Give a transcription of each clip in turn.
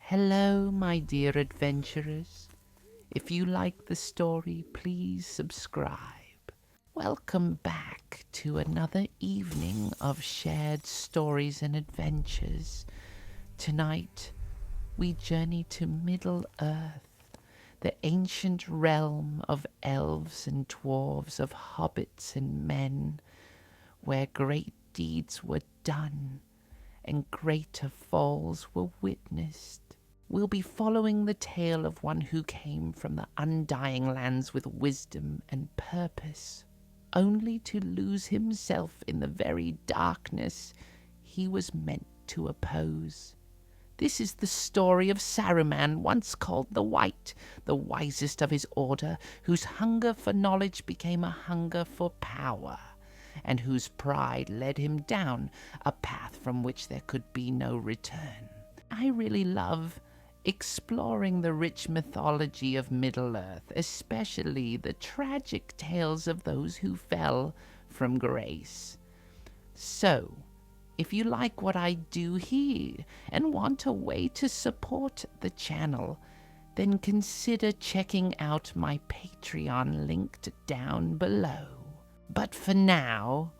Hello, my dear adventurers. If you like the story, please subscribe. Welcome back to another evening of shared stories and adventures. Tonight, we journey to Middle-earth, the ancient realm of elves and dwarves, of hobbits and men, where great deeds were done and greater falls were witnessed. We'll be following the tale of one who came from the undying lands with wisdom and purpose, only to lose himself in the very darkness he was meant to oppose. This is the story of Saruman, once called the White, the wisest of his order, whose hunger for knowledge became a hunger for power, and whose pride led him down a path from which there could be no return. I really love exploring the rich mythology of Middle-earth, especially the tragic tales of those who fell from grace. So, if you like what I do here and want a way to support the channel, then consider checking out my Patreon linked down below. But for now,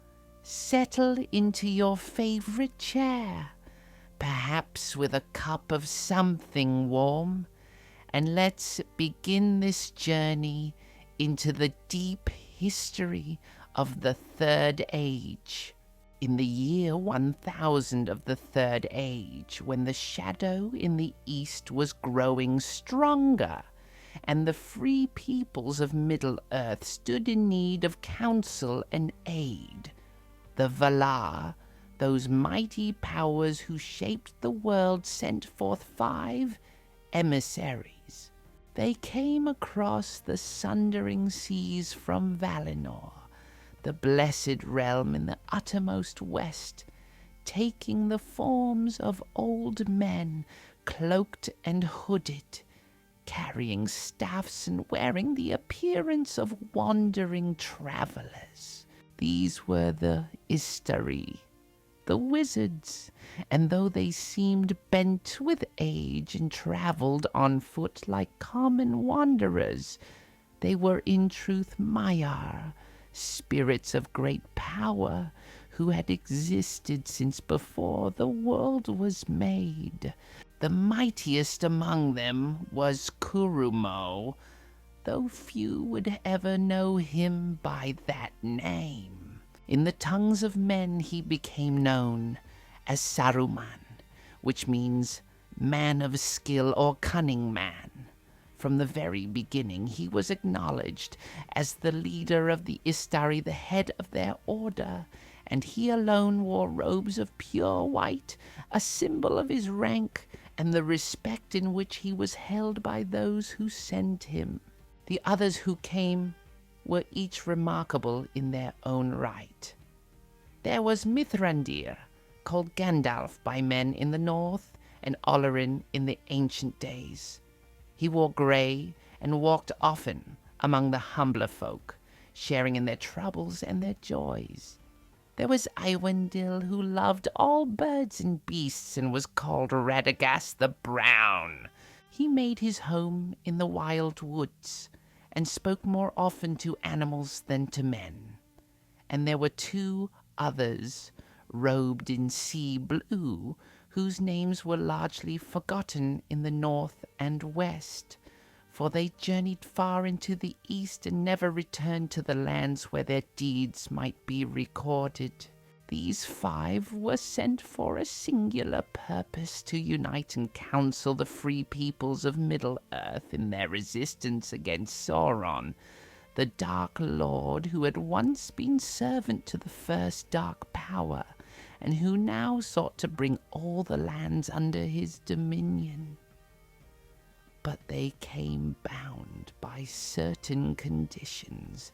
settle into your favorite chair, perhaps with a cup of something warm, and let's begin this journey into the deep history of the Third Age. In the year 1000 of the Third Age, when the shadow in the east was growing stronger, and the free peoples of Middle-earth stood in need of counsel and aid, the Valar, those mighty powers who shaped the world, sent forth 5 emissaries. They came across the sundering seas from Valinor, the blessed realm in the uttermost west, taking the forms of old men, cloaked and hooded, carrying staffs and wearing the appearance of wandering travelers. These were the Istari, the wizards, and though they seemed bent with age and travelled on foot like common wanderers, they were in truth Maiar, spirits of great power, who had existed since before the world was made. The mightiest among them was Curumo, though few would ever know him by that name. In the tongues of men he became known as Saruman, which means man of skill or cunning man. From the very beginning he was acknowledged as the leader of the Istari, the head of their order, and he alone wore robes of pure white, a symbol of his rank and the respect in which he was held by those who sent him. The others who came were each remarkable in their own right. There was Mithrandir, called Gandalf by men in the north, and Olorin in the ancient days. He wore grey and walked often among the humbler folk, sharing in their troubles and their joys. There was Iwendil, who loved all birds and beasts and was called Radagast the Brown. He made his home in the wild woods and spoke more often to animals than to men. And there were 2 others, robed in sea blue, whose names were largely forgotten in the north and west, for they journeyed far into the east and never returned to the lands where their deeds might be recorded. These 5 were sent for a singular purpose: to unite and counsel the free peoples of Middle-earth in their resistance against Sauron, the Dark Lord who had once been servant to the first Dark Power, and who now sought to bring all the lands under his dominion. But they came bound by certain conditions.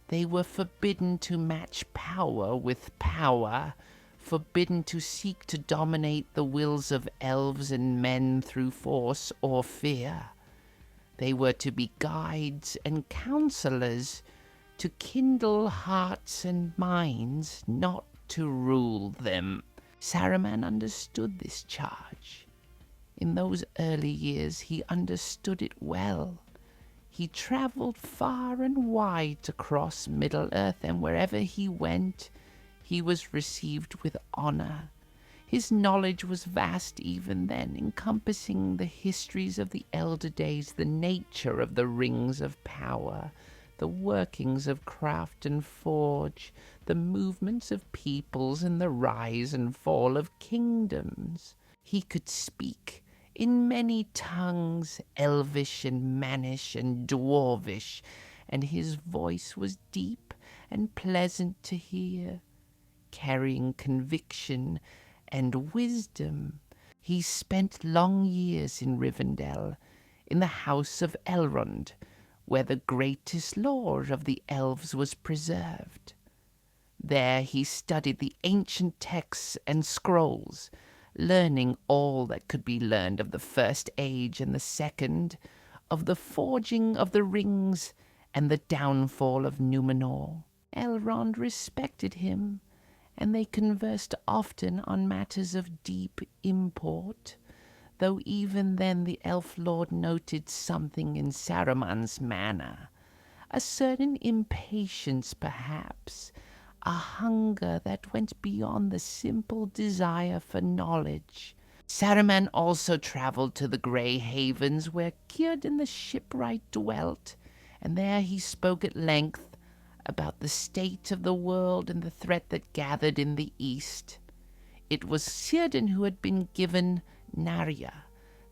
They were forbidden to match power with power, forbidden to seek to dominate the wills of elves and men through force or fear. They were to be guides and counselors, to kindle hearts and minds, not to rule them. Saruman understood this charge. In those early years he understood it well. He travelled far and wide across Middle-earth, and wherever he went, he was received with honour. His knowledge was vast even then, encompassing the histories of the elder days, the nature of the rings of power, the workings of craft and forge, the movements of peoples, and the rise and fall of kingdoms. He could speak in many tongues, elvish and mannish and dwarvish, and his voice was deep and pleasant to hear, carrying conviction and wisdom. He spent long years in Rivendell, in the house of Elrond, where the greatest lore of the elves was preserved. There he studied the ancient texts and scrolls, learning all that could be learned of the First Age and the Second, of the forging of the rings and the downfall of Numenor. Elrond respected him, and they conversed often on matters of deep import, though even then the elf lord noted something in Saruman's manner, a certain impatience perhaps, a hunger that went beyond the simple desire for knowledge. Saruman also travelled to the Grey Havens, where Círdan the shipwright dwelt, and there he spoke at length about the state of the world and the threat that gathered in the east. It was Círdan who had been given Narya,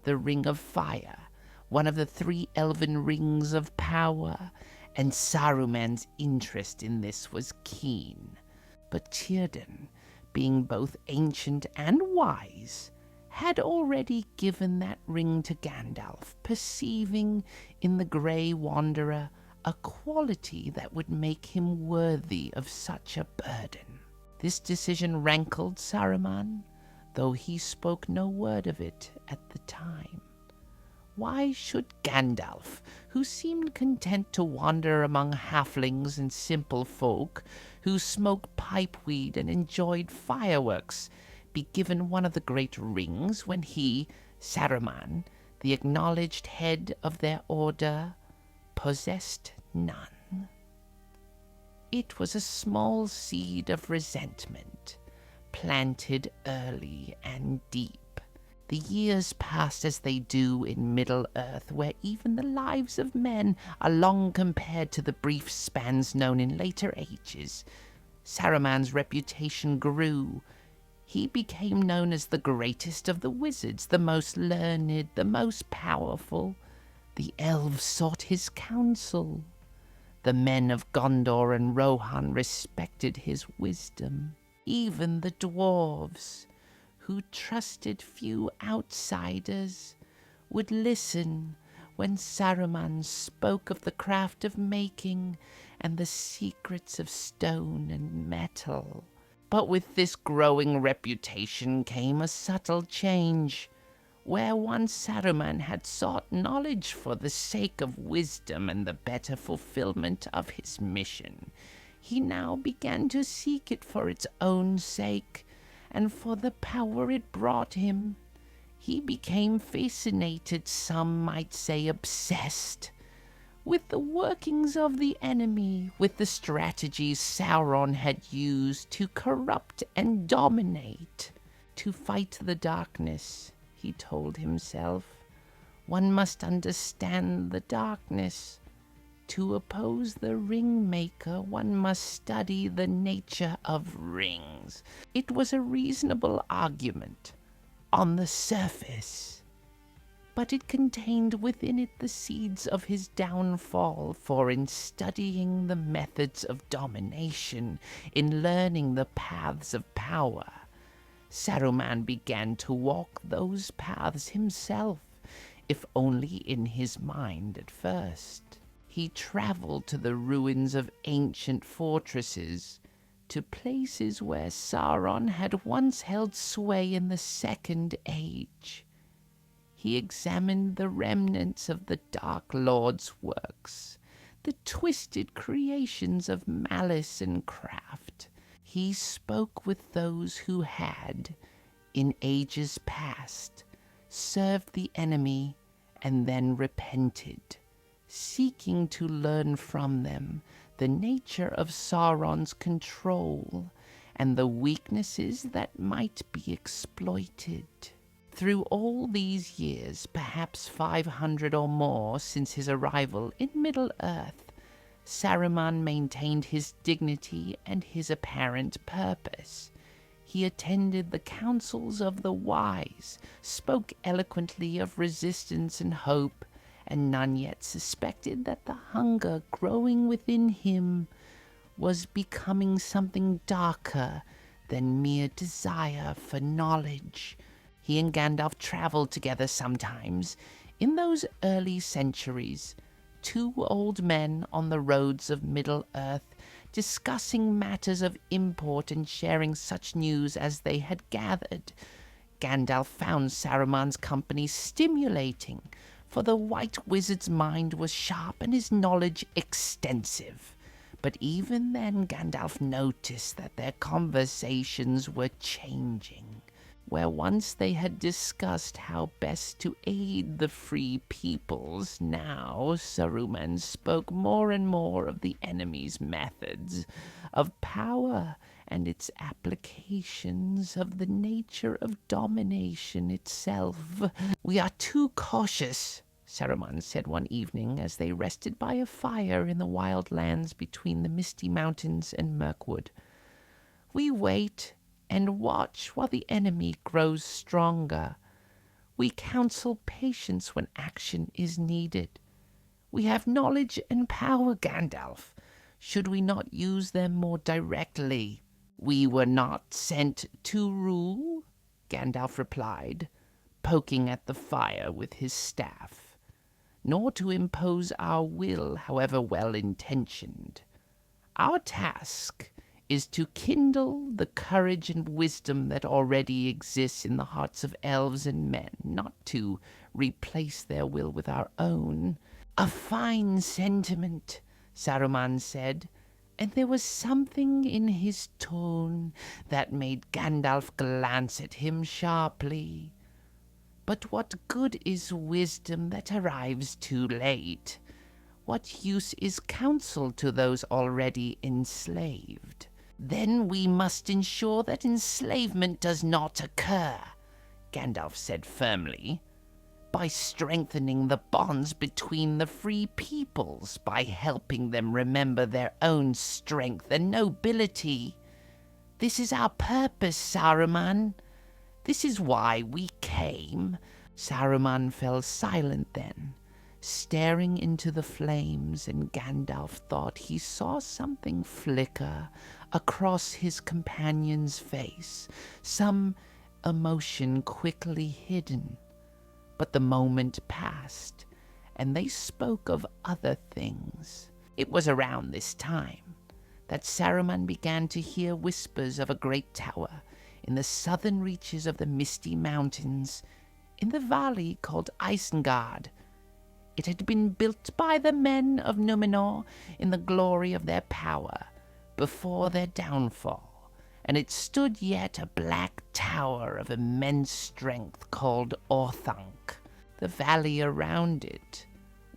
the Ring of Fire, one of the 3 elven rings of power, and Saruman's interest in this was keen. But Círdan, being both ancient and wise, had already given that ring to Gandalf, perceiving in the Grey Wanderer a quality that would make him worthy of such a burden. This decision rankled Saruman, though he spoke no word of it at the time. Why should Gandalf, who seemed content to wander among halflings and simple folk, who smoked pipeweed and enjoyed fireworks, be given one of the great rings when he, Saruman, the acknowledged head of their order, possessed none? It was a small seed of resentment, planted early and deep. The years passed as they do in Middle-earth, where even the lives of men are long compared to the brief spans known in later ages. Saruman's reputation grew. He became known as the greatest of the wizards, the most learned, the most powerful. The elves sought his counsel. The men of Gondor and Rohan respected his wisdom. Even the dwarves, who trusted few outsiders, would listen when Saruman spoke of the craft of making and the secrets of stone and metal. But with this growing reputation came a subtle change. Where once Saruman had sought knowledge for the sake of wisdom and the better fulfillment of his mission, he now began to seek it for its own sake, and for the power it brought him. He became fascinated, some might say obsessed, with the workings of the enemy, with the strategies Sauron had used to corrupt and dominate. To fight the darkness, he told himself, one must understand the darkness. To oppose the ring-maker, one must study the nature of rings. It was a reasonable argument on the surface, but it contained within it the seeds of his downfall, for in studying the methods of domination, in learning the paths of power, Saruman began to walk those paths himself, if only in his mind at first. He travelled to the ruins of ancient fortresses, to places where Sauron had once held sway in the Second Age. He examined the remnants of the Dark Lord's works, the twisted creations of malice and craft. He spoke with those who had, in ages past, served the enemy, and then repented, seeking to learn from them the nature of Sauron's control and the weaknesses that might be exploited. Through all these years, perhaps 500 or more since his arrival in Middle-earth, Saruman maintained his dignity and his apparent purpose. He attended the councils of the wise, spoke eloquently of resistance and hope, and none yet suspected that the hunger growing within him was becoming something darker than mere desire for knowledge. He and Gandalf traveled together sometimes. In those early centuries, two old men on the roads of Middle-earth, discussing matters of import and sharing such news as they had gathered. Gandalf found Saruman's company stimulating, for the White Wizard's mind was sharp and his knowledge extensive. But even then Gandalf noticed that their conversations were changing. Where once they had discussed how best to aid the free peoples, now Saruman spoke more and more of the enemy's methods, of power and its applications, of the nature of domination itself. "We are too cautious," Saruman said one evening as they rested by a fire in the wild lands between the Misty Mountains and Mirkwood. "We wait and watch while the enemy grows stronger. We counsel patience when action is needed. We have knowledge and power, Gandalf. Should we not use them more directly?" "We were not sent to rule," Gandalf replied, poking at the fire with his staff, "nor to impose our will, however well-intentioned. Our task is to kindle the courage and wisdom that already exists in the hearts of elves and men, not to replace their will with our own." "A fine sentiment," Saruman said, and there was something in his tone that made Gandalf glance at him sharply. "But what good is wisdom that arrives too late? What use is counsel to those already enslaved?" "Then we must ensure that enslavement does not occur," Gandalf said firmly, "by strengthening the bonds between the free peoples, by helping them remember their own strength and nobility. This is our purpose, Saruman. This is why we came." Saruman fell silent then, staring into the flames, and Gandalf thought he saw something flicker across his companion's face, some emotion quickly hidden. But the moment passed, and they spoke of other things. It was around this time that Saruman began to hear whispers of a great tower in the southern reaches of the Misty Mountains, in the valley called Isengard. It had been built by the men of Numenor in the glory of their power, before their downfall, and it stood yet a black tower of immense strength called Orthanc. The valley around it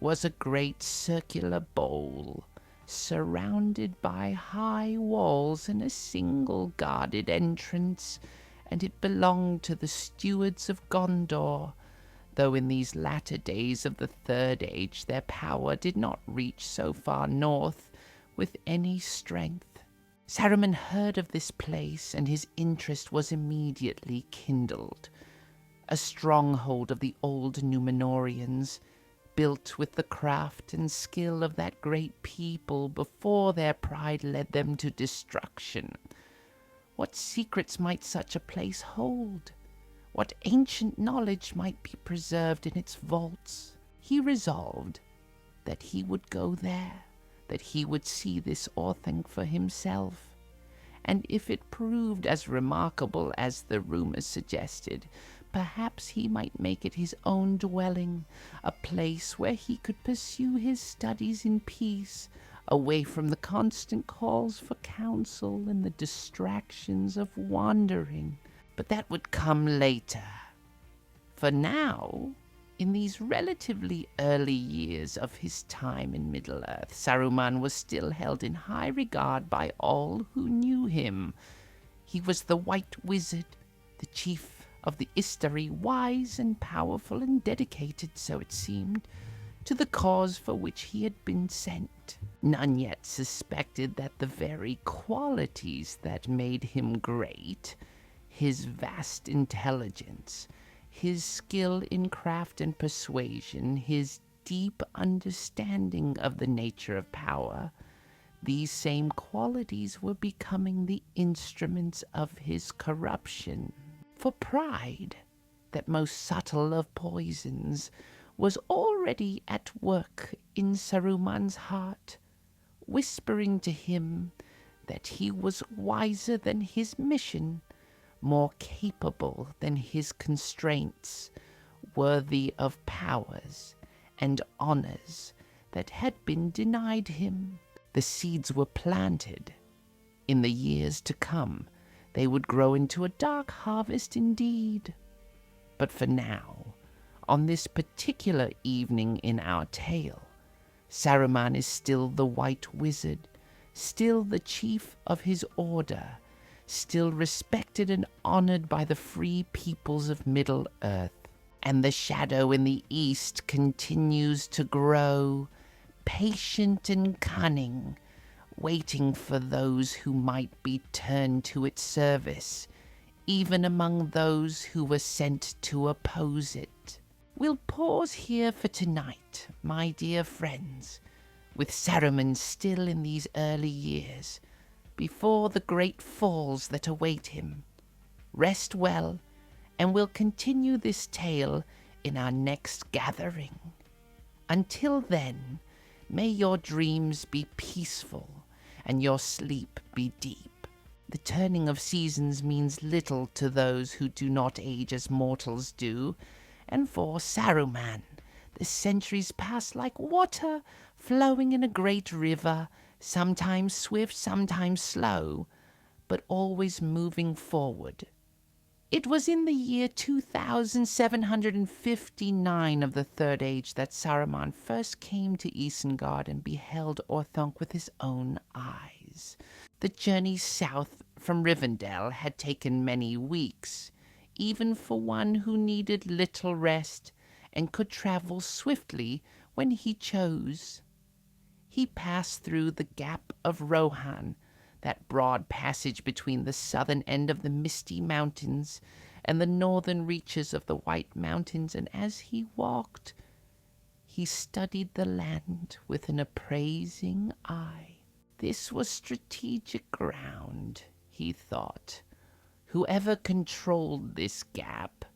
was a great circular bowl, surrounded by high walls and a single guarded entrance, and it belonged to the stewards of Gondor, though in these latter days of the Third Age their power did not reach so far north with any strength. Saruman heard of this place, and his interest was immediately kindled. A stronghold of the old Númenóreans, built with the craft and skill of that great people before their pride led them to destruction. What secrets might such a place hold? What ancient knowledge might be preserved in its vaults? He resolved that he would go there, that he would see this Orthanc for himself, and if it proved as remarkable as the rumors suggested, perhaps he might make it his own dwelling, a place where he could pursue his studies in peace, away from the constant calls for counsel and the distractions of wandering. But that would come later. For now, in these relatively early years of his time in Middle-earth, Saruman was still held in high regard by all who knew him. He was the White Wizard, the chief of the Istari, wise and powerful and dedicated, so it seemed, to the cause for which he had been sent. None yet suspected that the very qualities that made him great, his vast intelligence, his skill in craft and persuasion, his deep understanding of the nature of power, these same qualities were becoming the instruments of his corruption. For pride, that most subtle of poisons, was already at work in Saruman's heart, whispering to him that he was wiser than his mission, more capable than his constraints, worthy of powers and honors that had been denied him. The seeds were planted. In the years to come, they would grow into a dark harvest indeed. But for now, on this particular evening in our tale, Saruman is still the White Wizard, still the chief of his order, still respected and honored by the free peoples of Middle-earth. And the shadow in the east continues to grow, patient and cunning, waiting for those who might be turned to its service, even among those who were sent to oppose it. We'll pause here for tonight, my dear friends, with Saruman still in these early years, before the great falls that await him. Rest well, and we'll continue this tale in our next gathering. Until then, may your dreams be peaceful and your sleep be deep. The turning of seasons means little to those who do not age as mortals do, and for Saruman, the centuries pass like water flowing in a great river, sometimes swift, sometimes slow, but always moving forward. It was in the year 2759 of the Third Age that Saruman first came to Isengard and beheld Orthanc with his own eyes. The journey south from Rivendell had taken many weeks, even for one who needed little rest and could travel swiftly when he chose. He passed through the Gap of Rohan, that broad passage between the southern end of the Misty Mountains and the northern reaches of the White Mountains, and as he walked, he studied the land with an appraising eye. This was strategic ground, he thought. Whoever controlled this gap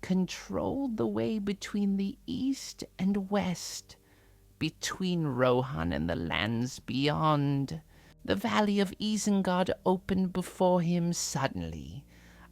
controlled the way between the east and west, between Rohan and the lands beyond. The valley of Isengard opened before him suddenly,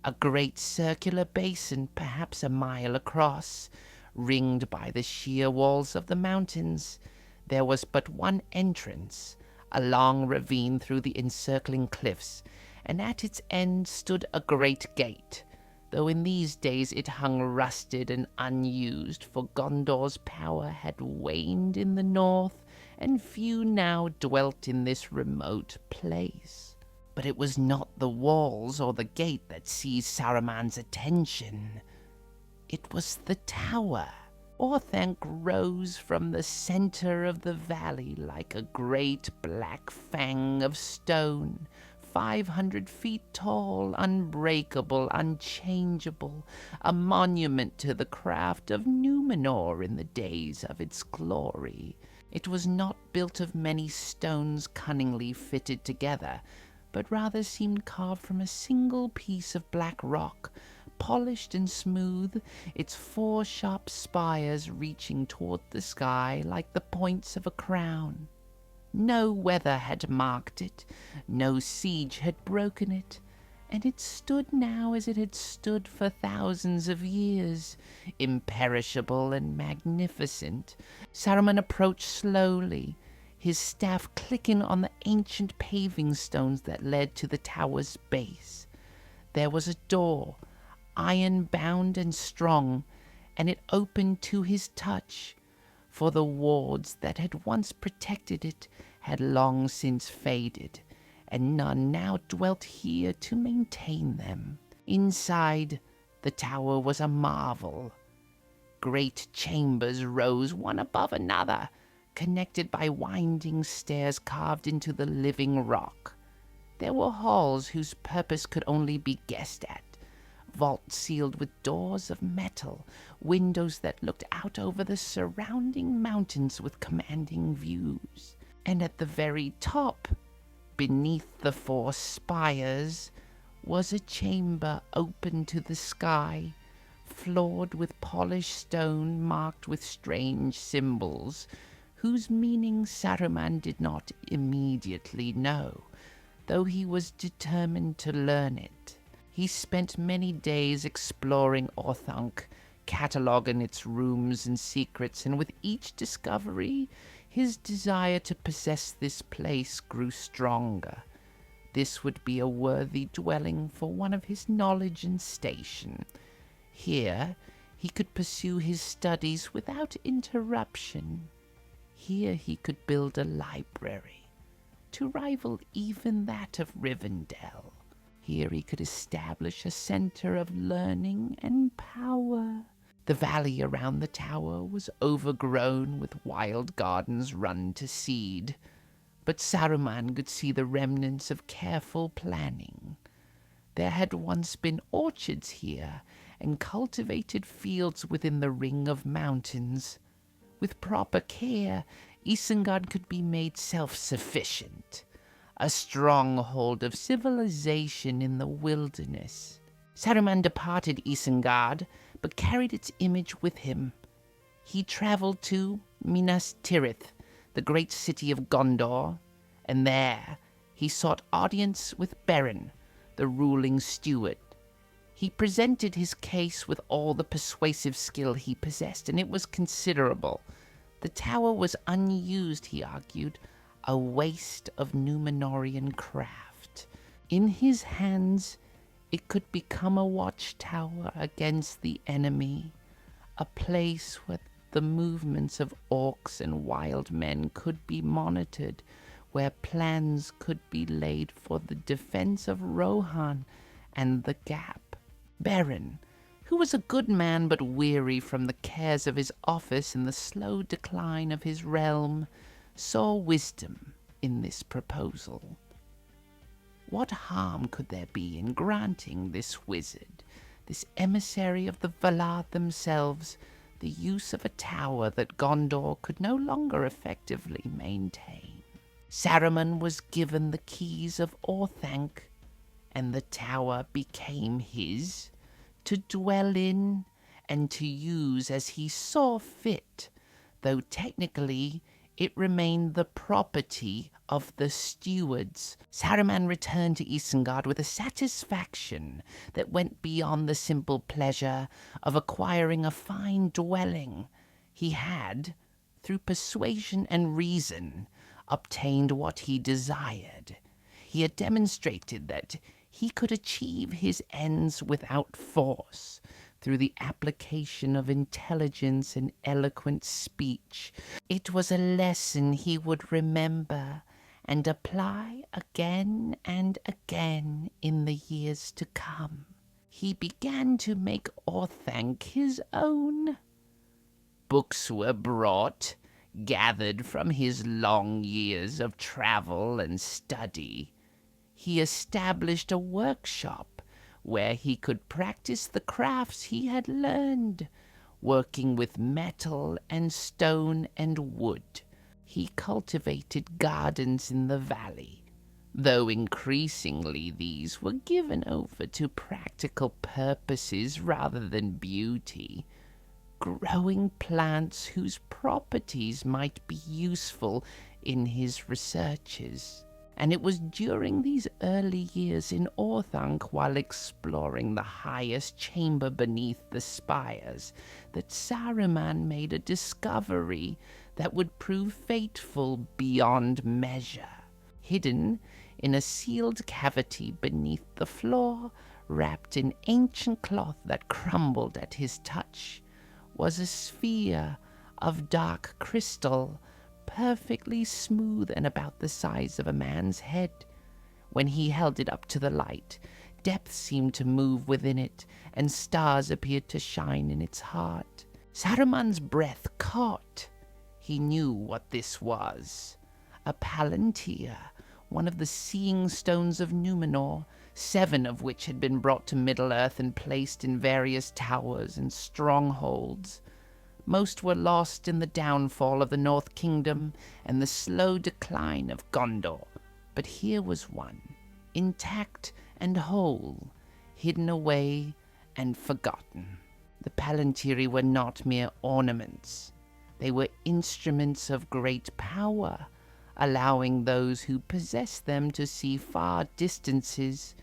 a great circular basin perhaps a mile across, ringed by the sheer walls of the mountains. There was but one entrance, a long ravine through the encircling cliffs, and at its end stood a great gate, though in these days it hung rusted and unused, for Gondor's power had waned in the north, and few now dwelt in this remote place. But it was not the walls or the gate that seized Saruman's attention. It was the tower. Orthanc rose from the center of the valley like a great black fang of stone, 500 feet tall, unbreakable, unchangeable, a monument to the craft of Numenor in the days of its glory. It was not built of many stones cunningly fitted together, but rather seemed carved from a single piece of black rock, polished and smooth, its 4 sharp spires reaching toward the sky like the points of a crown. No weather had marked it, no siege had broken it, and it stood now as it had stood for thousands of years, imperishable and magnificent. Saruman approached slowly, his staff clicking on the ancient paving stones that led to the tower's base. There was a door, iron-bound and strong, and it opened to his touch, for the wards that had once protected it had long since faded, and none now dwelt here to maintain them. Inside, the tower was a marvel. Great chambers rose one above another, connected by winding stairs carved into the living rock. There were halls whose purpose could only be guessed at, vaults sealed with doors of metal, windows that looked out over the surrounding mountains with commanding views. And at the very top, beneath the four spires, was a chamber open to the sky, floored with polished stone marked with strange symbols, whose meaning Saruman did not immediately know, though he was determined to learn it. He spent many days exploring Orthanc, cataloguing its rooms and secrets, and with each discovery, his desire to possess this place grew stronger. This would be a worthy dwelling for one of his knowledge and station. Here he could pursue his studies without interruption. Here he could build a library, to rival even that of Rivendell. Here he could establish a center of learning and power. The valley around the tower was overgrown with wild gardens run to seed, but Saruman could see the remnants of careful planning. There had once been orchards here, and cultivated fields within the ring of mountains. With proper care, Isengard could be made self-sufficient, a stronghold of civilization in the wilderness. Saruman departed Isengard, but carried its image with him. He traveled to Minas Tirith, the great city of Gondor, and there he sought audience with Beren, the ruling steward. He presented his case with all the persuasive skill he possessed, and it was considerable. The tower was unused, he argued, a waste of Númenórean craft. In his hands, it could become a watchtower against the enemy, a place where the movements of orcs and wild men could be monitored, where plans could be laid for the defense of Rohan and the Gap. Beren, who was a good man but weary from the cares of his office and the slow decline of his realm, saw wisdom in this proposal. What harm could there be in granting this wizard, this emissary of the Valar themselves, the use of a tower that Gondor could no longer effectively maintain? Saruman was given the keys of Orthanc, and the tower became his, to dwell in and to use as he saw fit, though technically it remained the property of the stewards. Saruman returned to Isengard with a satisfaction that went beyond the simple pleasure of acquiring a fine dwelling. He had, through persuasion and reason, obtained what he desired. He had demonstrated that he could achieve his ends without force, through the application of intelligence and eloquent speech. It was a lesson he would remember and apply again and again in the years to come. He began to make Orthanc his own. Books were brought, gathered from his long years of travel and study. He established a workshop where he could practice the crafts he had learned, working with metal and stone and wood. He cultivated gardens in the valley, though increasingly these were given over to practical purposes rather than beauty, growing plants whose properties might be useful in his researches. And it was during these early years in Orthanc, while exploring the highest chamber beneath the spires, that Saruman made a discovery that would prove fateful beyond measure. Hidden in a sealed cavity beneath the floor, wrapped in ancient cloth that crumbled at his touch, was a sphere of dark crystal, perfectly smooth and about the size of a man's head. When he held it up to the light, depths seemed to move within it, and stars appeared to shine in its heart. Saruman's breath caught. He knew what this was. A palantir, one of the seeing stones of Numenor, 7 of which had been brought to Middle-earth and placed in various towers and strongholds. Most were lost in the downfall of the North Kingdom and the slow decline of Gondor, but here was one, intact and whole, hidden away and forgotten. The palantiri were not mere ornaments. They were instruments of great power, allowing those who possessed them to see far distances,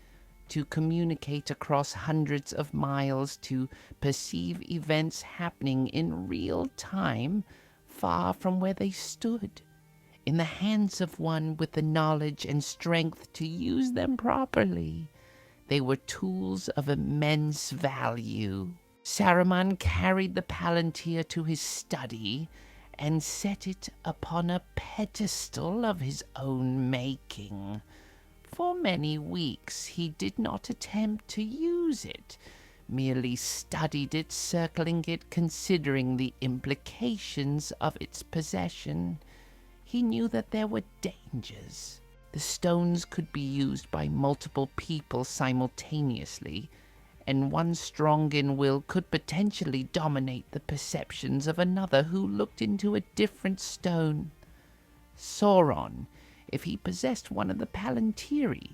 to communicate across hundreds of miles, to perceive events happening in real time far from where they stood, in the hands of one with the knowledge and strength to use them properly. They were tools of immense value. Saruman carried the palantir to his study and set it upon a pedestal of his own making. For many weeks he did not attempt to use it, merely studied it, circling it, considering the implications of its possession. He knew that there were dangers. The stones could be used by multiple people simultaneously, and one strong in will could potentially dominate the perceptions of another who looked into a different stone. Sauron, if he possessed one of the palantiri,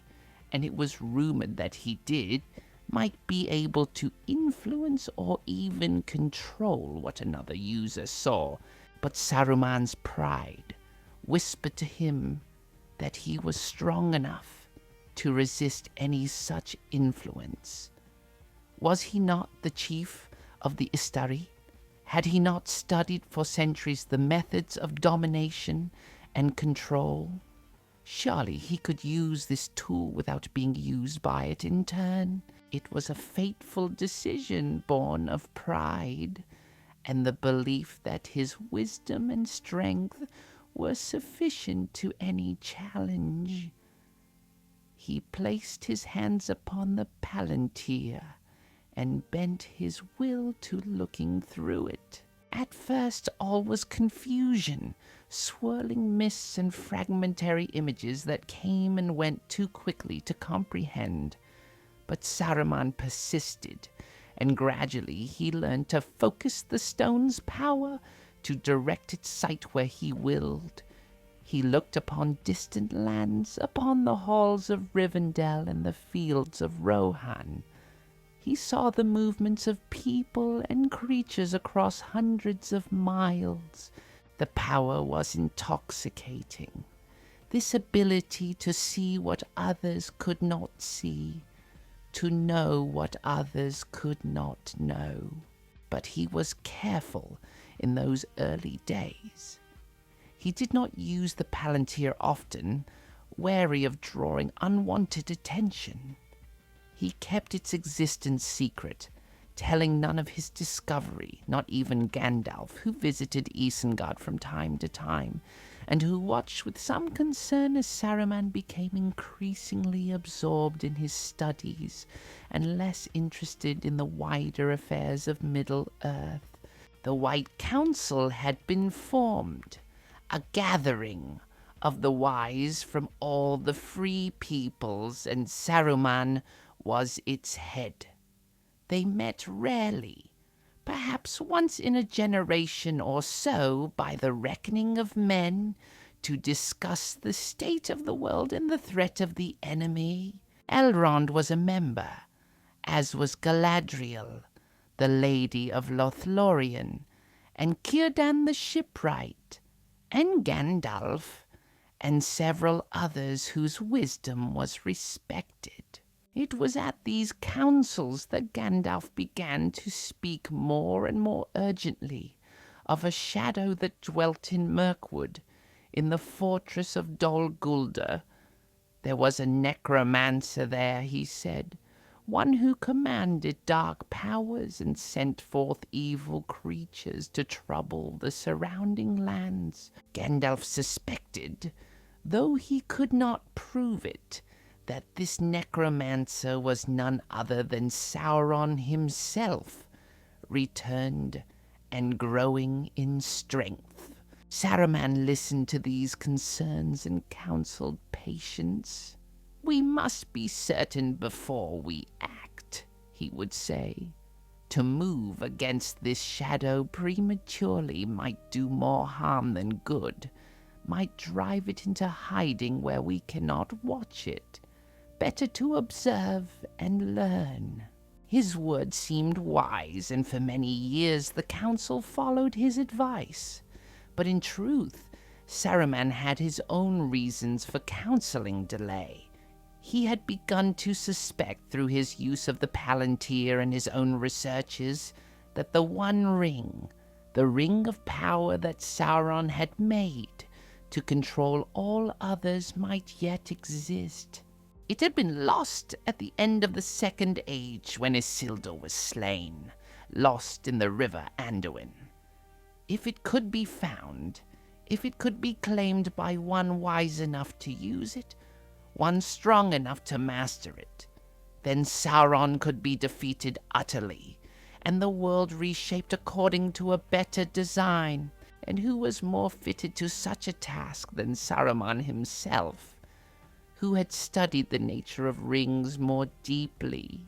and it was rumored that he did, might be able to influence or even control what another user saw, but Saruman's pride whispered to him that he was strong enough to resist any such influence. Was he not the chief of the Istari? Had he not studied for centuries the methods of domination and control? Surely he could use this tool without being used by it in turn. It was a fateful decision born of pride and the belief that his wisdom and strength were sufficient to any challenge. He placed his hands upon the palantir and bent his will to looking through it. At first all was confusion, swirling mists and fragmentary images that came and went too quickly to comprehend. But Saruman persisted, and gradually he learned to focus the stone's power, to direct its sight where he willed. He looked upon distant lands, upon the halls of Rivendell and the fields of Rohan. He saw the movements of people and creatures across hundreds of miles. The power was intoxicating. This ability to see what others could not see, to know what others could not know. But he was careful in those early days. He did not use the palantir often, wary of drawing unwanted attention. He kept its existence secret, telling none of his discovery, not even Gandalf, who visited Isengard from time to time, and who watched with some concern as Saruman became increasingly absorbed in his studies and less interested in the wider affairs of Middle-earth. The White Council had been formed, a gathering of the wise from all the free peoples, and Saruman was its head. They met rarely, perhaps once in a generation or so by the reckoning of men, to discuss the state of the world and the threat of the enemy. Elrond was a member, as was Galadriel, the Lady of Lothlorien, and Círdan the Shipwright, and Gandalf, and several others whose wisdom was respected. It was at these councils that Gandalf began to speak more and more urgently of a shadow that dwelt in Mirkwood, in the fortress of Dol Guldur. There was a necromancer there, he said, one who commanded dark powers and sent forth evil creatures to trouble the surrounding lands. Gandalf suspected, though he could not prove it, that this necromancer was none other than Sauron himself, returned and growing in strength. Saruman listened to these concerns and counseled patience. "We must be certain before we act," he would say. "To move against this shadow prematurely might do more harm than good, might drive it into hiding where we cannot watch it. Better to observe and learn." His words seemed wise, and for many years the council followed his advice. But in truth, Saruman had his own reasons for counseling delay. He had begun to suspect through his use of the Palantir and his own researches that the One Ring, the ring of power that Sauron had made to control all others, might yet exist. It had been lost at the end of the Second Age when Isildur was slain, lost in the river Anduin. If it could be found, if it could be claimed by one wise enough to use it, one strong enough to master it, then Sauron could be defeated utterly, and the world reshaped according to a better design. And who was more fitted to such a task than Saruman himself, who had studied the nature of rings more deeply,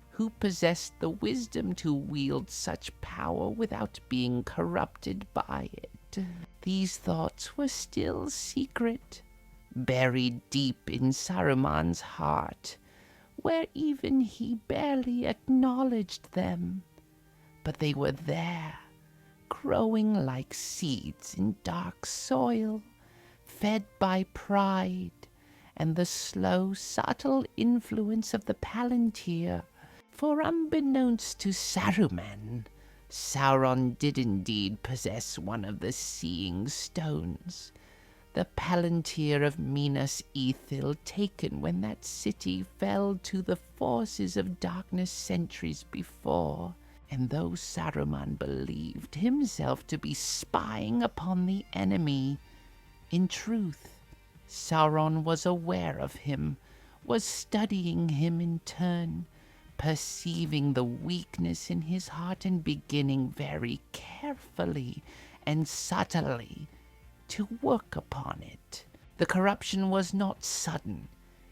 who possessed the wisdom to wield such power without being corrupted by it? These thoughts were still secret, buried deep in Saruman's heart, where even he barely acknowledged them. But they were there, growing like seeds in dark soil, fed by pride and the slow, subtle influence of the Palantir. For unbeknownst to Saruman, Sauron did indeed possess one of the Seeing Stones, the Palantir of Minas Ithil, taken when that city fell to the forces of darkness centuries before. And though Saruman believed himself to be spying upon the enemy, in truth, Sauron was aware of him, was studying him in turn, perceiving the weakness in his heart and beginning very carefully and subtly to work upon it. The corruption was not sudden.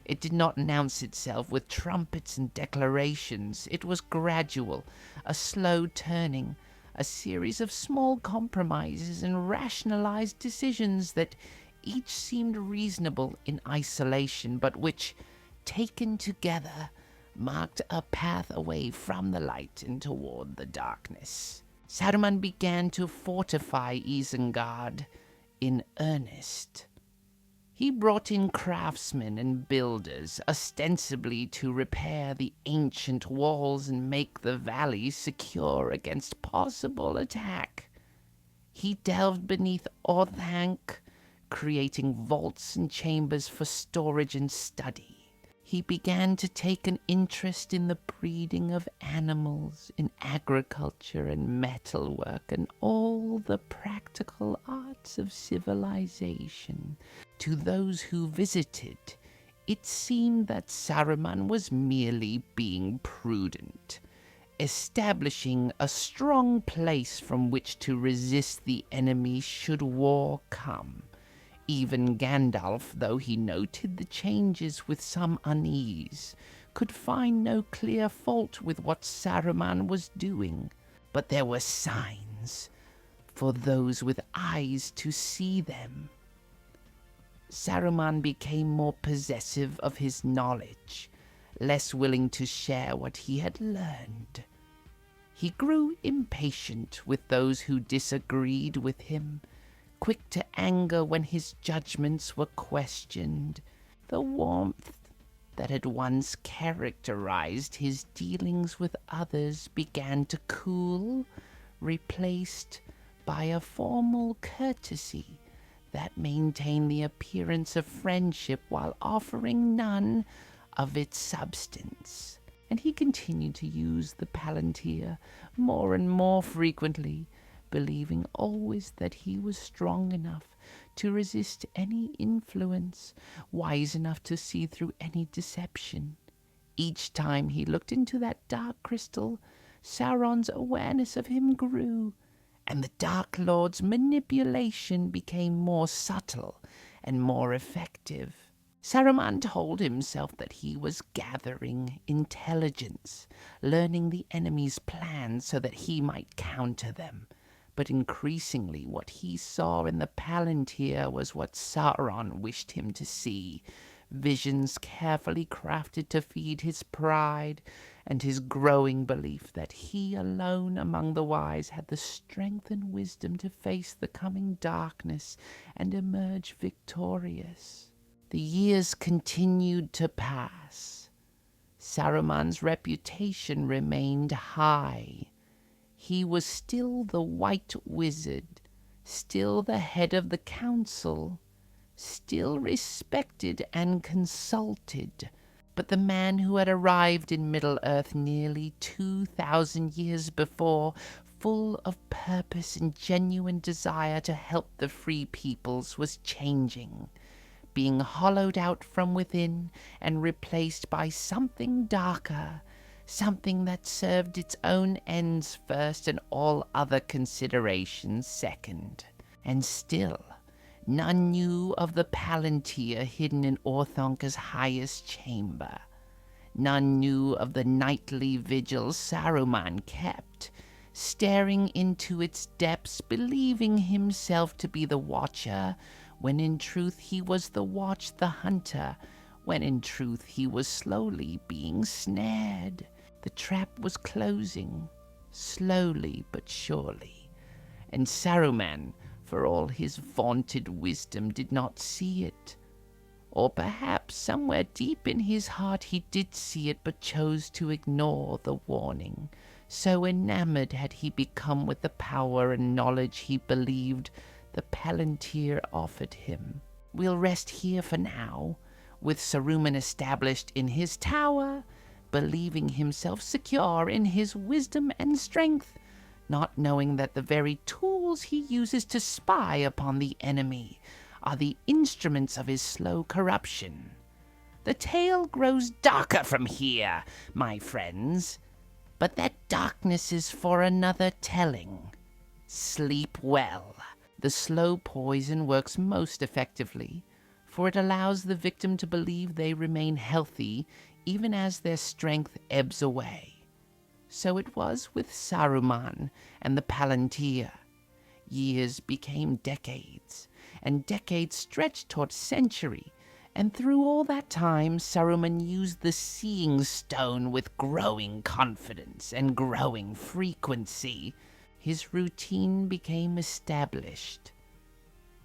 It did not announce itself with trumpets and declarations. It was gradual, a slow turning, a series of small compromises and rationalized decisions that each seemed reasonable in isolation, but which, taken together, marked a path away from the light and toward the darkness. Saruman began to fortify Isengard in earnest. He brought in craftsmen and builders, ostensibly to repair the ancient walls and make the valley secure against possible attack. He delved beneath Orthanc, creating vaults and chambers for storage and study. He began to take an interest in the breeding of animals, in agriculture and metalwork, and all the practical arts of civilization. To those who visited, it seemed that Saruman was merely being prudent, establishing a strong place from which to resist the enemy should war come. Even Gandalf, though he noted the changes with some unease, could find no clear fault with what Saruman was doing. But there were signs for those with eyes to see them. Saruman became more possessive of his knowledge, less willing to share what he had learned. He grew impatient with those who disagreed with him, quick to anger when his judgments were questioned. The warmth that had once characterized his dealings with others began to cool, replaced by a formal courtesy that maintained the appearance of friendship while offering none of its substance. and he continued to use the Palantir more and more frequently, believing always that he was strong enough to resist any influence, wise enough to see through any deception. Each time he looked into that dark crystal, Sauron's awareness of him grew, and the Dark Lord's manipulation became more subtle and more effective. Saruman told himself that he was gathering intelligence, learning the enemy's plans so that he might counter them. But increasingly what he saw in the Palantir was what Sauron wished him to see, visions carefully crafted to feed his pride and his growing belief that he alone among the wise had the strength and wisdom to face the coming darkness and emerge victorious. The years continued to pass. Saruman's reputation remained high. He was still the White Wizard, still the head of the council, still respected and consulted. But the man who had arrived in Middle-earth nearly 2,000 years before, full of purpose and genuine desire to help the free peoples, was changing, being hollowed out from within and replaced by something darker, something that served its own ends first and all other considerations second. And still, none knew of the Palantir hidden in Orthanc's highest chamber. None knew of the nightly vigils Saruman kept, staring into its depths, believing himself to be the watcher, when in truth he was the watch, the hunter, when in truth he was slowly being snared. The trap was closing, slowly but surely, and Saruman, for all his vaunted wisdom, did not see it. Or perhaps somewhere deep in his heart he did see it, but chose to ignore the warning. So enamored had he become with the power and knowledge he believed the Palantir offered him. We'll rest here for now, with Saruman established in his tower, believing himself secure in his wisdom and strength, not knowing that the very tools he uses to spy upon the enemy are the instruments of his slow corruption. The tale grows darker from here, my friends, but that darkness is for another telling. Sleep well. The slow poison works most effectively, for it allows the victim to believe they remain healthy even as their strength ebbs away. So it was with Saruman and the Palantir. Years became decades, and decades stretched toward century, and through all that time Saruman used the Seeing Stone with growing confidence and growing frequency. His routine became established.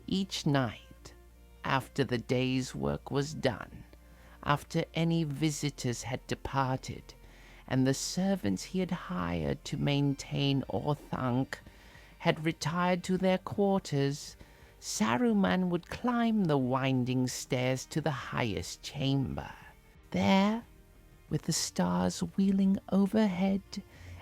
Each night, after the day's work was done, after any visitors had departed, and the servants he had hired to maintain Orthanc had retired to their quarters, Saruman would climb the winding stairs to the highest chamber. There, with the stars wheeling overhead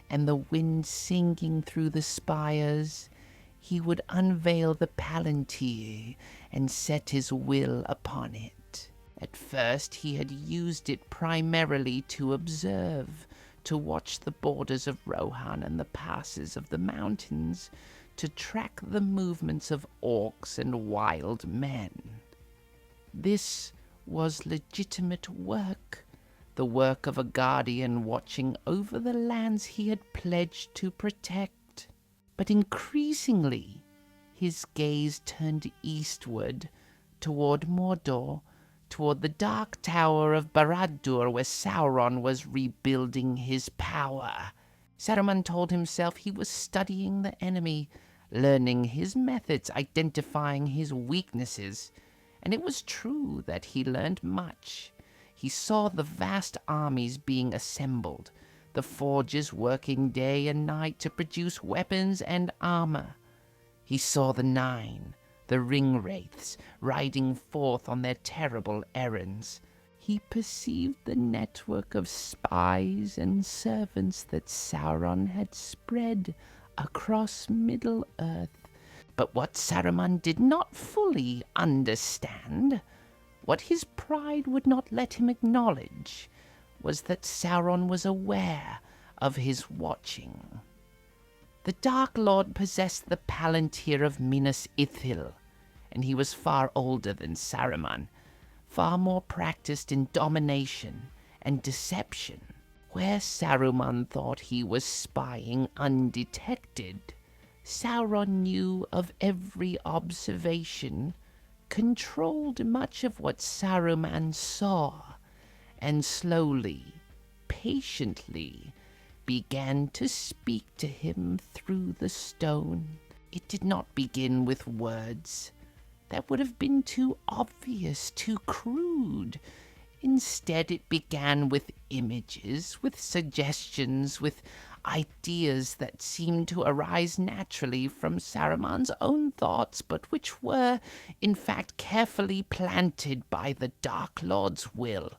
and the wind singing through the spires, he would unveil the Palantir and set his will upon it. At first he had used it primarily to observe, to watch the borders of Rohan and the passes of the mountains, to track the movements of orcs and wild men. This was legitimate work, the work of a guardian watching over the lands he had pledged to protect. But increasingly, his gaze turned eastward, toward Mordor, toward the Dark Tower of Barad-dûr, where Sauron was rebuilding his power. Saruman told himself he was studying the enemy, learning his methods, identifying his weaknesses. And it was true that he learned much. He saw the vast armies being assembled, the forges working day and night to produce weapons and armor. He saw the Nine, the ring-wraiths, riding forth on their terrible errands. he perceived the network of spies and servants that Sauron had spread across Middle-earth. But what Saruman did not fully understand, what his pride would not let him acknowledge, was that Sauron was aware of his watching. The Dark Lord possessed the Palantir of Minas Ithil, and he was far older than Saruman, far more practiced in domination and deception. Where Saruman thought he was spying undetected, Sauron knew of every observation, controlled much of what Saruman saw, and slowly, patiently, began to speak to him through the stone. It did not begin with words. That would have been too obvious, too crude. Instead, it began with images, with suggestions, with ideas that seemed to arise naturally from Saruman's own thoughts, but which were, in fact, carefully planted by the Dark Lord's will.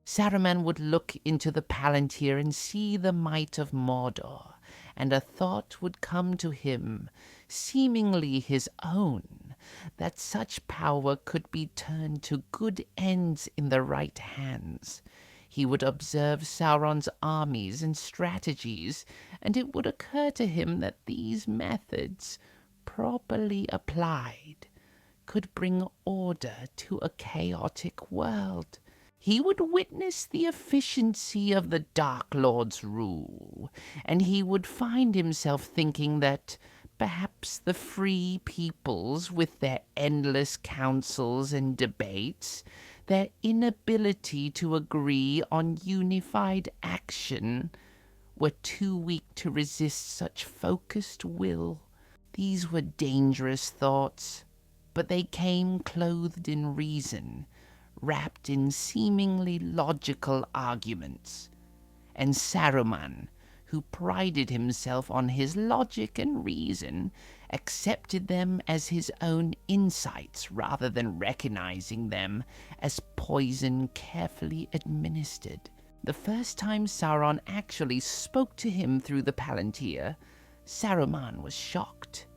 Saruman would look into the Palantir and see the might of Mordor, and a thought would come to him, seemingly his own, that such power could be turned to good ends in the right hands. He would observe Sauron's armies and strategies, and it would occur to him that these methods, properly applied, could bring order to a chaotic world. He would witness the efficiency of the Dark Lord's rule, and he would find himself thinking that perhaps the free peoples, with their endless councils and debates, their inability to agree on unified action, were too weak to resist such focused will. These were dangerous thoughts, but they came clothed in reason, wrapped in seemingly logical arguments. And Saruman, who prided himself on his logic and reason, accepted them as his own insights rather than recognizing them as poison carefully administered. The first time Sauron actually spoke to him through the Palantir, Saruman was shocked.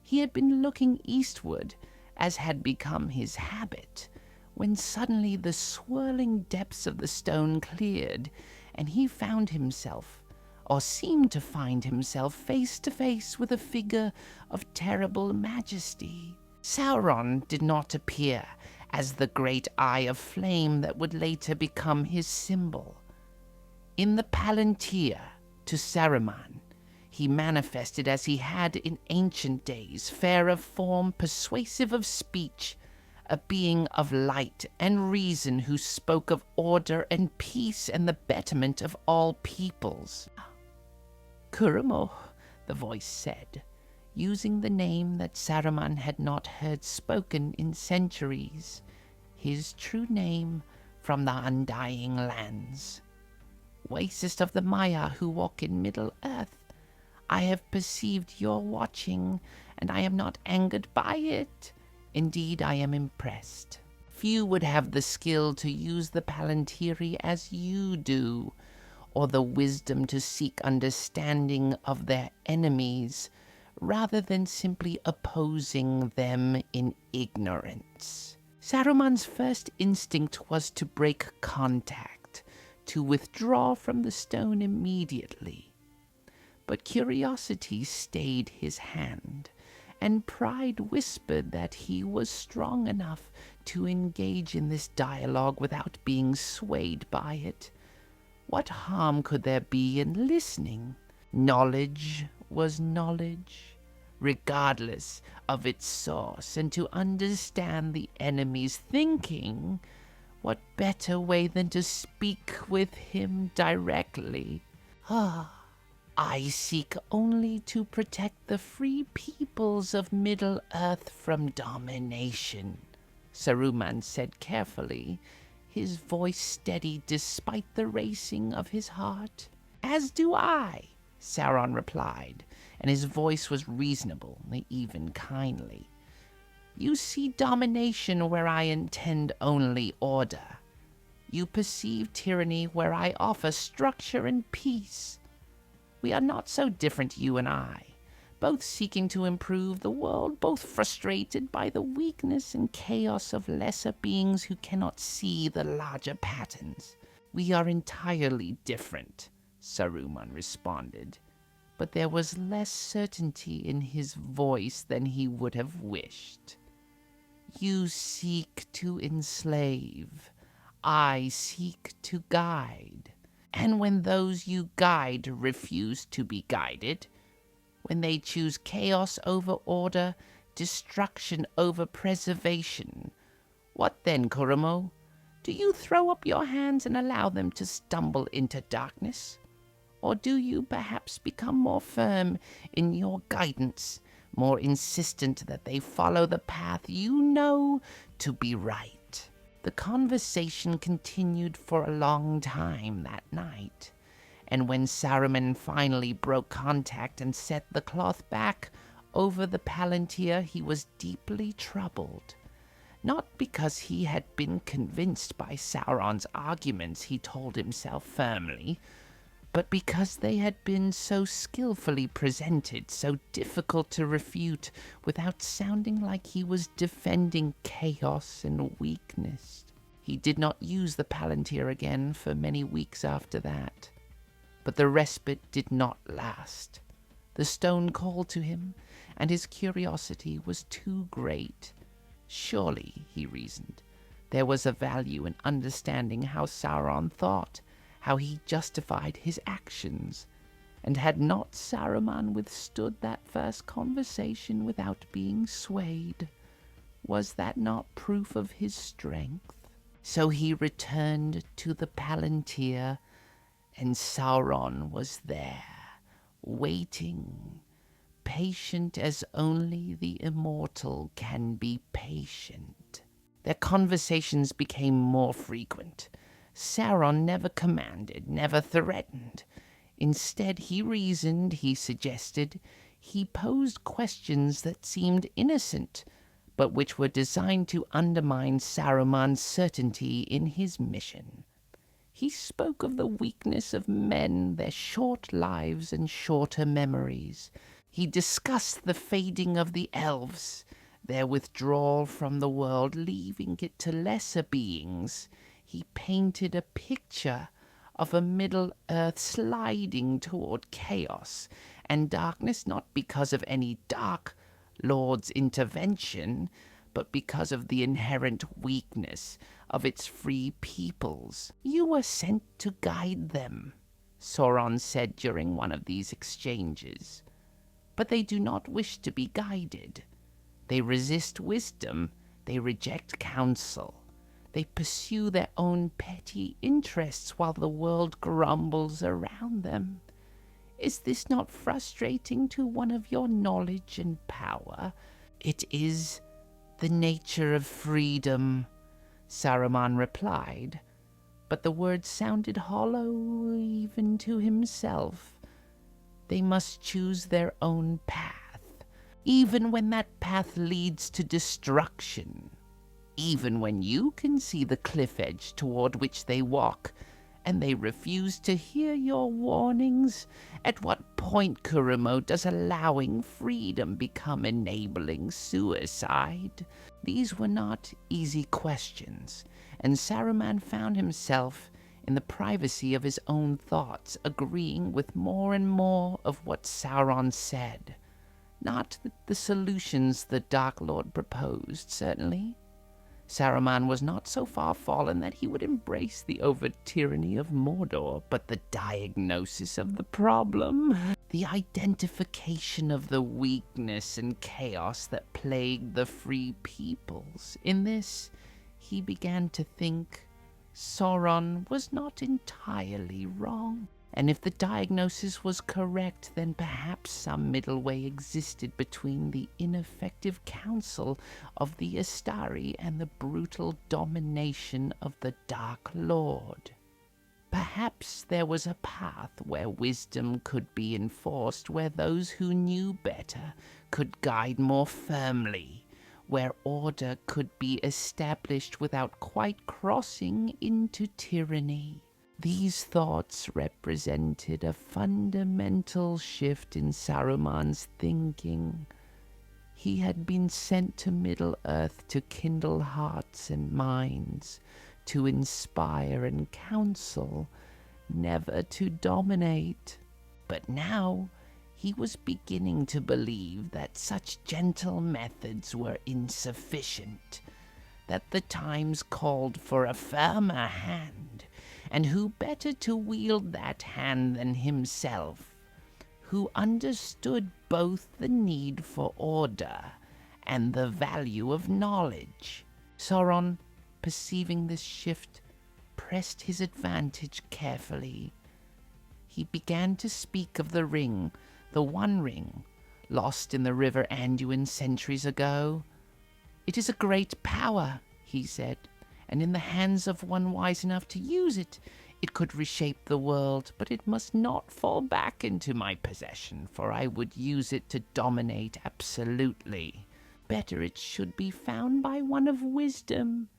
He had been looking eastward, as had become his habit, when suddenly the swirling depths of the stone cleared, and he found himself, or seemed to find himself, face to face with a figure of terrible majesty. Sauron did not appear as the great eye of flame that would later become his symbol. In the Palantir, to Saruman, he manifested as he had in ancient days, fair of form, persuasive of speech, a being of light and reason who spoke of order and peace and the betterment of all peoples. Curumo, the voice said, using the name that Saruman had not heard spoken in centuries, his true name from the undying lands. Wisest of the Maya who walk in Middle-earth, I have perceived your watching, and I am not angered by it. Indeed, I am impressed. Few would have the skill to use the Palantiri as you do, or the wisdom to seek understanding of their enemies, rather than simply opposing them in ignorance. Saruman's first instinct was to break contact, to withdraw from the stone immediately. But curiosity stayed his hand, and pride whispered that he was strong enough to engage in this dialogue without being swayed by it. What harm could there be in listening? Knowledge was knowledge, regardless of its source, and to understand the enemy's thinking, what better way than to speak with him directly? I seek only to protect the free peoples of Middle-earth from domination, Saruman said carefully, his voice steady despite the racing of his heart. As do I, Sauron replied, and his voice was reasonable, even kindly. You see domination where I intend only order. You perceive tyranny where I offer structure and peace. We are not so different, you and I, both seeking to improve the world, both frustrated by the weakness and chaos of lesser beings who cannot see the larger patterns. We are entirely different, Saruman responded, but there was less certainty in his voice than he would have wished. You seek to enslave. I seek to guide. And when those you guide refuse to be guided, when they choose chaos over order, destruction over preservation, what then, Curumo? Do you throw up your hands and allow them to stumble into darkness? Or do you perhaps become more firm in your guidance, more insistent that they follow the path you know to be right? The conversation continued for a long time that night, and when Saruman finally broke contact and set the cloth back over the palantir, he was deeply troubled. Not because he had been convinced by Sauron's arguments, he told himself firmly, but because they had been so skillfully presented, so difficult to refute without sounding like he was defending chaos and weakness. He did not use the palantir again for many weeks after that. But the respite did not last. The stone called to him, and his curiosity was too great. Surely, he reasoned, there was a value in understanding how Sauron thought, how he justified his actions. And had not Saruman withstood that first conversation without being swayed? Was that not proof of his strength? So he returned to the palantir, and Sauron was there, waiting, patient as only the immortal can be patient. Their conversations became more frequent. Sauron never commanded, never threatened. Instead, he reasoned, he suggested, he posed questions that seemed innocent, but which were designed to undermine Saruman's certainty in his mission. He spoke of the weakness of men, their short lives and shorter memories. He discussed the fading of the elves, their withdrawal from the world, leaving it to lesser beings. He painted a picture of a Middle-earth sliding toward chaos and darkness, not because of any Dark Lord's intervention, but because of the inherent weakness of its free peoples. You were sent to guide them, Sauron said during one of these exchanges. But they do not wish to be guided. They resist wisdom. They reject counsel. They pursue their own petty interests while the world grumbles around them. Is this not frustrating to one of your knowledge and power? It is the nature of freedom, Saruman replied, but the words sounded hollow even to himself. They must choose their own path, even when that path leads to destruction, even when you can see the cliff edge toward which they walk, and they refuse to hear your warnings. At what point, Curumo, does allowing freedom become enabling suicide? These were not easy questions, and Saruman found himself in the privacy of his own thoughts, agreeing with more and more of what Sauron said. Not the solutions the Dark Lord proposed, certainly. Saruman was not so far fallen that he would embrace the overt tyranny of Mordor, but the diagnosis of the problem, the identification of the weakness and chaos that plagued the free peoples. In this, he began to think Sauron was not entirely wrong. And if the diagnosis was correct, then perhaps some middle way existed between the ineffective counsel of the Istari and the brutal domination of the Dark Lord. Perhaps there was a path where wisdom could be enforced, where those who knew better could guide more firmly, where order could be established without quite crossing into tyranny. These thoughts represented a fundamental shift in Saruman's thinking. He had been sent to Middle-earth to kindle hearts and minds, to inspire and counsel, never to dominate. But now he was beginning to believe that such gentle methods were insufficient, that the times called for a firmer hand, and who better to wield that hand than himself, who understood both the need for order and the value of knowledge. Sauron, perceiving this shift, pressed his advantage carefully. He began to speak of the ring, the One Ring, lost in the river Anduin centuries ago. "It is a great power," he said, "and in the hands of one wise enough to use it, it could reshape the world, but it must not fall back into my possession, for I would use it to dominate absolutely. Better it should be found by one of wisdom,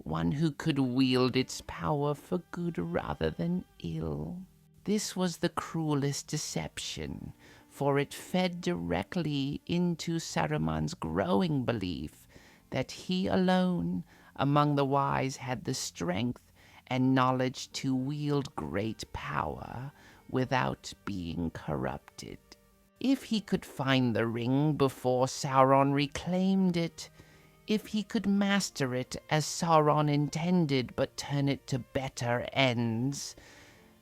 one who could wield its power for good rather than ill." This was the cruelest deception, for it fed directly into Saruman's growing belief that he alone among the wise had the strength and knowledge to wield great power without being corrupted. If he could find the ring before Sauron reclaimed it, if he could master it as Sauron intended but turn it to better ends,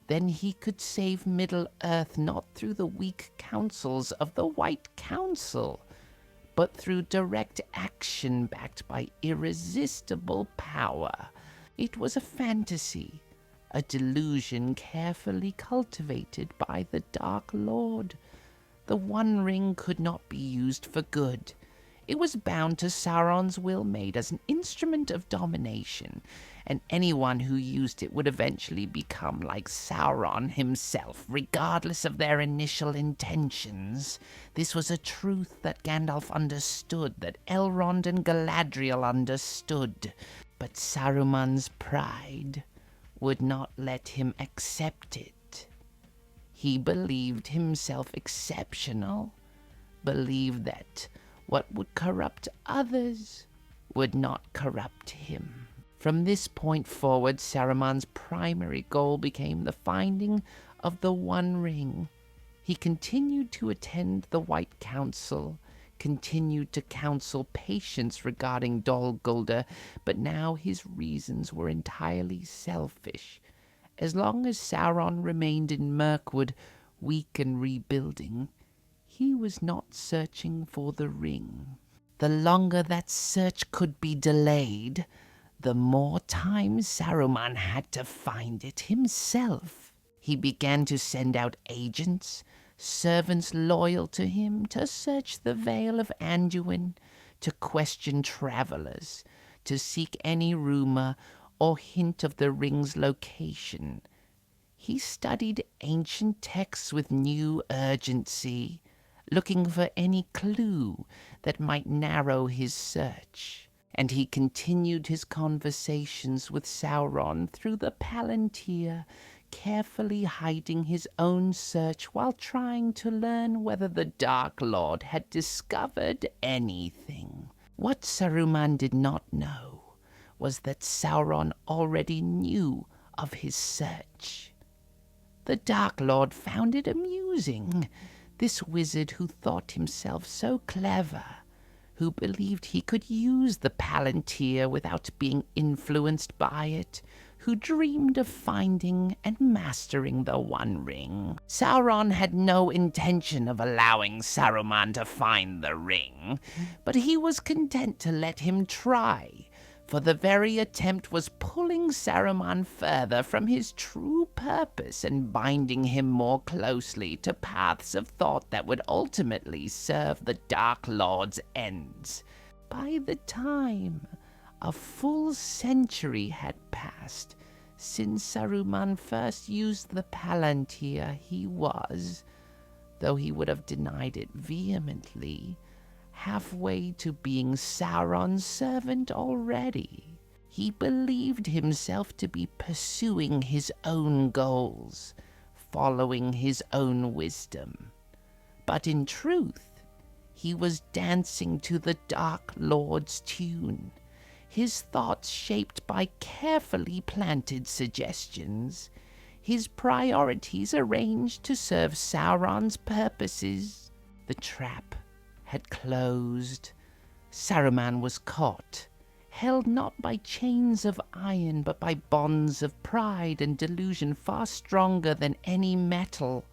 then he could save Middle-earth not through the weak counsels of the White Council, but through direct action backed by irresistible power. It was a fantasy, a delusion carefully cultivated by the Dark Lord. The One Ring could not be used for good. It was bound to Sauron's will, made as an instrument of domination, and anyone who used it would eventually become like Sauron himself, regardless of their initial intentions. This was a truth that Gandalf understood, that Elrond and Galadriel understood, but Saruman's pride would not let him accept it. He believed himself exceptional, believed that what would corrupt others would not corrupt him. From this point forward, Saruman's primary goal became the finding of the One Ring. He continued to attend the White Council, continued to counsel patience regarding Dol Guldur, but now his reasons were entirely selfish. As long as Sauron remained in Mirkwood, weak and rebuilding, he was not searching for the ring. The longer that search could be delayed, the more time Saruman had to find it himself. He began to send out agents, servants loyal to him, to search the Vale of Anduin, to question travelers, to seek any rumor or hint of the ring's location. He studied ancient texts with new urgency, looking for any clue that might narrow his search. And he continued his conversations with Sauron through the Palantir, carefully hiding his own search while trying to learn whether the Dark Lord had discovered anything. What Saruman did not know was that Sauron already knew of his search. The Dark Lord found it amusing. This wizard who thought himself so clever, who believed he could use the Palantir without being influenced by it, who dreamed of finding and mastering the One Ring. Sauron had no intention of allowing Saruman to find the ring, but he was content to let him try, for the very attempt was pulling Saruman further from his true purpose and binding him more closely to paths of thought that would ultimately serve the Dark Lord's ends. By the time a full century had passed since Saruman first used the Palantir, he was, though he would have denied it vehemently, halfway to being Sauron's servant already. He believed himself to be pursuing his own goals, following his own wisdom. But in truth, he was dancing to the Dark Lord's tune, his thoughts shaped by carefully planted suggestions, his priorities arranged to serve Sauron's purposes. The trap had closed. Saruman was caught, held not by chains of iron, but by bonds of pride and delusion far stronger than any metal.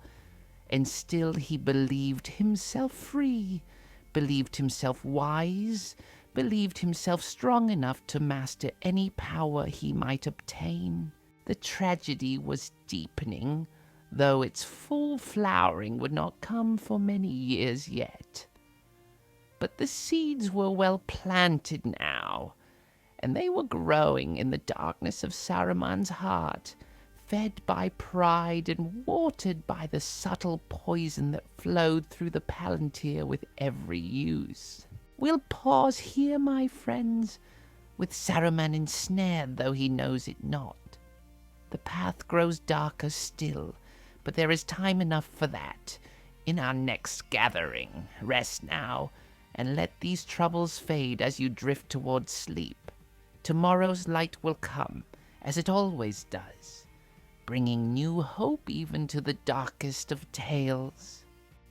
And still he believed himself free, believed himself wise, believed himself strong enough to master any power he might obtain. The tragedy was deepening, though its full flowering would not come for many years yet. But the seeds were well planted now, and they were growing in the darkness of Saruman's heart, fed by pride and watered by the subtle poison that flowed through the Palantir with every use. We'll pause here, my friends, with Saruman ensnared, though he knows it not. The path grows darker still, but there is time enough for that. In our next gathering, rest now, and let these troubles fade as you drift towards sleep. Tomorrow's light will come, as it always does, bringing new hope even to the darkest of tales.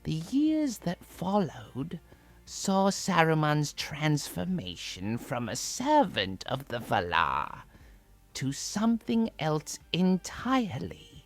The years that followed saw Saruman's transformation from a servant of the Valar to something else entirely,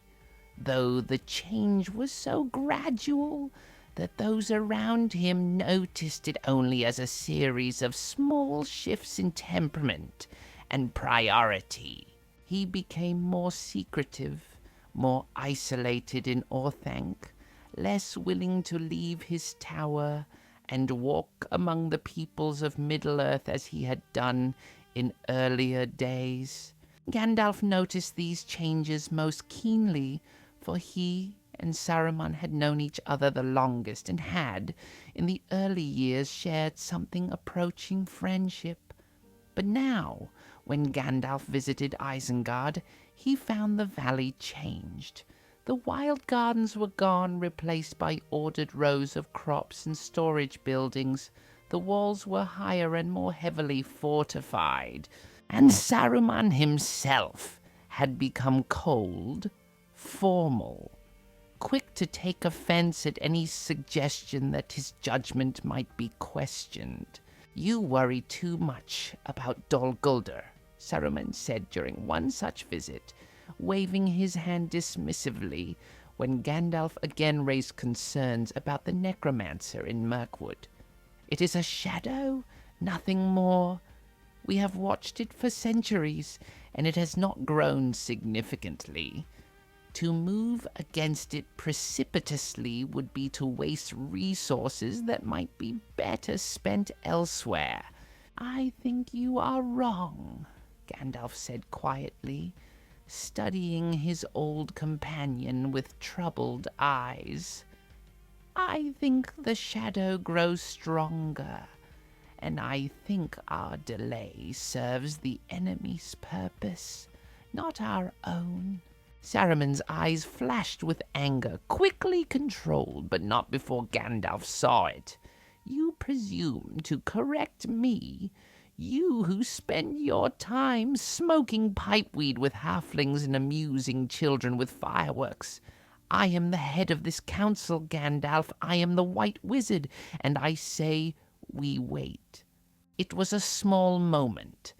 though the change was so gradual that those around him noticed it only as a series of small shifts in temperament and priority. He became more secretive, more isolated in Orthanc, less willing to leave his tower and walk among the peoples of Middle-earth as he had done in earlier days. Gandalf noticed these changes most keenly, for he and Saruman had known each other the longest and had, in the early years, shared something approaching friendship. But now, when Gandalf visited Isengard, he found the valley changed. The wild gardens were gone, replaced by ordered rows of crops and storage buildings. The walls were higher and more heavily fortified. And Saruman himself had become cold, formal, quick to take offense at any suggestion that his judgment might be questioned. "You worry too much about Dol Guldur," Saruman said during one such visit, waving his hand dismissively when Gandalf again raised concerns about the necromancer in Mirkwood. "It is a shadow, nothing more. We have watched it for centuries, and it has not grown significantly. To move against it precipitously would be to waste resources that might be better spent elsewhere." "I think you are wrong," Gandalf said quietly, studying his old companion with troubled eyes. "I think the shadow grows stronger, and I think our delay serves the enemy's purpose, not our own." Saruman's eyes flashed with anger, quickly controlled, but not before Gandalf saw it. "You presume to correct me? You who spend your time smoking pipeweed with halflings and amusing children with fireworks. I am the head of this council, Gandalf. I am the White Wizard, and I say we wait." It was a small moment,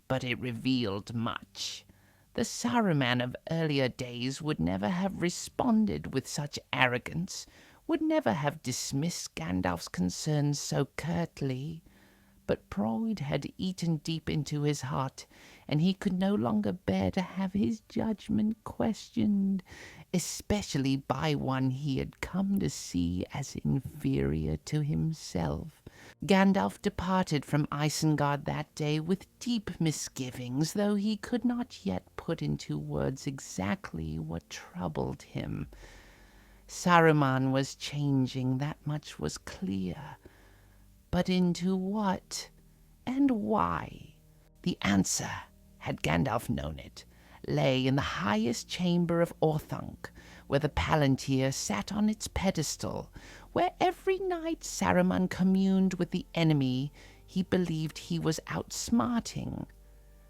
but it revealed much. The Saruman of earlier days would never have responded with such arrogance, would never have dismissed Gandalf's concerns so curtly. But pride had eaten deep into his heart, and he could no longer bear to have his judgment questioned, especially by one he had come to see as inferior to himself. Gandalf departed from Isengard that day with deep misgivings, though he could not yet put into words exactly what troubled him. Saruman was changing, that much was clear. But into what and why? The answer, had Gandalf known it, lay in the highest chamber of Orthanc, where the Palantir sat on its pedestal, where every night Saruman communed with the enemy he believed he was outsmarting.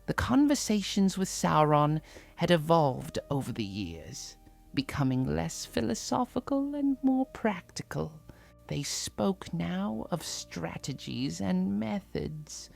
The conversations with Sauron had evolved over the years, becoming less philosophical and more practical. They spoke now of strategies and methods,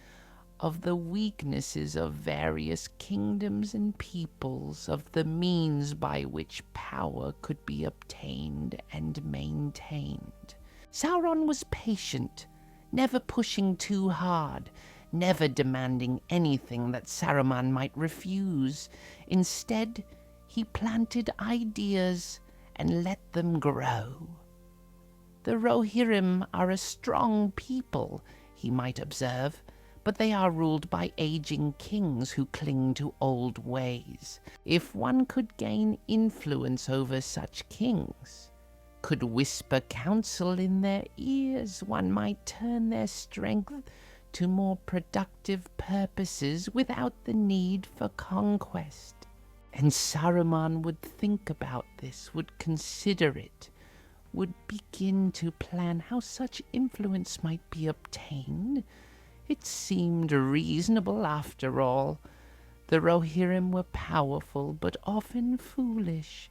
of the weaknesses of various kingdoms and peoples, of the means by which power could be obtained and maintained. Sauron was patient, never pushing too hard, never demanding anything that Saruman might refuse. Instead, he planted ideas and let them grow. The Rohirrim are a strong people, he might observe, but they are ruled by aging kings who cling to old ways. If one could gain influence over such kings, could whisper counsel in their ears, one might turn their strength to more productive purposes without the need for conquest. And Saruman would think about this, would consider it, would begin to plan how such influence might be obtained. It seemed reasonable after all. The Rohirrim were powerful, but often foolish,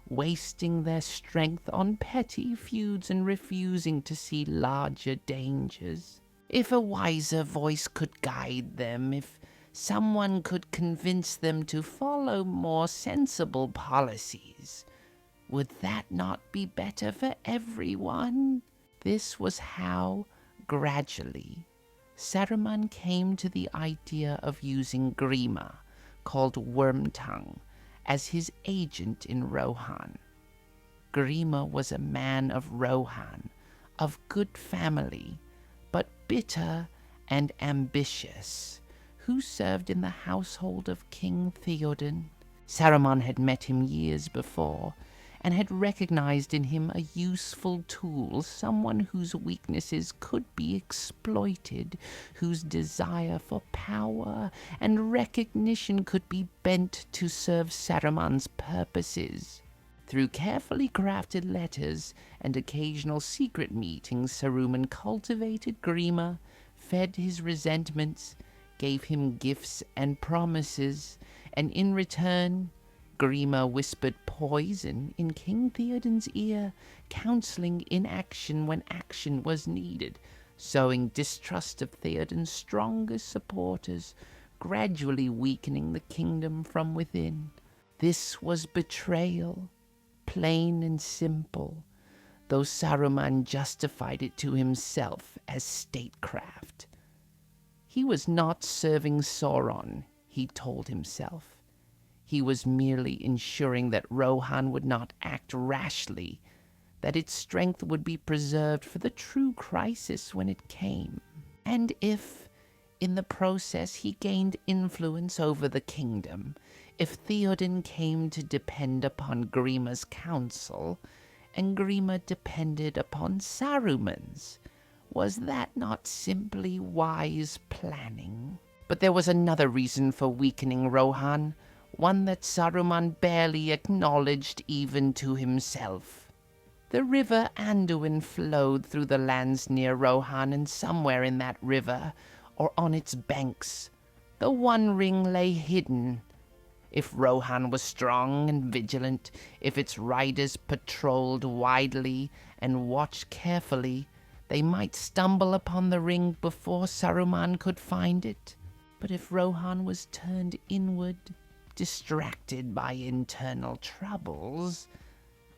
wasting their strength on petty feuds and refusing to see larger dangers. If a wiser voice could guide them, if someone could convince them to follow more sensible policies, would that not be better for everyone? This was how, gradually, Saruman came to the idea of using Grima, called Wormtongue, as his agent in Rohan. Grima was a man of Rohan, of good family, but bitter and ambitious, who served in the household of King Theoden. Saruman had met him years before, and had recognized in him a useful tool, someone whose weaknesses could be exploited, whose desire for power and recognition could be bent to serve Saruman's purposes. Through carefully crafted letters and occasional secret meetings, Saruman cultivated Grima, fed his resentments, gave him gifts and promises, and in return, Grima whispered poison in King Theoden's ear, counseling inaction when action was needed, sowing distrust of Theoden's strongest supporters, gradually weakening the kingdom from within. This was betrayal, plain and simple, though Saruman justified it to himself as statecraft. He was not serving Sauron, he told himself. He was merely ensuring that Rohan would not act rashly, that its strength would be preserved for the true crisis when it came. And if, in the process, he gained influence over the kingdom, if Theoden came to depend upon Grima's counsel, and Grima depended upon Saruman's, was that not simply wise planning? But there was another reason for weakening Rohan, one that Saruman barely acknowledged even to himself. The river Anduin flowed through the lands near Rohan, and somewhere in that river, or on its banks, the One Ring lay hidden. If Rohan was strong and vigilant, if its riders patrolled widely and watched carefully, they might stumble upon the ring before Saruman could find it. But if Rohan was turned inward, distracted by internal troubles,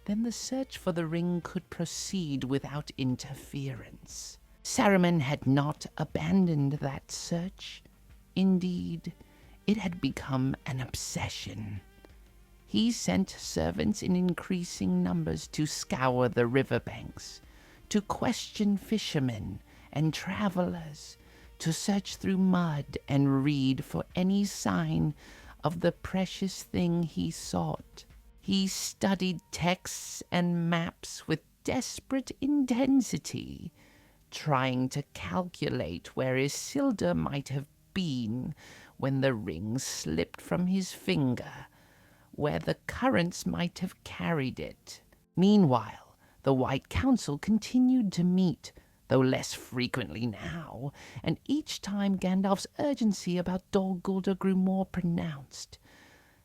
then the search for the ring could proceed without interference. Saruman had not abandoned that search. Indeed, it had become an obsession. He sent servants in increasing numbers to scour the riverbanks, to question fishermen and travelers, to search through mud and reed for any sign of the precious thing he sought. He studied texts and maps with desperate intensity, trying to calculate where Isildur might have been when the ring slipped from his finger, where the currents might have carried it. Meanwhile, the White Council continued to meet, though less frequently now, and each time Gandalf's urgency about Dol Guldur grew more pronounced.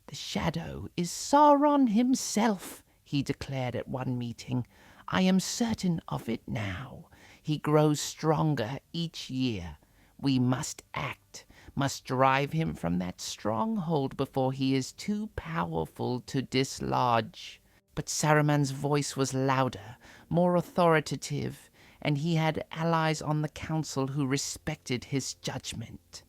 "The shadow is Sauron himself," he declared at one meeting. "I am certain of it now. He grows stronger each year. We must act, must drive him from that stronghold before he is too powerful to dislodge." But Saruman's voice was louder, more authoritative, and he had allies on the council who respected his judgment.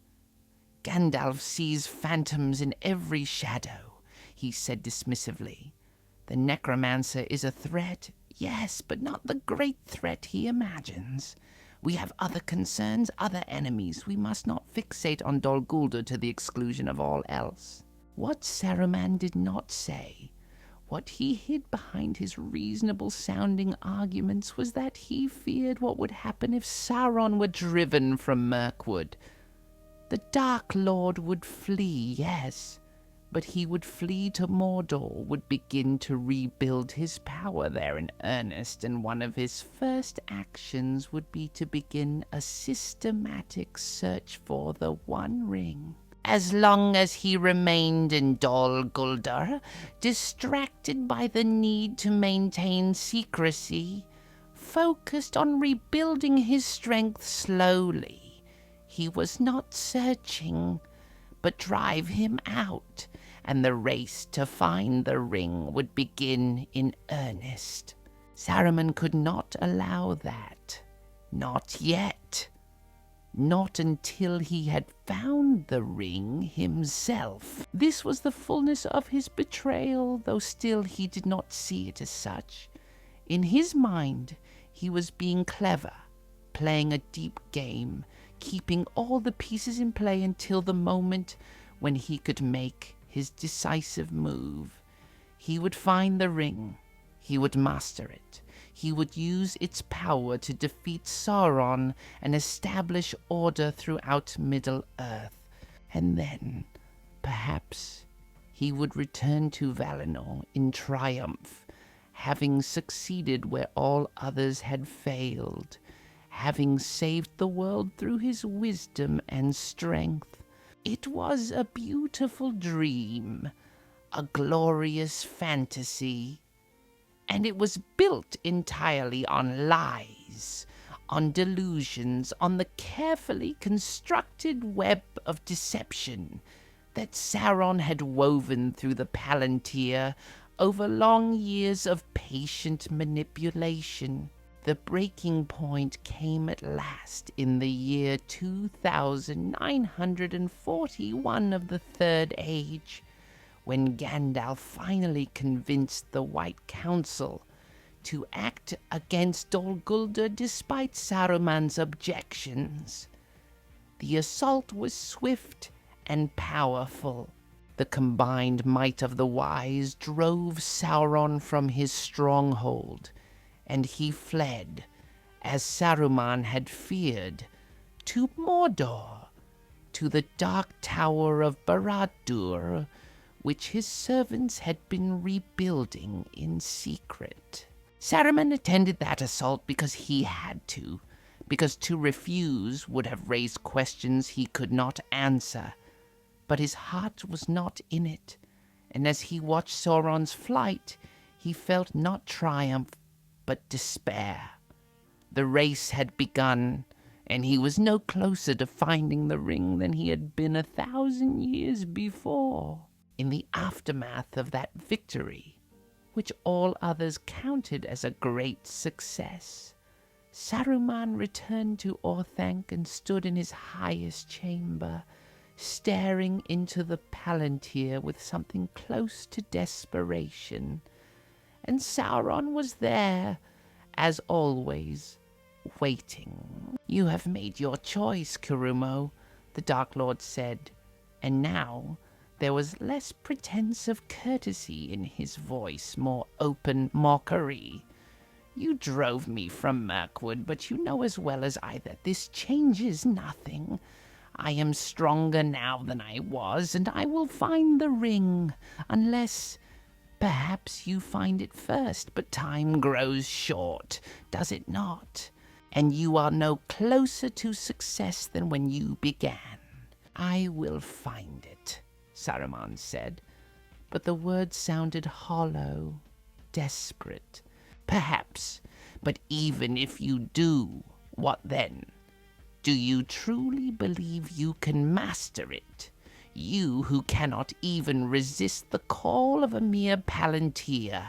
"Gandalf sees phantoms in every shadow," he said dismissively. "The necromancer is a threat, yes, but not the great threat he imagines. We have other concerns, other enemies. We must not fixate on Dol Guldur to the exclusion of all else." What Saruman did not say, what he hid behind his reasonable-sounding arguments, was that he feared what would happen if Sauron were driven from Mirkwood. The Dark Lord would flee, yes, but he would flee to Mordor, would begin to rebuild his power there in earnest, and one of his first actions would be to begin a systematic search for the One Ring. As long as he remained in Dol Guldur, distracted by the need to maintain secrecy, focused on rebuilding his strength slowly, he was not searching, but drive him out, and the race to find the ring would begin in earnest. Saruman could not allow that. Not yet. Not until he had found the ring himself. This was the fullness of his betrayal, though still he did not see it as such. In his mind, he was being clever, playing a deep game, keeping all the pieces in play until the moment when he could make his decisive move. He would find the ring. He would master it. He would use its power to defeat Sauron and establish order throughout Middle-earth. And then, perhaps, he would return to Valinor in triumph, having succeeded where all others had failed, having saved the world through his wisdom and strength. It was a beautiful dream, a glorious fantasy, and it was built entirely on lies, on delusions, on the carefully constructed web of deception that Sauron had woven through the Palantir over long years of patient manipulation. The breaking point came at last in the year 2941 of the Third Age, when Gandalf finally convinced the White Council to act against Dol Guldur despite Saruman's objections. The assault was swift and powerful. The combined might of the wise drove Sauron from his stronghold, and he fled, as Saruman had feared, to Mordor, to the Dark Tower of Barad-dûr, which his servants had been rebuilding in secret. Saruman attended that assault because he had to, because to refuse would have raised questions he could not answer. But his heart was not in it, and as he watched Sauron's flight, he felt not triumph, but despair. The race had begun, and he was no closer to finding the ring than he had been 1,000 years before. In the aftermath of that victory, which all others counted as a great success, Saruman returned to Orthanc and stood in his highest chamber, staring into the Palantir with something close to desperation. And Sauron was there, as always, waiting. "You have made your choice, Curumo," the Dark Lord said, and now there was less pretense of courtesy in his voice, more open mockery. You drove me from Mirkwood, but you know as well as I that this changes nothing. I am stronger now than I was, and I will find the ring, unless perhaps you find it first. But time grows short, does it not? And you are no closer to success than when you began. I will find it, Saruman said, but the words sounded hollow, desperate. Perhaps, but even if you do, what then? Do you truly believe you can master it? You who cannot even resist the call of a mere palantir.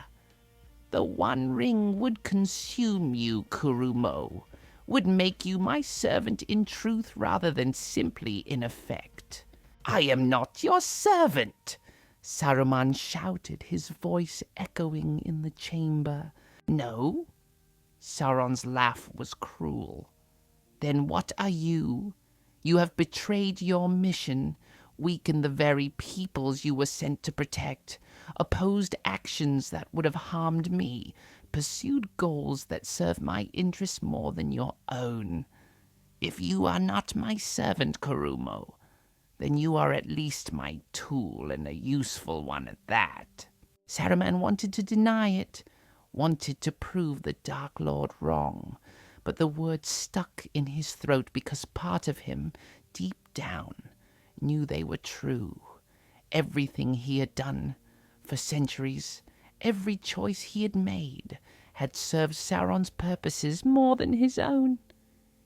The one ring would consume you, Curumo, would make you my servant in truth rather than simply in effect. I am not your servant, Saruman shouted, his voice echoing in the chamber. No? Sauron's laugh was cruel. Then what are you? You have betrayed your mission, weakened the very peoples you were sent to protect, opposed actions that would have harmed me, pursued goals that serve my interests more than your own. If you are not my servant, Curumo, then you are at least my tool, and a useful one at that. Saruman wanted to deny it, wanted to prove the Dark Lord wrong, but the words stuck in his throat because part of him, deep down, knew they were true. Everything he had done for centuries, every choice he had made, had served Sauron's purposes more than his own.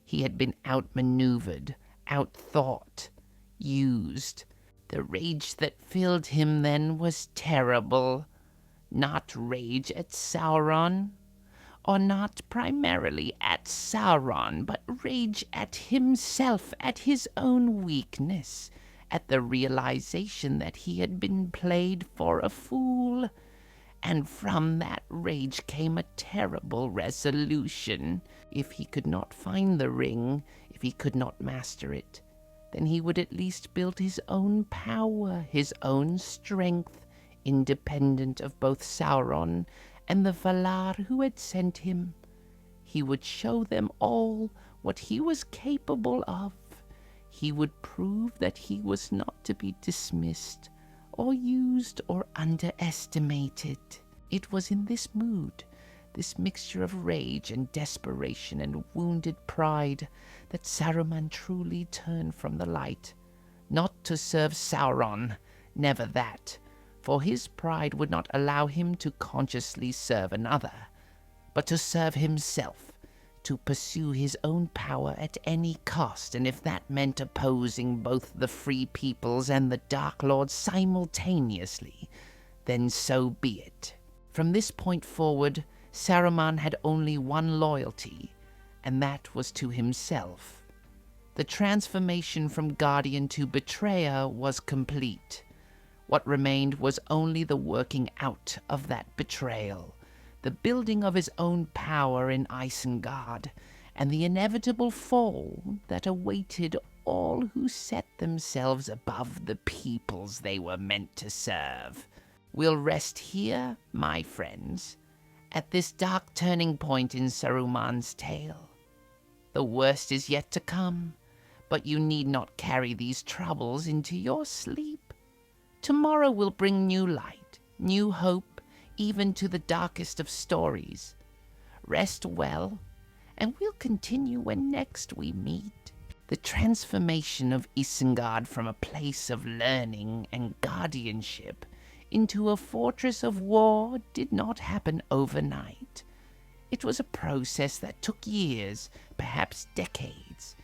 He had been outmaneuvered, outthought, used. The rage that filled him then was terrible. Not rage at Sauron, or not primarily at Sauron, but rage at himself, at his own weakness, at the realization that he had been played for a fool. And from that rage came a terrible resolution. If he could not find the ring, if he could not master it, then he would at least build his own power, his own strength, independent of both Sauron and the Valar who had sent him. He would show them all what he was capable of. He would prove that he was not to be dismissed, or used, or underestimated. It was in this mood, this mixture of rage and desperation and wounded pride, that Saruman truly turned from the light. Not to serve Sauron, never that, for his pride would not allow him to consciously serve another, but to serve himself, to pursue his own power at any cost, and if that meant opposing both the Free Peoples and the Dark Lord simultaneously, then so be it. From this point forward, Saruman had only one loyalty, and that was to himself. The transformation from Guardian to Betrayer was complete. What remained was only the working out of that betrayal, the building of his own power in Isengard, and the inevitable fall that awaited all who set themselves above the peoples they were meant to serve. We'll rest here, my friends, at this dark turning point in Saruman's tale. The worst is yet to come, but you need not carry these troubles into your sleep. Tomorrow will bring new light, new hope, even to the darkest of stories. Rest well, and we'll continue when next we meet. The transformation of Isengard from a place of learning and guardianship into a fortress of war did not happen overnight. It was a process that took years, perhaps decades.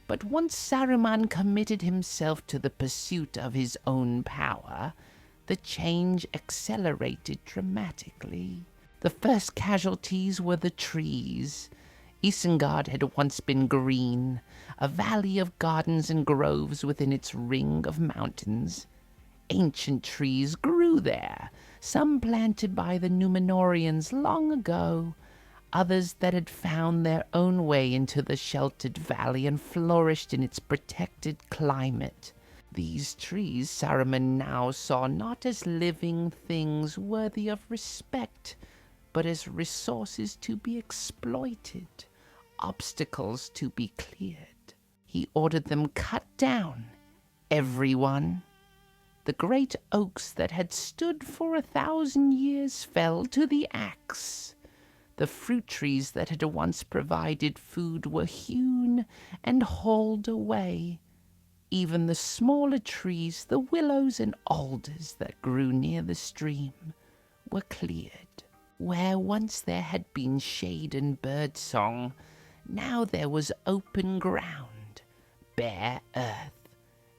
But once Saruman committed himself to the pursuit of his own power, the change accelerated dramatically. The first casualties were the trees. Isengard had once been green, a valley of gardens and groves within its ring of mountains. Ancient trees grew there, some planted by the Númenóreans long ago, others that had found their own way into the sheltered valley and flourished in its protected climate. These trees Saruman now saw not as living things worthy of respect, but as resources to be exploited, obstacles to be cleared. He ordered them cut down, everyone. The great oaks that had stood for 1,000 years fell to the axe. The fruit trees that had once provided food were hewn and hauled away. Even the smaller trees, the willows and alders that grew near the stream, were cleared. Where once there had been shade and birdsong, now there was open ground, bare earth,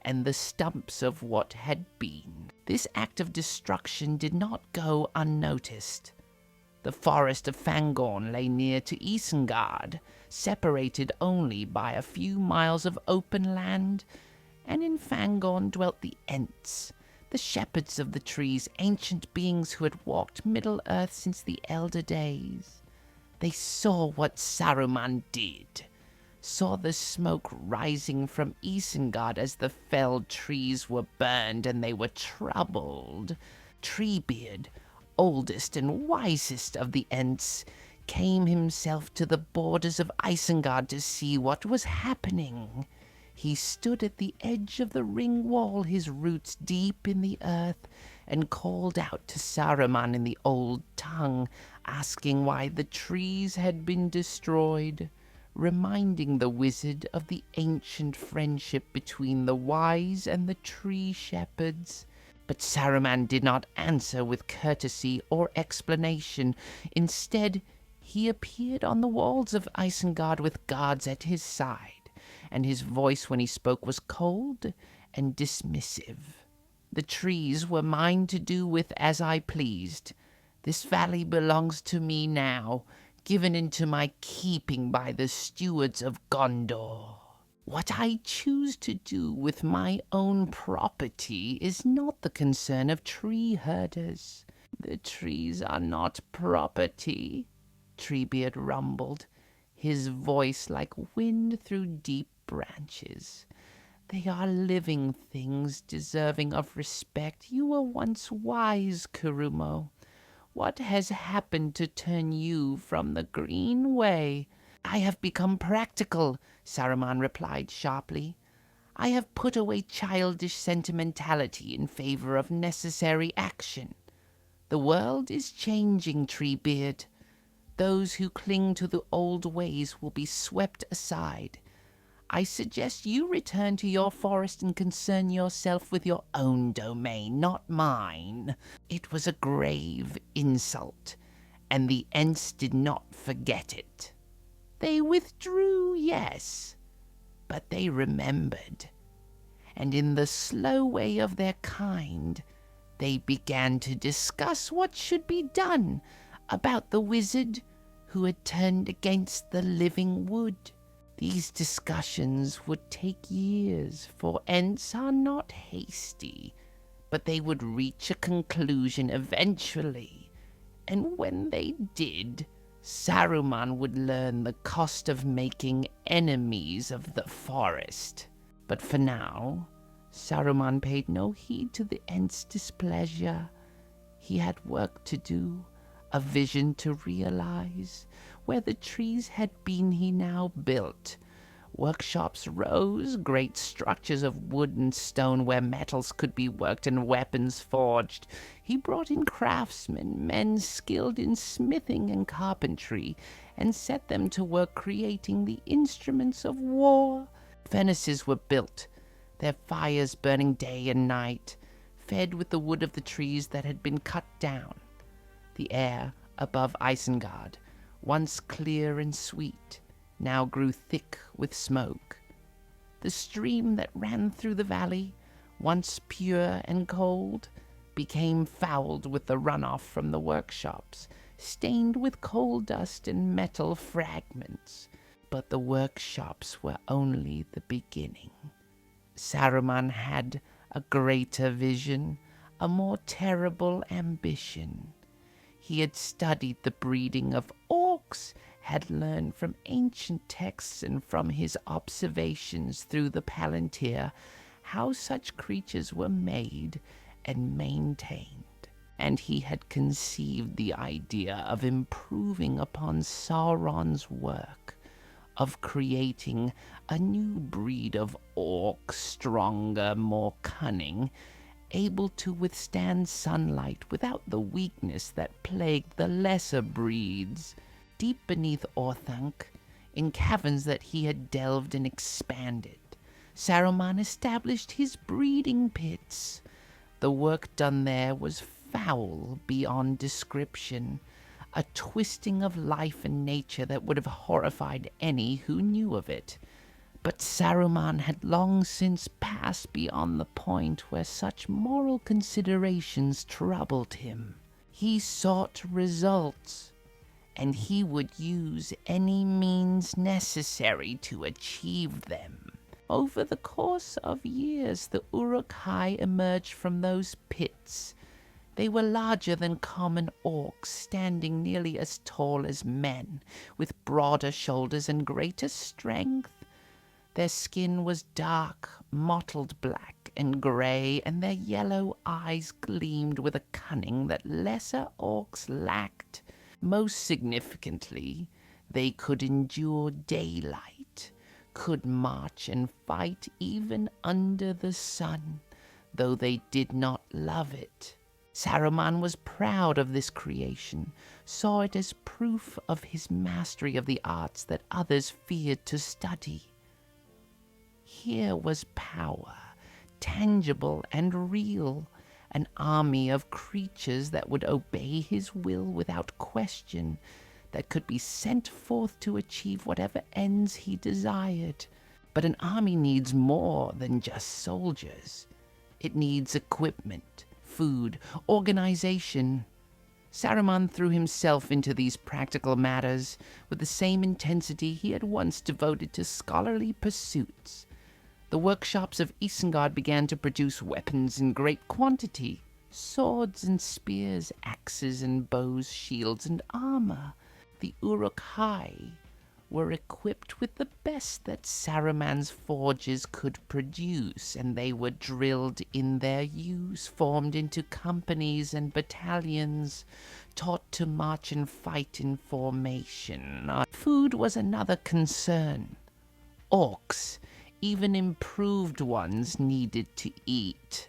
and the stumps of what had been. This act of destruction did not go unnoticed. The forest of Fangorn lay near to Isengard, separated only by a few miles of open land, and in Fangorn dwelt the Ents, the shepherds of the trees, ancient beings who had walked Middle-earth since the elder days. They saw what Saruman did, saw the smoke rising from Isengard as the felled trees were burned, and they were troubled. Treebeard, oldest and wisest of the Ents, came himself to the borders of Isengard to see what was happening. He stood at the edge of the ring wall, his roots deep in the earth, and called out to Saruman in the old tongue, asking why the trees had been destroyed, reminding the wizard of the ancient friendship between the wise and the tree shepherds. But Saruman did not answer with courtesy or explanation. Instead, he appeared on the walls of Isengard with guards at his side, and his voice when he spoke was cold and dismissive. The trees were mine to do with as I pleased. This valley belongs to me now, given into my keeping by the stewards of Gondor. What I choose to do with my own property is not the concern of tree herders. The trees are not property, Treebeard rumbled, his voice like wind through deep branches. They are living things deserving of respect. You were once wise, Curumo. What has happened to turn you from the green way? I have become practical, Saruman replied sharply. I have put away childish sentimentality in favor of necessary action. The world is changing, Treebeard. Those who cling to the old ways will be swept aside. I suggest you return to your forest and concern yourself with your own domain, not mine. It was a grave insult, and the Ents did not forget it. They withdrew, yes, but they remembered, and in the slow way of their kind, they began to discuss what should be done about the wizard who had turned against the living wood. These discussions would take years, for Ents are not hasty, but they would reach a conclusion eventually, and when they did, Saruman would learn the cost of making enemies of the forest. But for now, Saruman paid no heed to the Ents' displeasure. He had work to do, a vision to realize. Where the trees had been, he now built. Workshops rose, great structures of wood and stone where metals could be worked and weapons forged. He brought in craftsmen, men skilled in smithing and carpentry, and set them to work creating the instruments of war. Furnaces were built, their fires burning day and night, fed with the wood of the trees that had been cut down. The air above Isengard, once clear and sweet, now grew thick with smoke. The stream that ran through the valley, once pure and cold, became fouled with the runoff from the workshops, stained with coal dust and metal fragments. But the workshops were only the beginning. Saruman had a greater vision, a more terrible ambition. He had studied the breeding of orcs, had learned from ancient texts and from his observations through the Palantir how such creatures were made and maintained. and he had conceived the idea of improving upon Sauron's work, of creating a new breed of orc, stronger, more cunning, able to withstand sunlight without the weakness that plagued the lesser breeds. Deep beneath Orthanc, in caverns that he had delved and expanded, Saruman established his breeding pits. The work done there was foul beyond description, a twisting of life and nature that would have horrified any who knew of it. But Saruman had long since passed beyond the point where such moral considerations troubled him. He sought results, and he would use any means necessary to achieve them. Over the course of years, the Uruk-hai emerged from those pits. They were larger than common orcs, standing nearly as tall as men, with broader shoulders and greater strength. Their skin was dark, mottled black and grey, and their yellow eyes gleamed with a cunning that lesser orcs lacked. Most significantly, they could endure daylight, could march and fight even under the sun, though they did not love it. Saruman was proud of this creation, saw it as proof of his mastery of the arts that others feared to study. Here was power, tangible and real, an army of creatures that would obey his will without question, that could be sent forth to achieve whatever ends he desired. But an army needs more than just soldiers. It needs equipment, food, organization. Saruman threw himself into these practical matters with the same intensity he had once devoted to scholarly pursuits. The workshops of Isengard began to produce weapons in great quantity, swords and spears, axes and bows, shields and armor. The Uruk-hai were equipped with the best that Saruman's forges could produce, and they were drilled in their use, formed into companies and battalions, taught to march and fight in formation. Food was another concern. Orcs, even improved ones, needed to eat.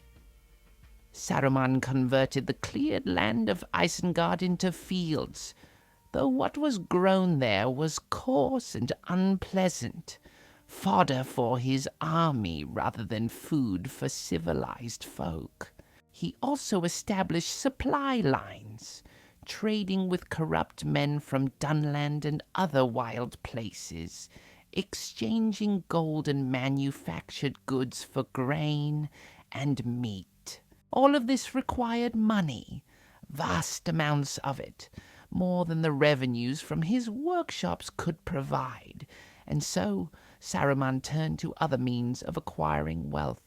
Saruman converted the cleared land of Isengard into fields, though what was grown there was coarse and unpleasant, fodder for his army rather than food for civilized folk. He also established supply lines, trading with corrupt men from Dunland and other wild places, exchanging gold and manufactured goods for grain and meat. All of this required money, vast amounts of it, more than the revenues from his workshops could provide, and so Saruman turned to other means of acquiring wealth.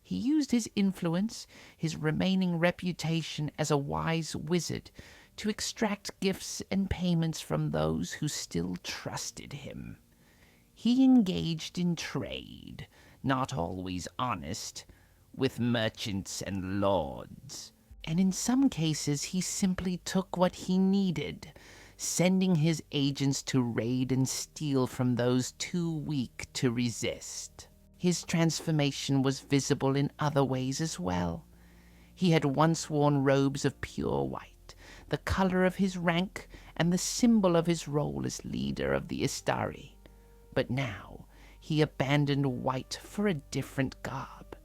He used his influence, his remaining reputation as a wise wizard, to extract gifts and payments from those who still trusted him. He engaged in trade, not always honest, with merchants and lords. And in some cases he simply took what he needed, sending his agents to raid and steal from those too weak to resist. His transformation was visible in other ways as well. He had once worn robes of pure white, the color of his rank and the symbol of his role as leader of the Istari. But now he abandoned white for a different garb.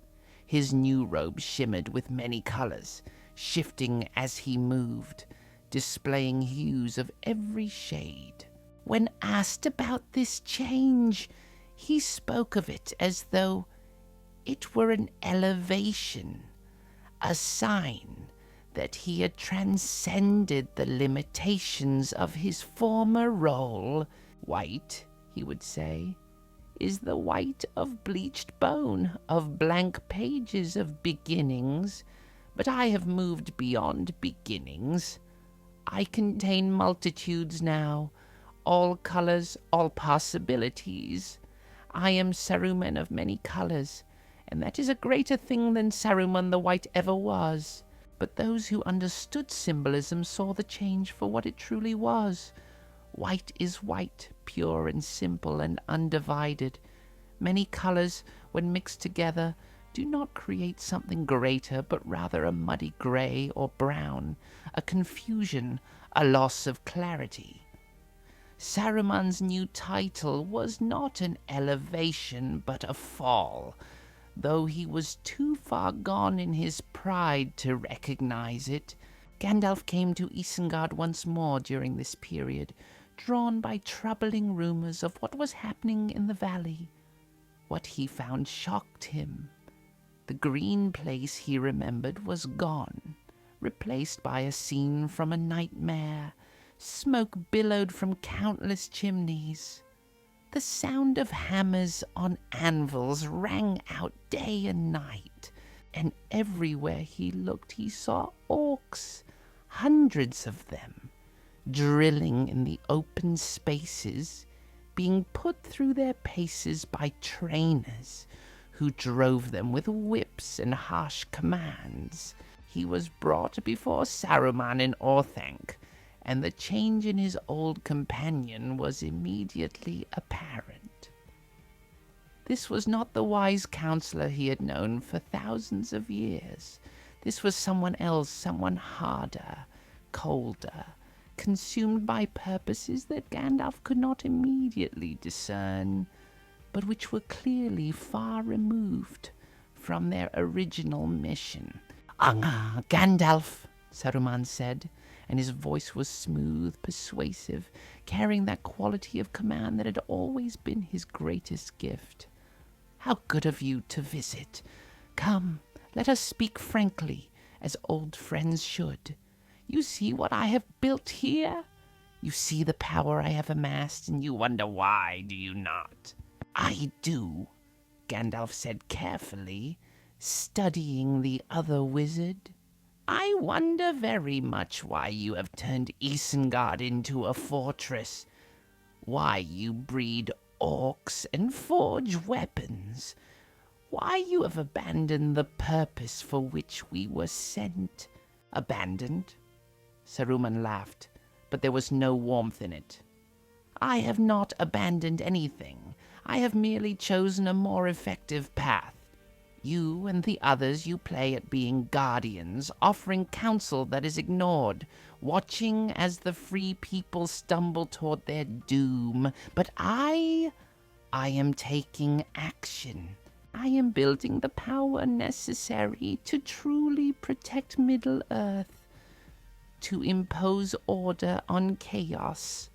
His new robe shimmered with many colors, shifting as he moved, displaying hues of every shade. When asked about this change, he spoke of it as though it were an elevation, a sign that he had transcended the limitations of his former role. White, he would say, is the white of bleached bone, of blank pages, of beginnings. But I have moved beyond beginnings. I contain multitudes now, all colors, all possibilities. I am Saruman of many colors, and that is a greater thing than Saruman the White ever was. But those who understood symbolism saw the change for what it truly was. White is white, pure and simple and undivided. Many colors, when mixed together, do not create something greater, but rather a muddy gray or brown, a confusion, a loss of clarity. Saruman's new title was not an elevation, but a fall, though he was too far gone in his pride to recognize it. Gandalf came to Isengard once more during this period, drawn by troubling rumors of what was happening in the valley. What he found shocked him. The green place he remembered was gone, replaced by a scene from a nightmare. Smoke billowed from countless chimneys. The sound of hammers on anvils rang out day and night, and everywhere he looked he saw orcs, hundreds of them, drilling in the open spaces, being put through their paces by trainers who drove them with whips and harsh commands. He was brought before Saruman in Orthanc, and the change in his old companion was immediately apparent. This was not the wise counselor he had known for thousands of years. This was someone else, someone harder, colder, consumed by purposes that Gandalf could not immediately discern, but which were clearly far removed from their original mission. Gandalf, Saruman said, and his voice was smooth, persuasive, carrying that quality of command that had always been his greatest gift. How good of you to visit. Come, let us speak frankly, as old friends should. You see what I have built here? You see the power I have amassed, and you wonder why, do you not? I do, Gandalf said carefully, studying the other wizard. I wonder very much why you have turned Isengard into a fortress, why you breed orcs and forge weapons, why you have abandoned the purpose for which we were sent. Abandoned? Saruman laughed, but there was no warmth in it. I have not abandoned anything. I have merely chosen a more effective path. You and the others you play at being guardians, offering counsel that is ignored, watching as the free people stumble toward their doom. But I am taking action. I am building the power necessary to truly protect Middle-earth, to impose order on chaos,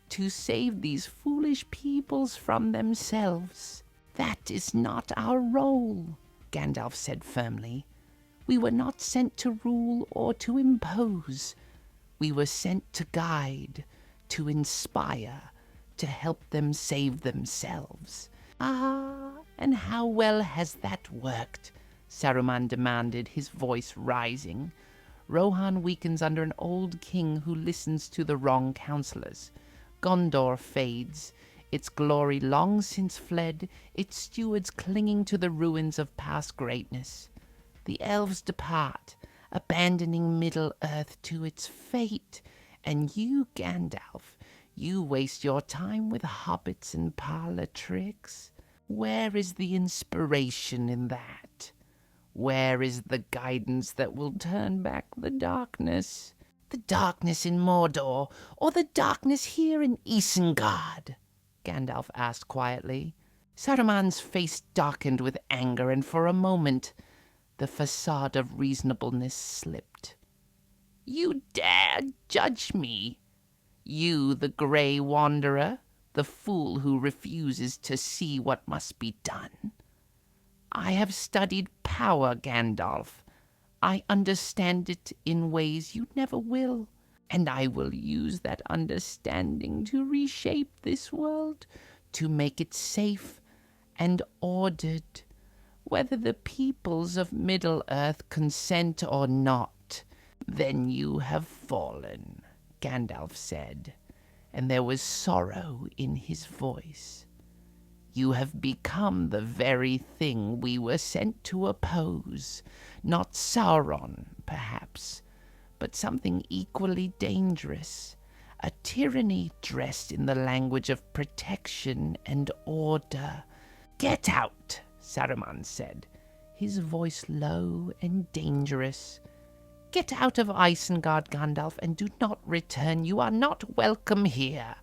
to save these foolish peoples from themselves. That is not our role, Gandalf said firmly. We were not sent to rule or to impose. We were sent to guide, to inspire, to help them save themselves. And how well has that worked? Saruman demanded, his voice rising. Rohan weakens under an old king who listens to the wrong counselors. Gondor fades, its glory long since fled, its stewards clinging to the ruins of past greatness. The elves depart, abandoning Middle-earth to its fate, and you, Gandalf, you waste your time with hobbits and parlor tricks. Where is the inspiration in that? Where is the guidance that will turn back the darkness? The darkness in Mordor, or the darkness here in Isengard? Gandalf asked quietly. Saruman's face darkened with anger, and for a moment the facade of reasonableness slipped. You dare judge me? You, the grey wanderer, the fool who refuses to see what must be done? I have studied power, Gandalf. I understand it in ways you never will, and I will use that understanding to reshape this world, to make it safe and ordered, whether the peoples of Middle-earth consent or not. Then you have fallen, Gandalf said, and there was sorrow in his voice. You have become the very thing we were sent to oppose. Not Sauron, perhaps, but something equally dangerous. A tyranny dressed in the language of protection and order. "Get out," Saruman said, his voice low and dangerous. "Get out of Isengard, Gandalf, and do not return. You are not welcome here.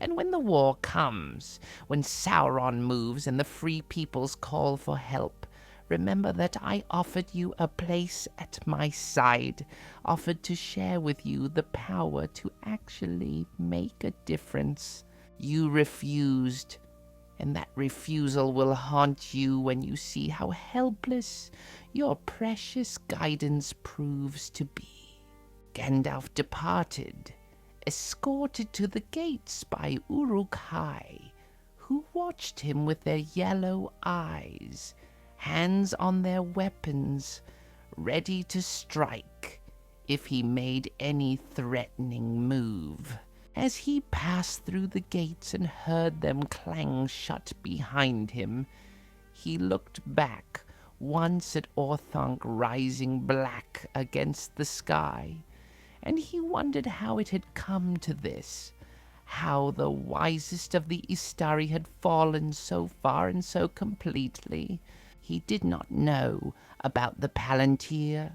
And when the war comes, when Sauron moves and the free peoples call for help, remember that I offered you a place at my side, offered to share with you the power to actually make a difference. You refused, and that refusal will haunt you when you see how helpless your precious guidance proves to be." Gandalf departed, escorted to the gates by Uruk-hai, who watched him with their yellow eyes, hands on their weapons, ready to strike if he made any threatening move. As he passed through the gates and heard them clang shut behind him, he looked back once at Orthanc rising black against the sky, and he wondered how it had come to this, how the wisest of the Istari had fallen so far and so completely. He did not know about the Palantir.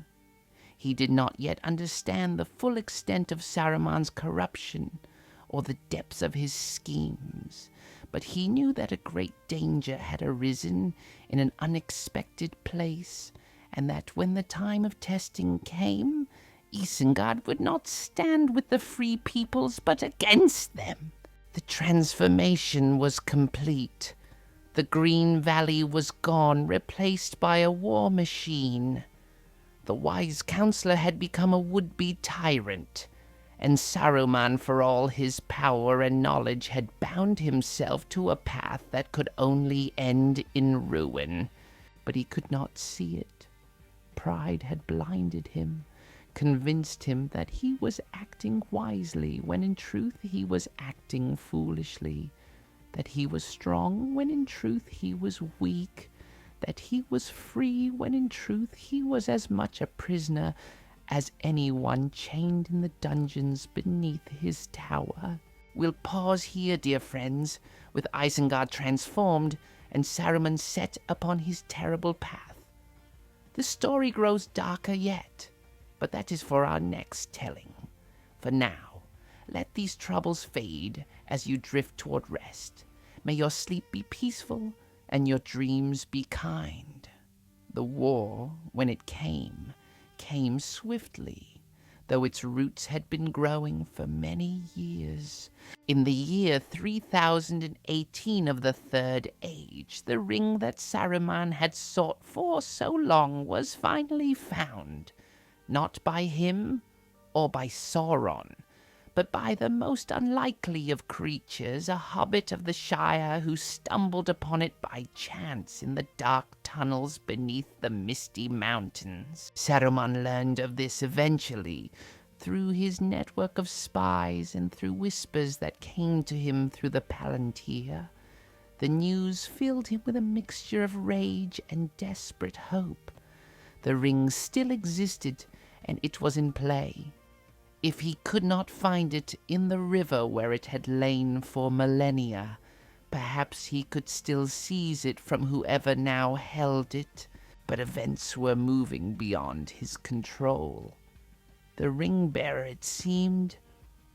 He did not yet understand the full extent of Saruman's corruption or the depths of his schemes, but he knew that a great danger had arisen in an unexpected place, and that when the time of testing came, Isengard would not stand with the free peoples, but against them. The transformation was complete. The Green Valley was gone, replaced by a war machine. The wise counselor had become a would-be tyrant, and Saruman, for all his power and knowledge, had bound himself to a path that could only end in ruin. But he could not see it. Pride had blinded him, convinced him that he was acting wisely when in truth he was acting foolishly, that he was strong when in truth he was weak, that he was free when in truth he was as much a prisoner as anyone chained in the dungeons beneath his tower. We'll pause here, dear friends, with Isengard transformed and Saruman set upon his terrible path. The story grows darker yet, but that is for our next telling. For now, let these troubles fade as you drift toward rest. May your sleep be peaceful and your dreams be kind. The war, when it came swiftly, though its roots had been growing for many years. In the year 3018 of the Third Age, the ring that Saruman had sought for so long was finally found, not by him or by Sauron, but by the most unlikely of creatures, a hobbit of the Shire who stumbled upon it by chance in the dark tunnels beneath the misty mountains. Saruman learned of this eventually, through his network of spies and through whispers that came to him through the Palantir. The news filled him with a mixture of rage and desperate hope. The ring still existed, and it was in play. If he could not find it in the river where it had lain for millennia, perhaps he could still seize it from whoever now held it, but events were moving beyond his control. The ring-bearer, it seemed,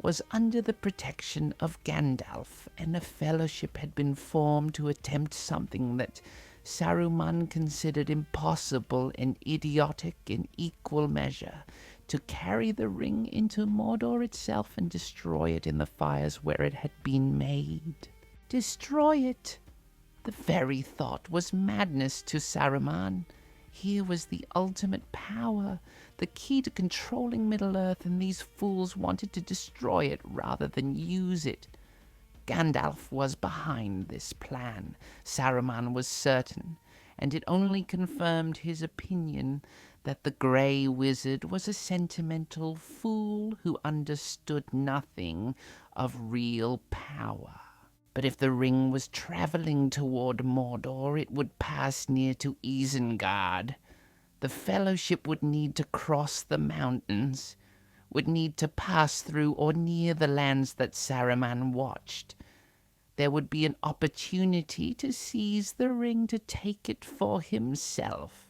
was under the protection of Gandalf, and a fellowship had been formed to attempt something that Saruman considered impossible and idiotic in equal measure, to carry the ring into Mordor itself and destroy it in the fires where it had been made. Destroy it! The very thought was madness to Saruman. Here was the ultimate power, the key to controlling Middle-earth, and these fools wanted to destroy it rather than use it. Gandalf was behind this plan, Saruman was certain, and it only confirmed his opinion that the Grey Wizard was a sentimental fool who understood nothing of real power. But if the ring was traveling toward Mordor, it would pass near to Isengard. The Fellowship would need to cross the mountains, would need to pass through or near the lands that Saruman watched. There would be an opportunity to seize the ring to take it for himself.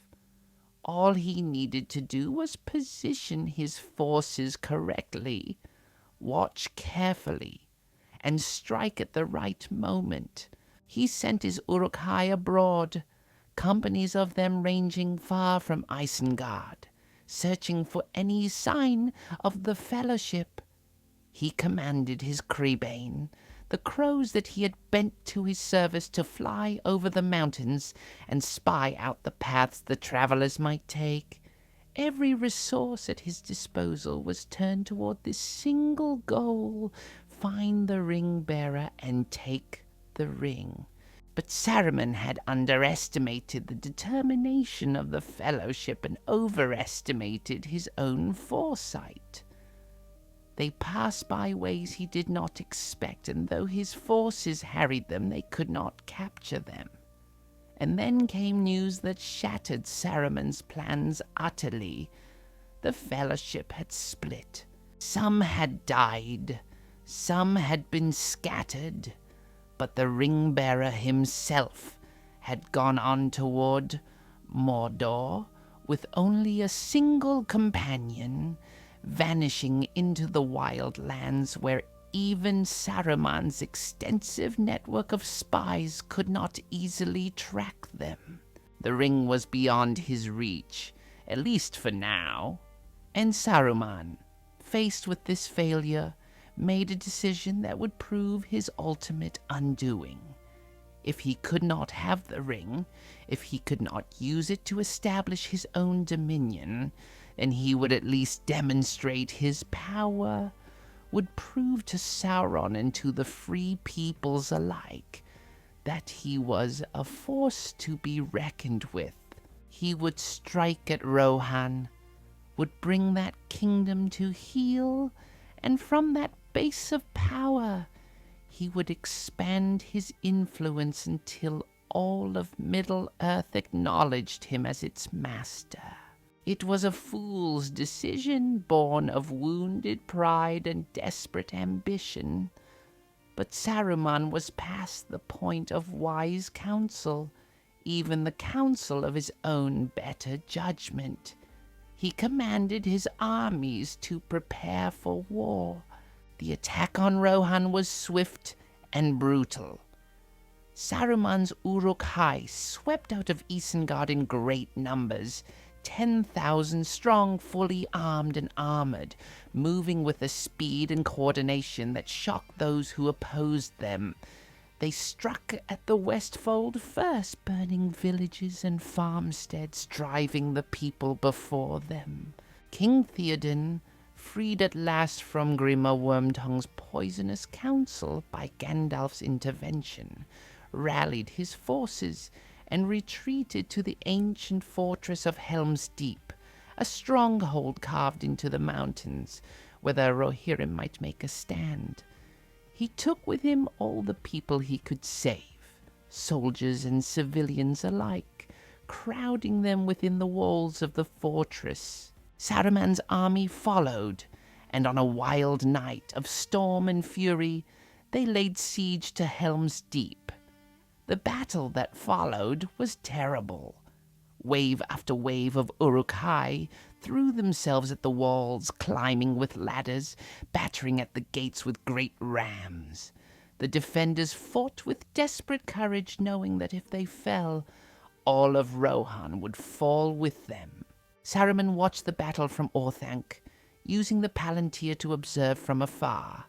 All he needed to do was position his forces correctly, watch carefully, and strike at the right moment. He sent his Uruk-hai abroad, companies of them ranging far from Isengard, searching for any sign of the Fellowship. He commanded his Creebane, the crows that he had bent to his service, to fly over the mountains and spy out the paths the travelers might take. Every resource at his disposal was turned toward this single goal: find the ring-bearer and take the ring. But Saruman had underestimated the determination of the Fellowship and overestimated his own foresight. They passed by ways he did not expect, and though his forces harried them, they could not capture them. And then came news that shattered Saruman's plans utterly. The Fellowship had split. Some had died, some had been scattered, but the ring-bearer himself had gone on toward Mordor with only a single companion, vanishing into the wild lands where even Saruman's extensive network of spies could not easily track them. The ring was beyond his reach, at least for now, and Saruman, faced with this failure, made a decision that would prove his ultimate undoing. If he could not have the ring, if he could not use it to establish his own dominion, then he would at least demonstrate his power, would prove to Sauron and to the free peoples alike that he was a force to be reckoned with. He would strike at Rohan, would bring that kingdom to heel, and from that base of power he would expand his influence until all of Middle-earth acknowledged him as its master. It was a fool's decision, born of wounded pride and desperate ambition. But Saruman was past the point of wise counsel, even the counsel of his own better judgment. He commanded his armies to prepare for war. The attack on Rohan was swift and brutal. Saruman's Uruk-hai swept out of Isengard in great numbers, 10,000 strong, fully armed and armored, moving with a speed and coordination that shocked those who opposed them. They struck at the Westfold first, burning villages and farmsteads, driving the people before them. King Theoden, freed at last from Grima Wormtongue's poisonous counsel by Gandalf's intervention, rallied his forces and retreated to the ancient fortress of Helm's Deep, a stronghold carved into the mountains, where the Rohirrim might make a stand. He took with him all the people he could save, soldiers and civilians alike, crowding them within the walls of the fortress. Saruman's army followed, and on a wild night of storm and fury, they laid siege to Helm's Deep. The battle that followed was terrible. Wave after wave of Uruk-hai threw themselves at the walls, climbing with ladders, battering at the gates with great rams. The defenders fought with desperate courage, knowing that if they fell, all of Rohan would fall with them. Saruman watched the battle from Orthanc, using the Palantir to observe from afar.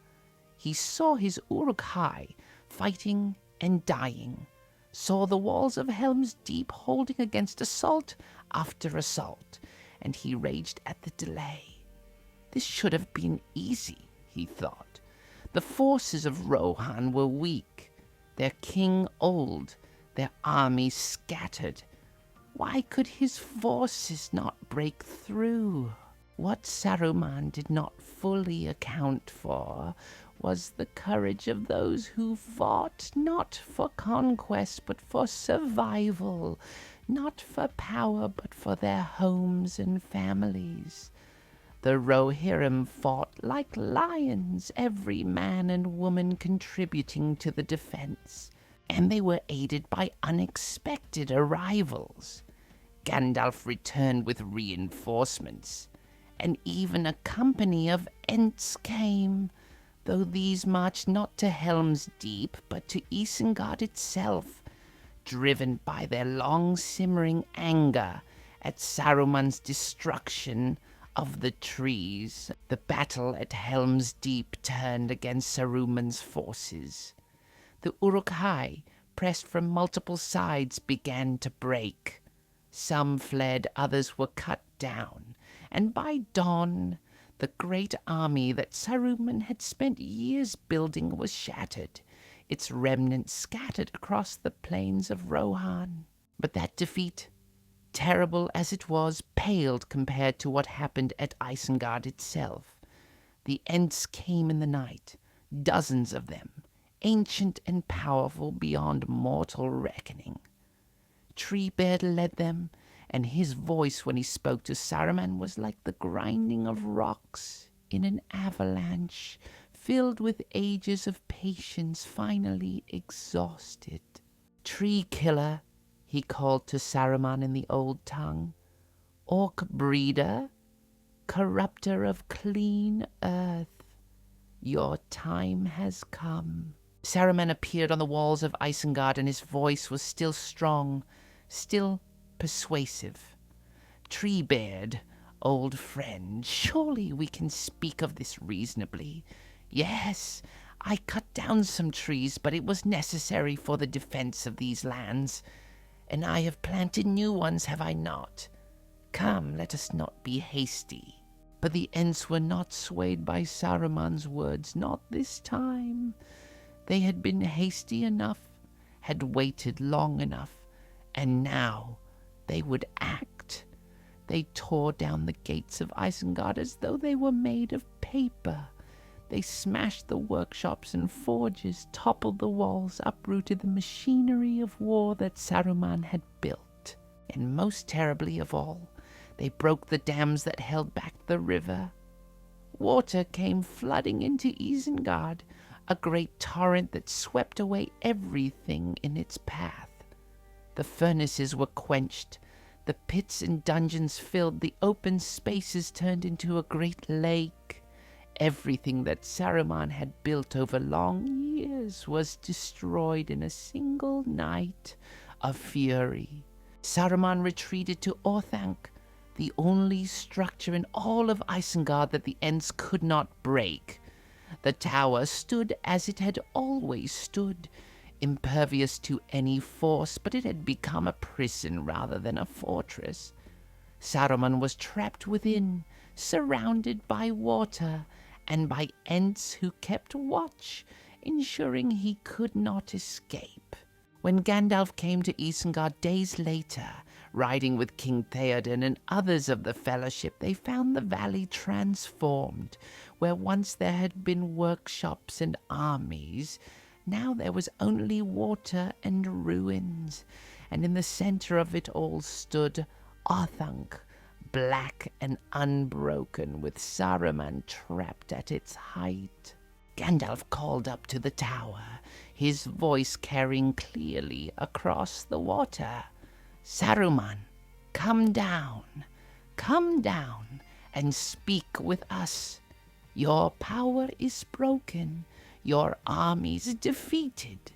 He saw his Uruk-hai fighting and dying, saw the walls of Helm's Deep holding against assault after assault, and he raged at the delay. This should have been easy, he thought. The forces of Rohan were weak, their king old, their army scattered. Why could his forces not break through? What Saruman did not fully account for was the courage of those who fought not for conquest but for survival, not for power but for their homes and families. The Rohirrim fought like lions, every man and woman contributing to the defense, and they were aided by unexpected arrivals. Gandalf returned with reinforcements, and even a company of Ents came, though these marched not to Helm's Deep, but to Isengard itself, driven by their long-simmering anger at Saruman's destruction of the trees. The battle at Helm's Deep turned against Saruman's forces. The Uruk-hai, pressed from multiple sides, began to break. Some fled, others were cut down, and by dawn the great army that Saruman had spent years building was shattered, its remnants scattered across the plains of Rohan. But that defeat, terrible as it was, paled compared to what happened at Isengard itself. The Ents came in the night, dozens of them, ancient and powerful beyond mortal reckoning. Treebeard led them, and his voice when he spoke to Saruman was like the grinding of rocks in an avalanche, filled with ages of patience finally exhausted. "Tree killer," he called to Saruman in the old tongue. "Orc breeder, corrupter of clean earth, your time has come." Saruman appeared on the walls of Isengard, and his voice was still strong, still persuasive. "Treebeard, old friend, surely we can speak of this reasonably. Yes, I cut down some trees, but it was necessary for the defense of these lands, and I have planted new ones, have I not? Come, let us not be hasty." But the Ents were not swayed by Saruman's words, not this time. They had been hasty enough, had waited long enough, and now they would act. They tore down the gates of Isengard as though they were made of paper. They smashed the workshops and forges, toppled the walls, uprooted the machinery of war that Saruman had built. And most terribly of all, they broke the dams that held back the river. Water came flooding into Isengard, a great torrent that swept away everything in its path. The furnaces were quenched, the pits and dungeons filled, the open spaces turned into a great lake. Everything that Saruman had built over long years was destroyed in a single night of fury. Saruman retreated to Orthanc, the only structure in all of Isengard that the Ents could not break. The tower stood as it had always stood, impervious to any force, but it had become a prison rather than a fortress. Saruman was trapped within, surrounded by water, and by Ents who kept watch, ensuring he could not escape. When Gandalf came to Isengard days later, riding with King Theoden and others of the Fellowship, they found the valley transformed. Where once there had been workshops and armies, now there was only water and ruins, and in the center of it all stood Orthanc, black and unbroken, with Saruman trapped at its height. Gandalf called up to the tower, his voice carrying clearly across the water. "Saruman, come down, and speak with us. Your power is broken, your armies defeated.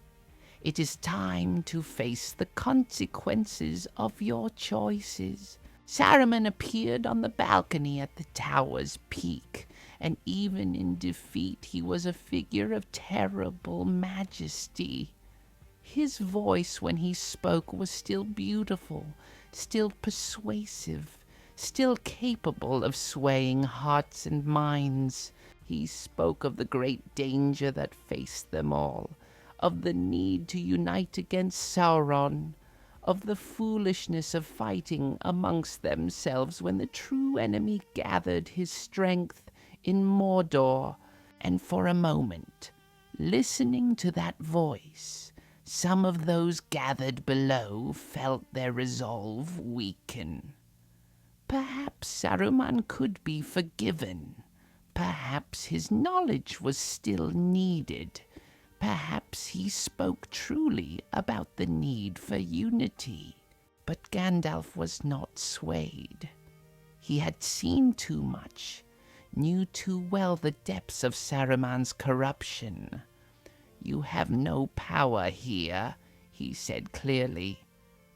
It is time to face the consequences of your choices." Saruman appeared on the balcony at the tower's peak, and even in defeat he was a figure of terrible majesty. His voice when he spoke was still beautiful, still persuasive, still capable of swaying hearts and minds. He spoke of the great danger that faced them all, of the need to unite against Sauron, of the foolishness of fighting amongst themselves when the true enemy gathered his strength in Mordor. And for a moment, listening to that voice, some of those gathered below felt their resolve weaken. Perhaps Saruman could be forgiven. Perhaps his knowledge was still needed. Perhaps he spoke truly about the need for unity. But Gandalf was not swayed. He had seen too much, knew too well the depths of Saruman's corruption. "You have no power here," he said clearly.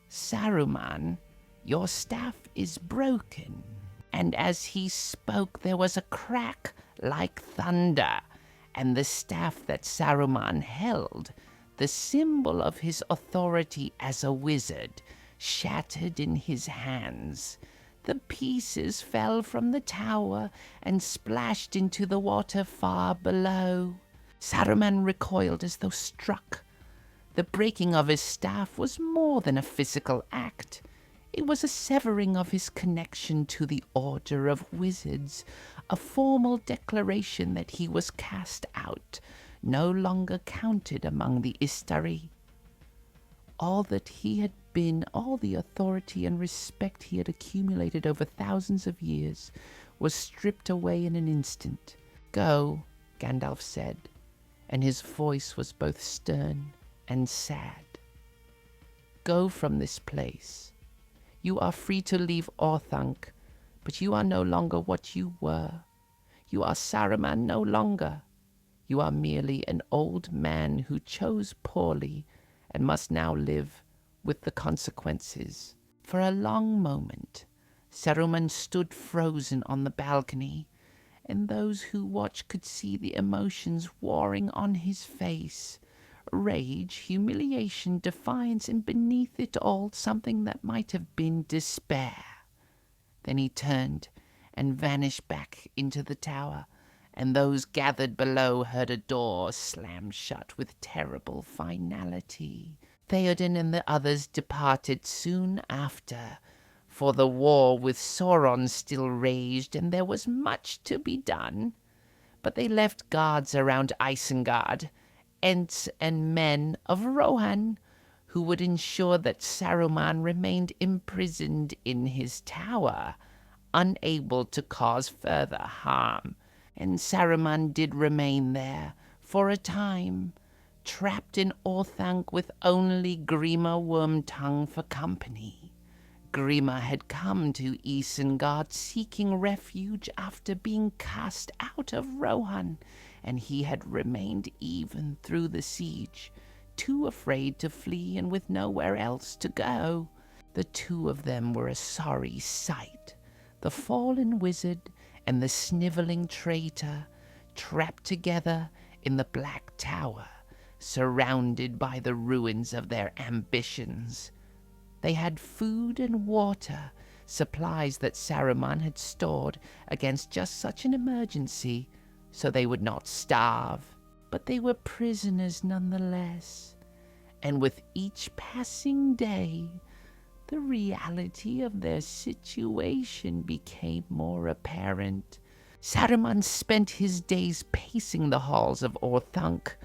"Saruman, your staff is broken." And as he spoke, there was a crack like thunder, and the staff that Saruman held, the symbol of his authority as a wizard, shattered in his hands. The pieces fell from the tower and splashed into the water far below. Saruman recoiled as though struck. The breaking of his staff was more than a physical act. It was a severing of his connection to the Order of Wizards, a formal declaration that he was cast out, no longer counted among the Istari. All that he had been, all the authority and respect he had accumulated over thousands of years, was stripped away in an instant. "Go," Gandalf said, and his voice was both stern and sad. "Go from this place. You are free to leave Orthanc, but you are no longer what you were. You are Saruman no longer. You are merely an old man who chose poorly and must now live with the consequences." For a long moment, Saruman stood frozen on the balcony, and those who watched could see the emotions warring on his face. Rage, humiliation, defiance, and beneath it all something that might have been despair. Then he turned and vanished back into the tower, and those gathered below heard a door slam shut with terrible finality. Theoden and the others departed soon after, for the war with Sauron still raged and there was much to be done. But they left guards around Isengard, ents and men of Rohan, who would ensure that Saruman remained imprisoned in his tower, unable to cause further harm. And Saruman did remain there for a time, trapped in Orthanc with only Grima Wormtongue for company. Grima had come to Isengard seeking refuge after being cast out of Rohan, and he had remained even through the siege, too afraid to flee and with nowhere else to go. The two of them were a sorry sight, the fallen wizard and the sniveling traitor, trapped together in the Black Tower, surrounded by the ruins of their ambitions. They had food and water, supplies that Saruman had stored against just such an emergency, so they would not starve. But they were prisoners nonetheless, and with each passing day, the reality of their situation became more apparent. Saruman spent his days pacing the halls of Orthanc,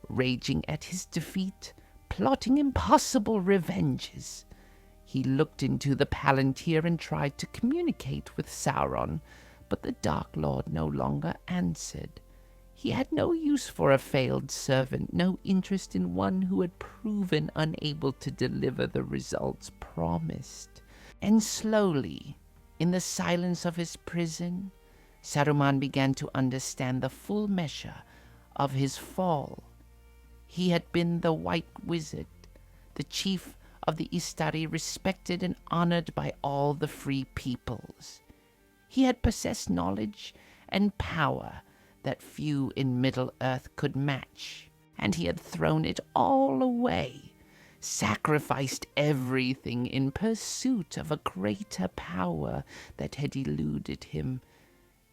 raging at his defeat, plotting impossible revenges. He looked into the Palantir and tried to communicate with Sauron, but the Dark Lord no longer answered. He had no use for a failed servant, no interest in one who had proven unable to deliver the results promised. And slowly, in the silence of his prison, Saruman began to understand the full measure of his fall. He had been the White Wizard, the chief of the Istari, respected and honored by all the free peoples. He had possessed knowledge and power that few in Middle-earth could match, and he had thrown it all away, sacrificed everything in pursuit of a greater power that had eluded him,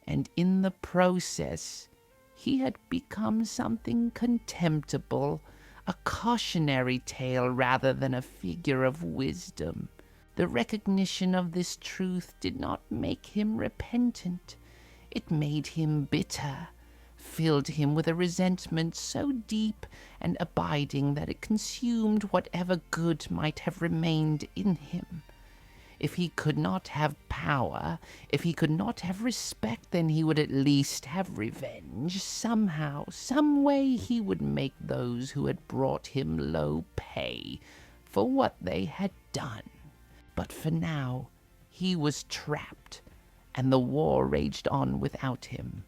and in the process he had become something contemptible, a cautionary tale rather than a figure of wisdom. The recognition of this truth did not make him repentant. It made him bitter, filled him with a resentment so deep and abiding that it consumed whatever good might have remained in him. If he could not have power, if he could not have respect, then he would at least have revenge. Somehow, some way he would make those who had brought him low pay for what they had done. But for now, he was trapped, and the war raged on without him.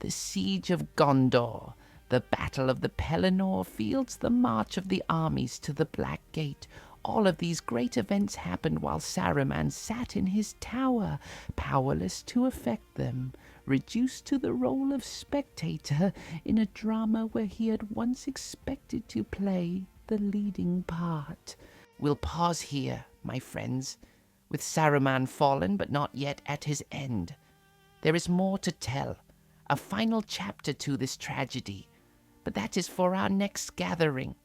The siege of Gondor, the battle of the Pelennor fields, the march of the armies to the Black Gate, all of these great events happened while Saruman sat in his tower, powerless to affect them, reduced to the role of spectator in a drama where he had once expected to play the leading part. We'll pause here, my friends, with Saruman fallen but not yet at his end. There is more to tell, a final chapter to this tragedy, but that is for our next gathering.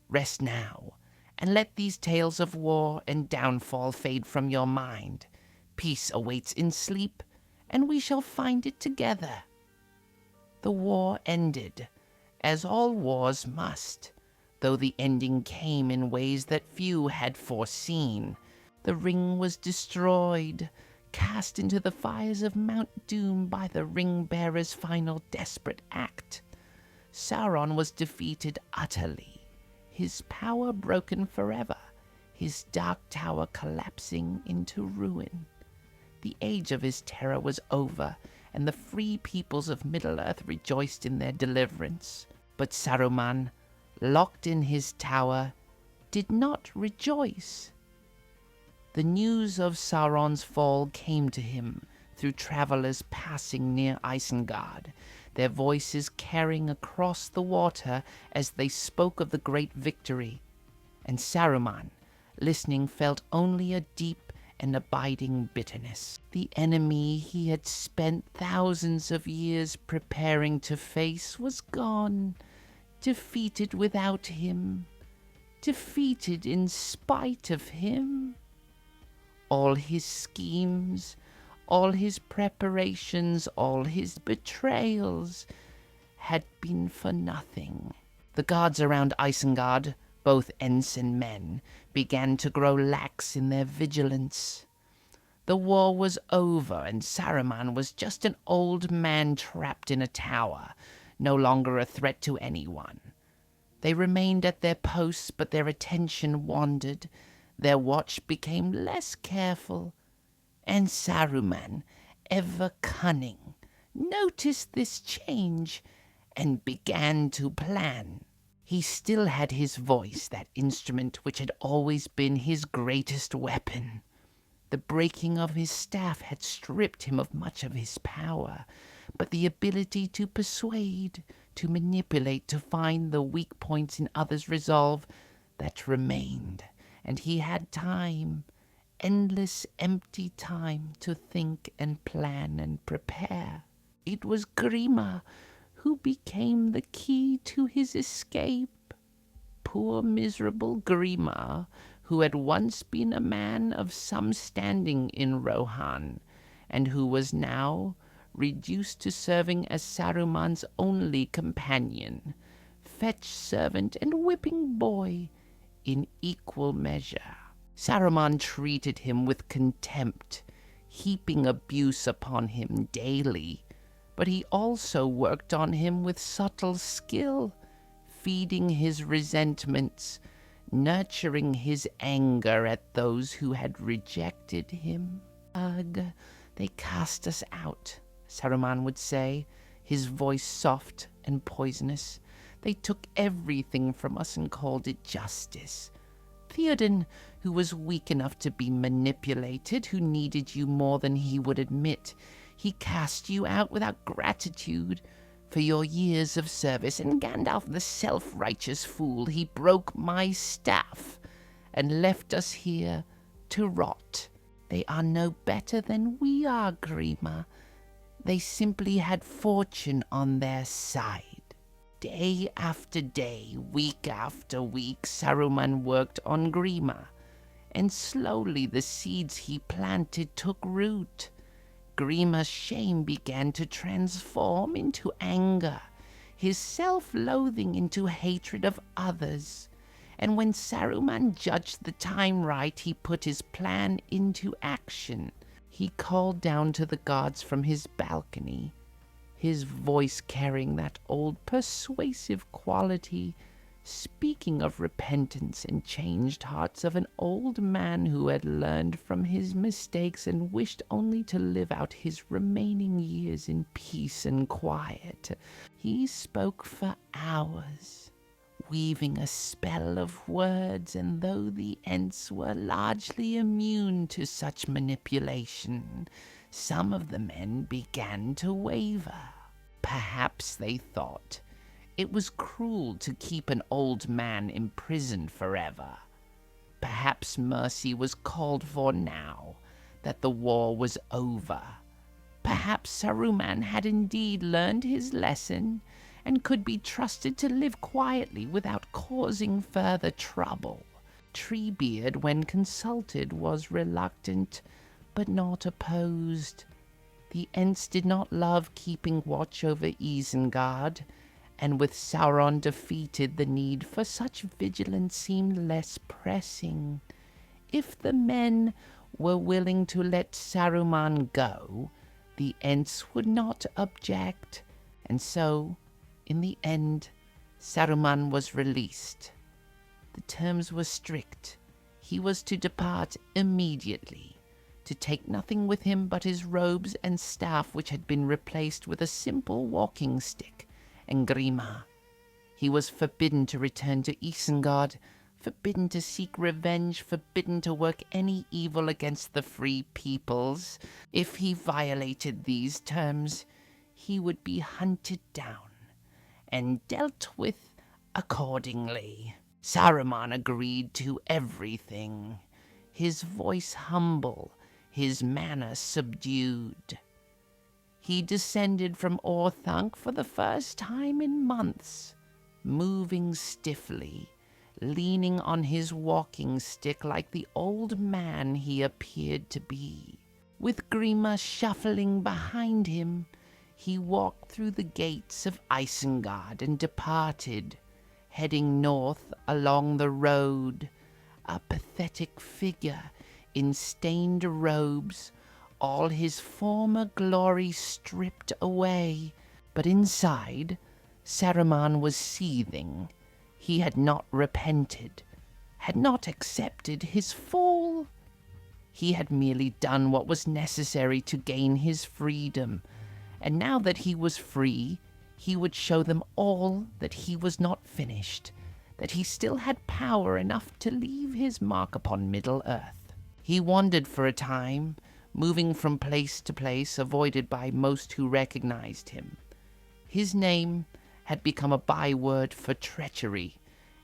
Rest now, and let these tales of war and downfall fade from your mind. Peace awaits in sleep, and we shall find it together. The war ended, as all wars must, though the ending came in ways that few had foreseen. The ring was destroyed, cast into the fires of Mount Doom by the ring-bearer's final desperate act. Sauron was defeated utterly, his power broken forever, his dark tower collapsing into ruin. The age of his terror was over, and the free peoples of Middle-earth rejoiced in their deliverance. But Saruman, locked in his tower, did not rejoice. The news of Sauron's fall came to him through travelers passing near Isengard, their voices carrying across the water as they spoke of the great victory. And Saruman, listening, felt only a deep and abiding bitterness. The enemy he had spent thousands of years preparing to face was gone, defeated without him, defeated in spite of him. All his schemes, all his preparations, all his betrayals had been for nothing. The guards around Isengard, both Ents and men, began to grow lax in their vigilance. The war was over, and Saruman was just an old man trapped in a tower, no longer a threat to anyone. They remained at their posts, but their attention wandered. Their watch became less careful, and Saruman, ever cunning, noticed this change and began to plan. He still had his voice, that instrument which had always been his greatest weapon. The breaking of his staff had stripped him of much of his power, but the ability to persuade, to manipulate, to find the weak points in others' resolve, that remained, and he had time, endless empty time, to think and plan and prepare. It was Grima who became the key to his escape. Poor miserable Grima, who had once been a man of some standing in Rohan, and who was now reduced to serving as Saruman's only companion, fetch servant and whipping boy in equal measure. Saruman treated him with contempt, heaping abuse upon him daily, but he also worked on him with subtle skill, feeding his resentments, nurturing his anger at those who had rejected him. Ugh, they cast us out, Saruman would say, his voice soft and poisonous. They took everything from us and called it justice. Theoden, who was weak enough to be manipulated, who needed you more than he would admit, he cast you out without gratitude for your years of service. And Gandalf, the self-righteous fool, he broke my staff and left us here to rot. They are no better than we are, Grima. They simply had fortune on their side. Day after day, week after week, Saruman worked on Grima, and slowly the seeds he planted took root. Grima's shame began to transform into anger, his self-loathing into hatred of others. And when Saruman judged the time right, he put his plan into action. He called down to the gods from his balcony, his voice carrying that old persuasive quality, speaking of repentance and changed hearts of an old man who had learned from his mistakes and wished only to live out his remaining years in peace and quiet. He spoke for hours, weaving a spell of words, and though the Ents were largely immune to such manipulation, some of the men began to waver. Perhaps they thought it was cruel to keep an old man imprisoned forever. Perhaps mercy was called for now that the war was over. Perhaps Saruman had indeed learned his lesson and could be trusted to live quietly without causing further trouble. Treebeard, when consulted, was reluctant, but not opposed. The Ents did not love keeping watch over Isengard, and with Sauron defeated, the need for such vigilance seemed less pressing. If the men were willing to let Saruman go, the Ents would not object, and so, in the end, Saruman was released. The terms were strict. He was to depart immediately, to take nothing with him but his robes and staff, which had been replaced with a simple walking stick and grima. He was forbidden to return to Isengard, forbidden to seek revenge, forbidden to work any evil against the free peoples. If he violated these terms, he would be hunted down and dealt with accordingly. Saruman agreed to everything, his voice humble, his manner subdued. He descended from Orthanc for the first time in months, moving stiffly, leaning on his walking stick like the old man he appeared to be. With Grima shuffling behind him, he walked through the gates of Isengard and departed, heading north along the road, a pathetic figure in stained robes, all his former glory stripped away. But inside, Saruman was seething. He had not repented, had not accepted his fall. He had merely done what was necessary to gain his freedom, and now that he was free, he would show them all that he was not finished, that he still had power enough to leave his mark upon Middle-earth. He wandered for a time, moving from place to place, avoided by most who recognized him. His name had become a byword for treachery,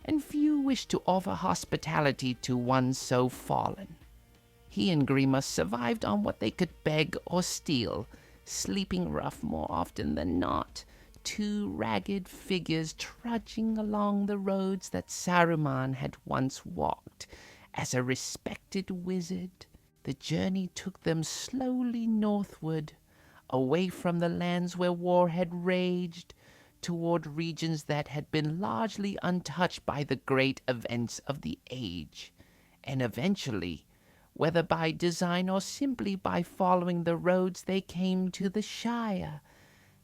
and few wished to offer hospitality to one so fallen. He and Grima survived on what they could beg or steal, sleeping rough more often than not, two ragged figures trudging along the roads that Saruman had once walked as a respected wizard. The journey took them slowly northward, away from the lands where war had raged, toward regions that had been largely untouched by the great events of the age, and eventually, whether by design or simply by following the roads, they came to the Shire,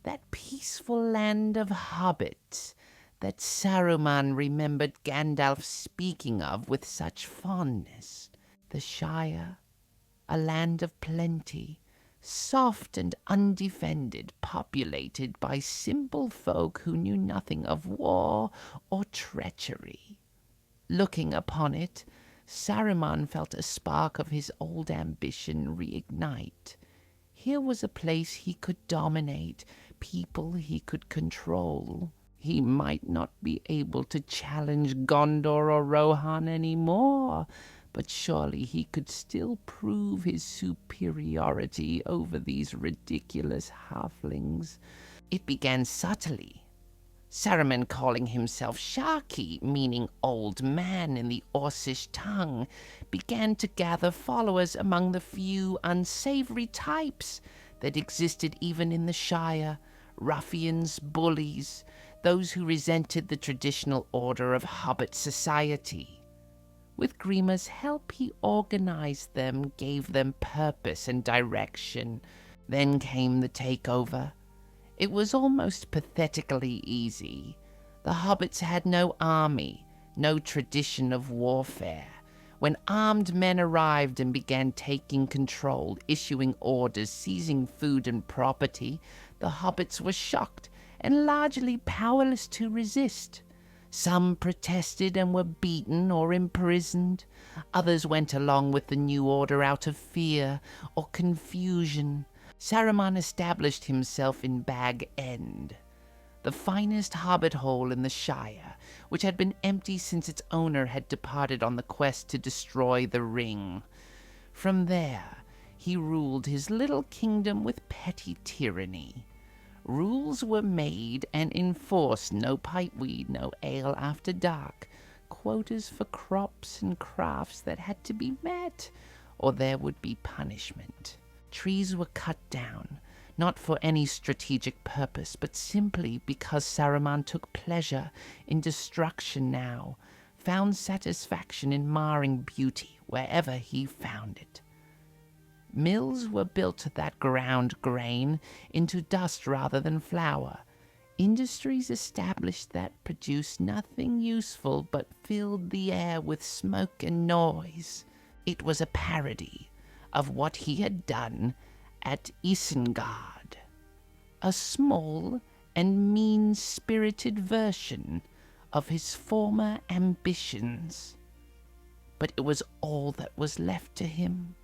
that peaceful land of hobbits that Saruman remembered Gandalf speaking of with such fondness. The Shire, a land of plenty, soft and undefended, populated by simple folk who knew nothing of war or treachery. Looking upon it, Saruman felt a spark of his old ambition reignite. Here was a place he could dominate, people he could control. He might not be able to challenge Gondor or Rohan anymore, but surely he could still prove his superiority over these ridiculous halflings. It began subtly. Saruman calling himself Sharky, meaning old man in the Orcish tongue, began to gather followers among the few unsavory types that existed even in the Shire, ruffians, bullies, those who resented the traditional order of hobbit society. With Grima's help, he organized them, gave them purpose and direction. Then came the takeover. It was almost pathetically easy. The hobbits had no army, no tradition of warfare. When armed men arrived and began taking control, issuing orders, seizing food and property, the hobbits were shocked and largely powerless to resist. Some protested and were beaten or imprisoned. Others went along with the new order out of fear or confusion. Saruman established himself in Bag End, the finest hobbit hole in the Shire, which had been empty since its owner had departed on the quest to destroy the ring. From there, he ruled his little kingdom with petty tyranny. Rules were made and enforced: no pipeweed, no ale after dark, quotas for crops and crafts that had to be met, or there would be punishment. Trees were cut down, not for any strategic purpose, but simply because Saruman took pleasure in destruction now, found satisfaction in marring beauty wherever he found it. Mills were built that ground grain into dust rather than flour. Industries established that produced nothing useful but filled the air with smoke and noise. It was a parody of what he had done at Isengard, a small and mean-spirited version of his former ambitions. But it was all that was left to him,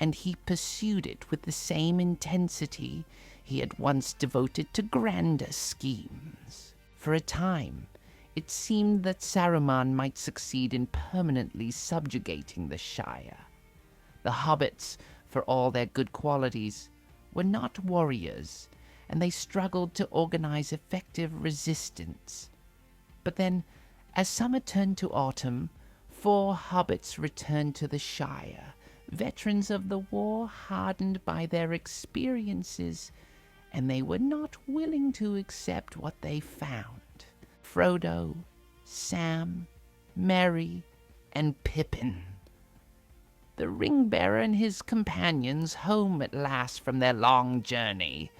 and he pursued it with the same intensity he had once devoted to grander schemes. For a time, it seemed that Saruman might succeed in permanently subjugating the Shire. The hobbits, for all their good qualities, were not warriors, and they struggled to organize effective resistance. But then, as summer turned to autumn, 4 hobbits returned to the Shire, veterans of the war, hardened by their experiences, and they were not willing to accept what they found. Frodo, Sam, Merry, and Pippin. The ring-bearer and his companions, home at last from their long journey.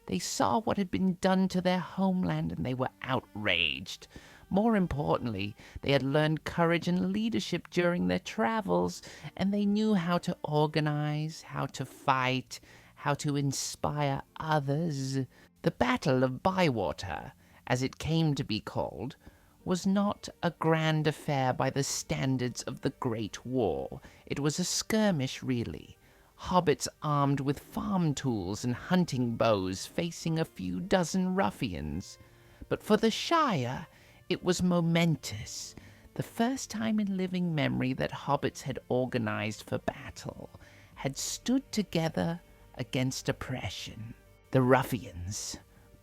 They saw what had been done to their homeland, and they were outraged. More importantly, they had learned courage and leadership during their travels, and they knew how to organize, how to fight, how to inspire others. The Battle of Bywater, as it came to be called, was not a grand affair by the standards of the Great War. It was a skirmish, really. Hobbits armed with farm tools and hunting bows facing a few dozen ruffians. But for the Shire, it was momentous. The first time in living memory that hobbits had organized for battle, had stood together against oppression. The ruffians,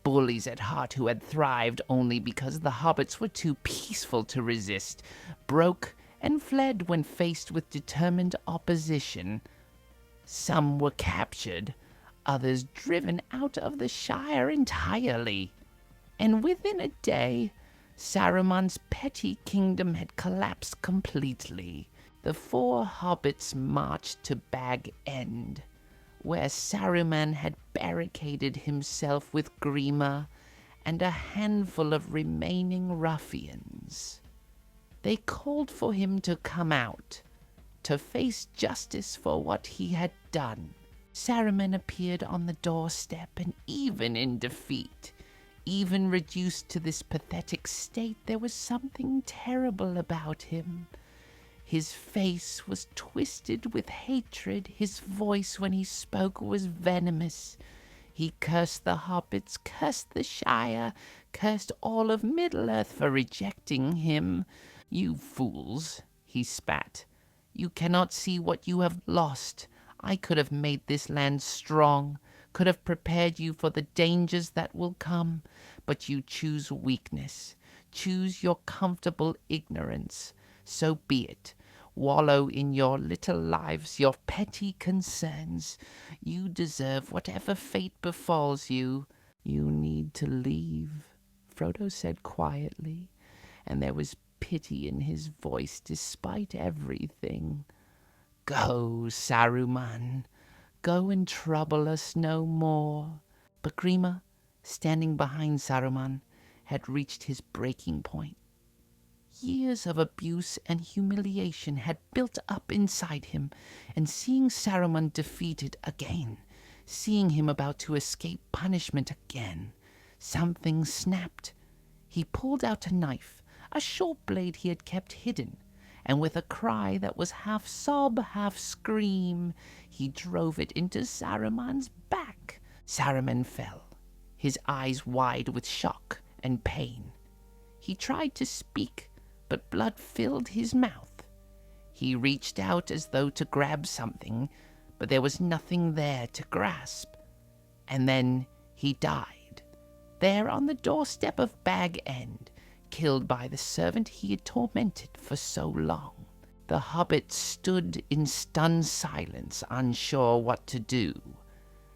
bullies at heart who had thrived only because the hobbits were too peaceful to resist, broke and fled when faced with determined opposition. Some were captured, others driven out of the Shire entirely. And within a day, Saruman's petty kingdom had collapsed completely. The 4 hobbits marched to Bag End, where Saruman had barricaded himself with Grima and a handful of remaining ruffians. They called for him to come out, to face justice for what he had done. Saruman appeared on the doorstep, and even in defeat, even reduced to this pathetic state, there was something terrible about him. His face was twisted with hatred. His voice when he spoke was venomous. He cursed the hobbits, cursed the Shire, cursed all of Middle-earth for rejecting him. "You fools," he spat. "You cannot see what you have lost. I could have made this land strong, could have prepared you for the dangers that will come, but you choose weakness, choose your comfortable ignorance. So be it. wallow in your little lives, your petty concerns. You deserve whatever fate befalls you. You need to leave, Frodo said quietly, and there was pity in his voice despite everything. Go, Saruman. Go and trouble us no more. But Grima, standing behind Saruman, had reached his breaking point. Years of abuse and humiliation had built up inside him, and seeing Saruman defeated again, seeing him about to escape punishment again, something snapped. He pulled out a knife, a short blade he had kept hidden, and with a cry that was half sob, half scream, he drove it into Saruman's back. Saruman fell, his eyes wide with shock and pain. He tried to speak, but blood filled his mouth. He reached out as though to grab something, but there was nothing there to grasp. And then he died, there on the doorstep of Bag End, killed by the servant he had tormented for so long. The hobbit stood in stunned silence, unsure what to do.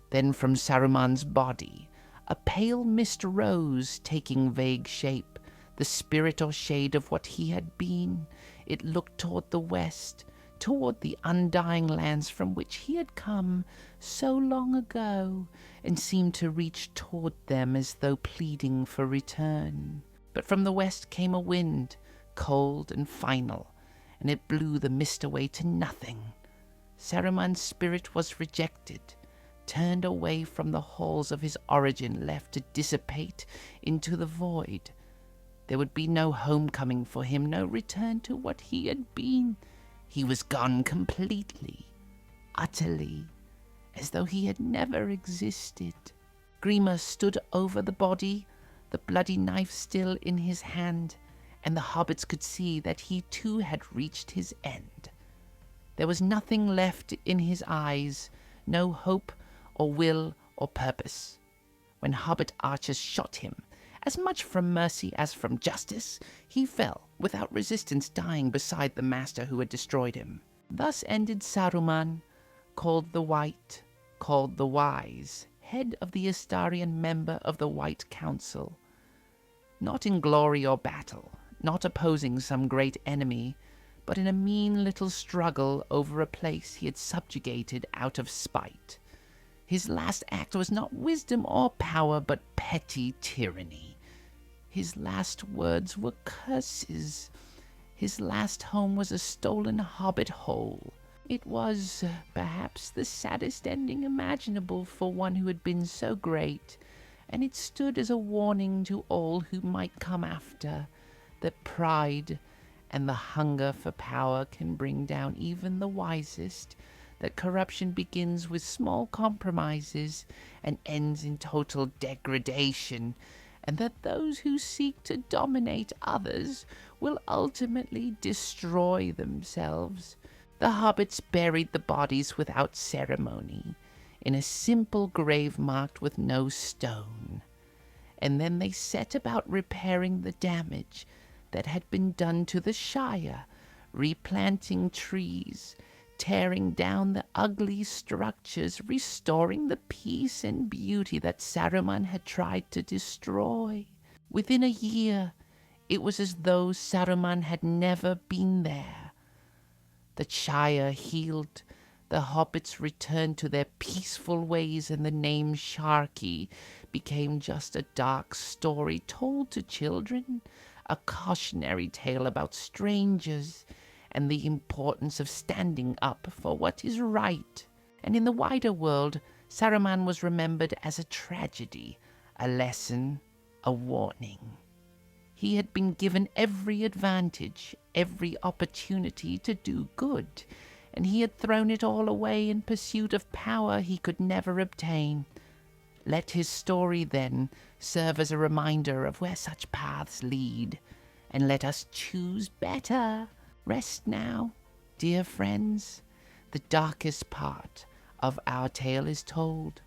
Then from Saruman's body, a pale mist rose, taking vague shape, the spirit or shade of what he had been. It looked toward the west, toward the undying lands from which he had come so long ago, and seemed to reach toward them as though pleading for return. But from the west came a wind, cold and final, and it blew the mist away to nothing. Saruman's spirit was rejected, turned away from the halls of his origin, left to dissipate into the void. There would be no homecoming for him, no return to what he had been. He was gone completely, utterly, as though he had never existed. Grima stood over the body, the bloody knife still in his hand, and the hobbits could see that he too had reached his end. There was nothing left in his eyes, no hope or will or purpose. When hobbit archers shot him, as much from mercy as from justice, he fell, without resistance, dying beside the master who had destroyed him. Thus ended Saruman, called the White, called the Wise, head of the Istari and member of the White Council. Not in glory or battle, not opposing some great enemy, but in a mean little struggle over a place he had subjugated out of spite. His last act was not wisdom or power, but petty tyranny. His last words were curses. His last home was a stolen hobbit hole. It was, perhaps, the saddest ending imaginable for one who had been so great, and it stood as a warning to all who might come after, that pride and the hunger for power can bring down even the wisest, that corruption begins with small compromises and ends in total degradation, and that those who seek to dominate others will ultimately destroy themselves. The hobbits buried the bodies without ceremony, in a simple grave marked with no stone, and then they set about repairing the damage that had been done to the Shire, replanting trees, tearing down the ugly structures, restoring the peace and beauty that Saruman had tried to destroy. Within a year, it was as though Saruman had never been there. The Shire healed, the hobbits returned to their peaceful ways, and the name Sharkey became just a dark story told to children, a cautionary tale about strangers and the importance of standing up for what is right. And in the wider world, Saruman was remembered as a tragedy, a lesson, a warning. He had been given every advantage, every opportunity to do good, and he had thrown it all away in pursuit of power he could never obtain. Let his story, then, serve as a reminder of where such paths lead, and let us choose better. Rest now, dear friends. The darkest part of our tale is told.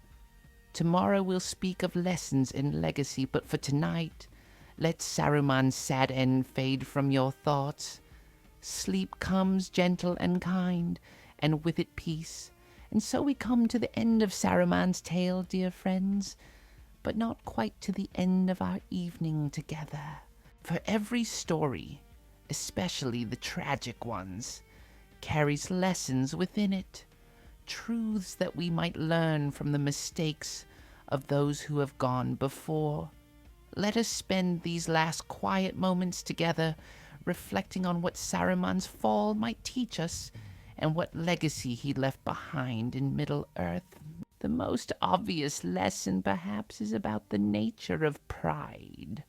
Tomorrow we'll speak of lessons and legacy, but for tonight, let Saruman's sad end fade from your thoughts. Sleep comes gentle and kind, and with it peace. And so we come to the end of Saruman's tale, dear friends, but not quite to the end of our evening together. For every story, especially the tragic ones, carries lessons within it, truths that we might learn from the mistakes of those who have gone before. Let us spend these last quiet moments together reflecting on what Saruman's fall might teach us and what legacy he left behind in Middle-earth. The most obvious lesson, perhaps, is about the nature of pride.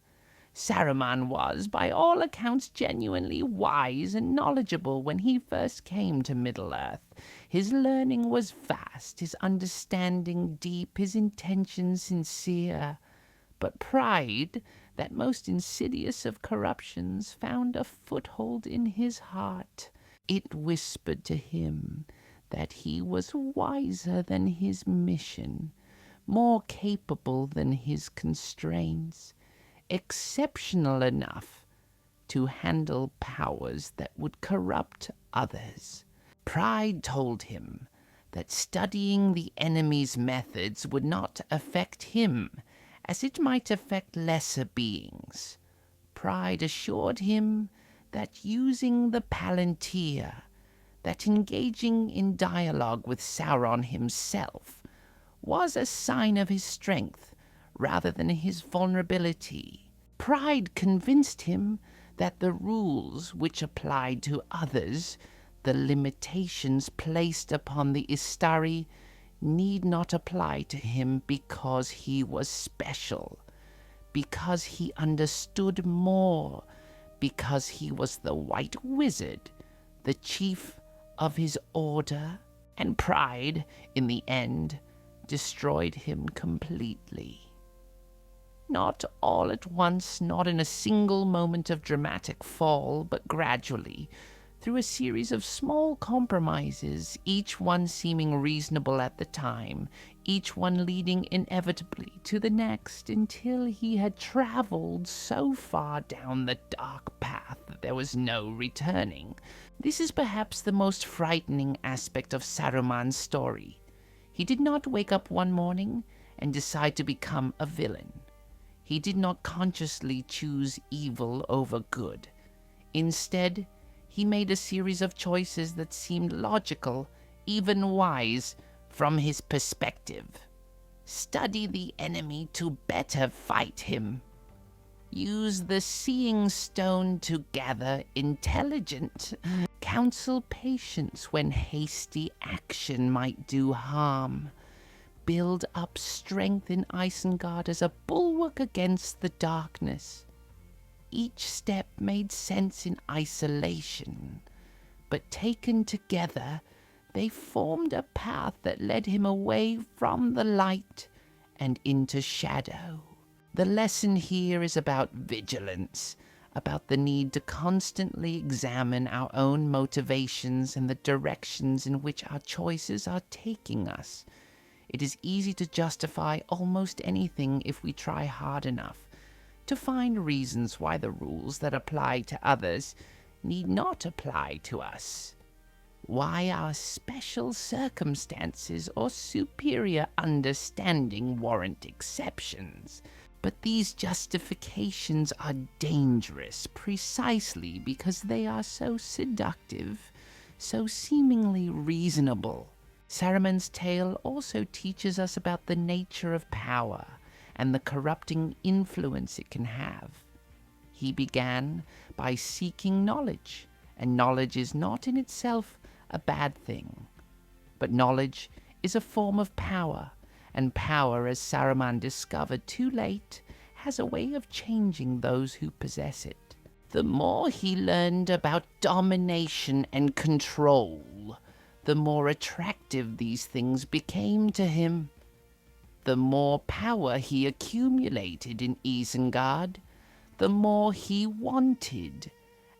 Saruman was, by all accounts, genuinely wise and knowledgeable when he first came to Middle-earth. His learning was vast, his understanding deep, his intentions sincere. But pride, that most insidious of corruptions, found a foothold in his heart. It whispered to him that he was wiser than his mission, more capable than his constraints, exceptional enough to handle powers that would corrupt others. Pride told him that studying the enemy's methods would not affect him, as it might affect lesser beings. Pride assured him that using the Palantir, that engaging in dialogue with Sauron himself, was a sign of his strength rather than his vulnerability. Pride convinced him that the rules which applied to others, the limitations placed upon the Istari, need not apply to him because he was special, because he understood more, because he was the White Wizard, the chief of his order. And pride, in the end, destroyed him completely. Not all at once, not in a single moment of dramatic fall, but gradually, through a series of small compromises, each one seeming reasonable at the time, each one leading inevitably to the next, until he had traveled so far down the dark path that there was no returning. This is perhaps the most frightening aspect of Saruman's story. He did not wake up one morning and decide to become a villain. He did not consciously choose evil over good. Instead, he made a series of choices that seemed logical, even wise, from his perspective. Study the enemy to better fight him. Use the seeing stone to gather intelligent. Counsel patience when hasty action might do harm. Build up strength in Isengard as a bulwark against the darkness. Each step made sense in isolation, but taken together, they formed a path that led him away from the light and into shadow. The lesson here is about vigilance, about the need to constantly examine our own motivations and the directions in which our choices are taking us. It is easy to justify almost anything if we try hard enough, to find reasons why the rules that apply to others need not apply to us, why our special circumstances or superior understanding warrant exceptions. But these justifications are dangerous precisely because they are so seductive, so seemingly reasonable. Saruman's tale also teaches us about the nature of power and the corrupting influence it can have. He began by seeking knowledge, and knowledge is not in itself a bad thing. But knowledge is a form of power, and power, as Saruman discovered too late, has a way of changing those who possess it. The more he learned about domination and control, the more attractive these things became to him. The more power he accumulated in Isengard, the more he wanted,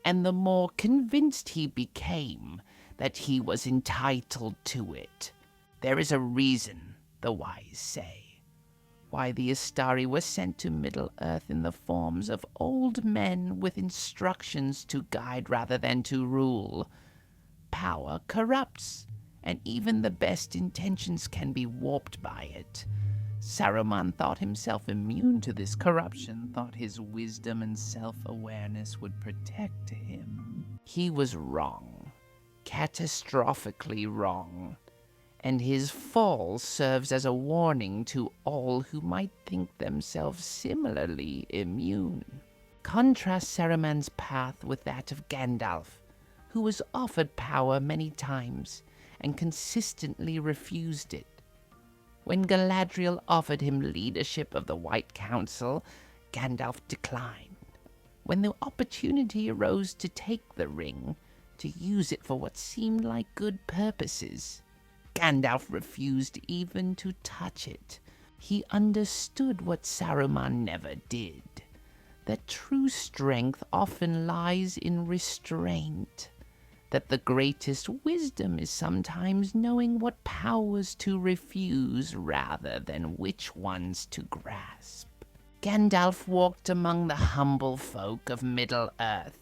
and the more convinced he became that he was entitled to it. There is a reason, the wise say, why the Istari were sent to Middle-earth in the forms of old men with instructions to guide rather than to rule. Power corrupts, and even the best intentions can be warped by it. Saruman thought himself immune to this corruption, thought his wisdom and self-awareness would protect him. He was wrong, catastrophically wrong, and his fall serves as a warning to all who might think themselves similarly immune. Contrast Saruman's path with that of Gandalf, who was offered power many times and consistently refused it. When Galadriel offered him leadership of the White Council, Gandalf declined. When the opportunity arose to take the ring, to use it for what seemed like good purposes, Gandalf refused even to touch it. He understood what Saruman never did, that true strength often lies in restraint, that the greatest wisdom is sometimes knowing what powers to refuse rather than which ones to grasp. Gandalf walked among the humble folk of Middle-earth,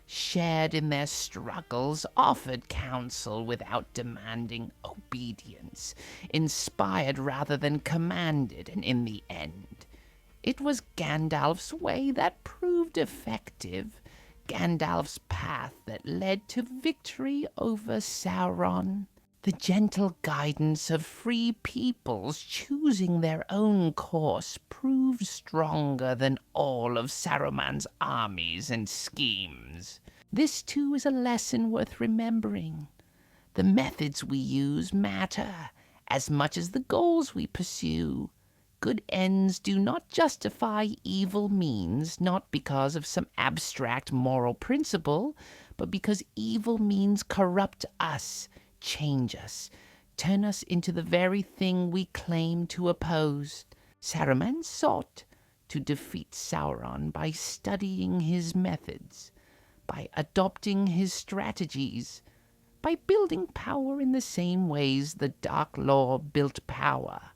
shared in their struggles, offered counsel without demanding obedience, inspired rather than commanded, and in the end, it was Gandalf's way that proved effective, Gandalf's path that led to victory over Sauron. The gentle guidance of free peoples choosing their own course proved stronger than all of Saruman's armies and schemes. This too is a lesson worth remembering. The methods we use matter as much as the goals we pursue. Good ends do not justify evil means, not because of some abstract moral principle, but because evil means corrupt us, change us, turn us into the very thing we claim to oppose. Saruman sought to defeat Sauron by studying his methods, by adopting his strategies, by building power in the same ways the Dark Lord built power.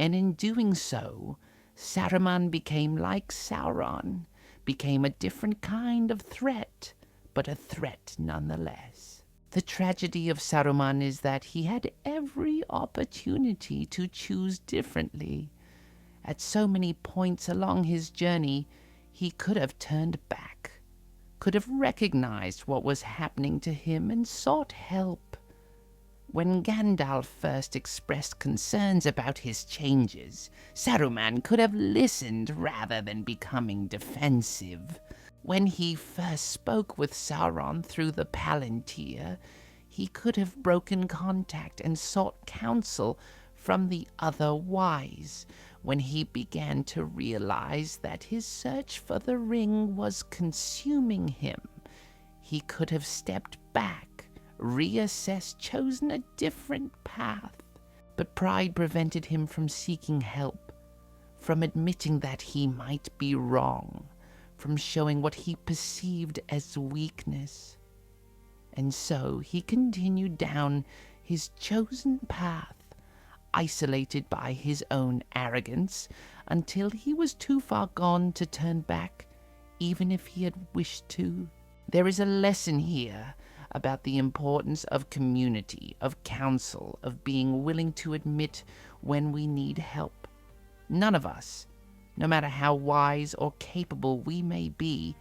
And in doing so, Saruman became like Sauron, became a different kind of threat, but a threat nonetheless. The tragedy of Saruman is that he had every opportunity to choose differently. At so many points along his journey, he could have turned back, could have recognized what was happening to him and sought help. When Gandalf first expressed concerns about his changes, Saruman could have listened rather than becoming defensive. When he first spoke with Sauron through the Palantir, he could have broken contact and sought counsel from the other wise. When he began to realize that his search for the ring was consuming him, he could have stepped back, reassessed, chosen a different path. But pride prevented him from seeking help, from admitting that he might be wrong, from showing what he perceived as weakness. And so he continued down his chosen path, isolated by his own arrogance, until he was too far gone to turn back, even if he had wished to. There is a lesson here about the importance of community, of counsel, of being willing to admit when we need help. None of us, no matter how wise or capable we may be,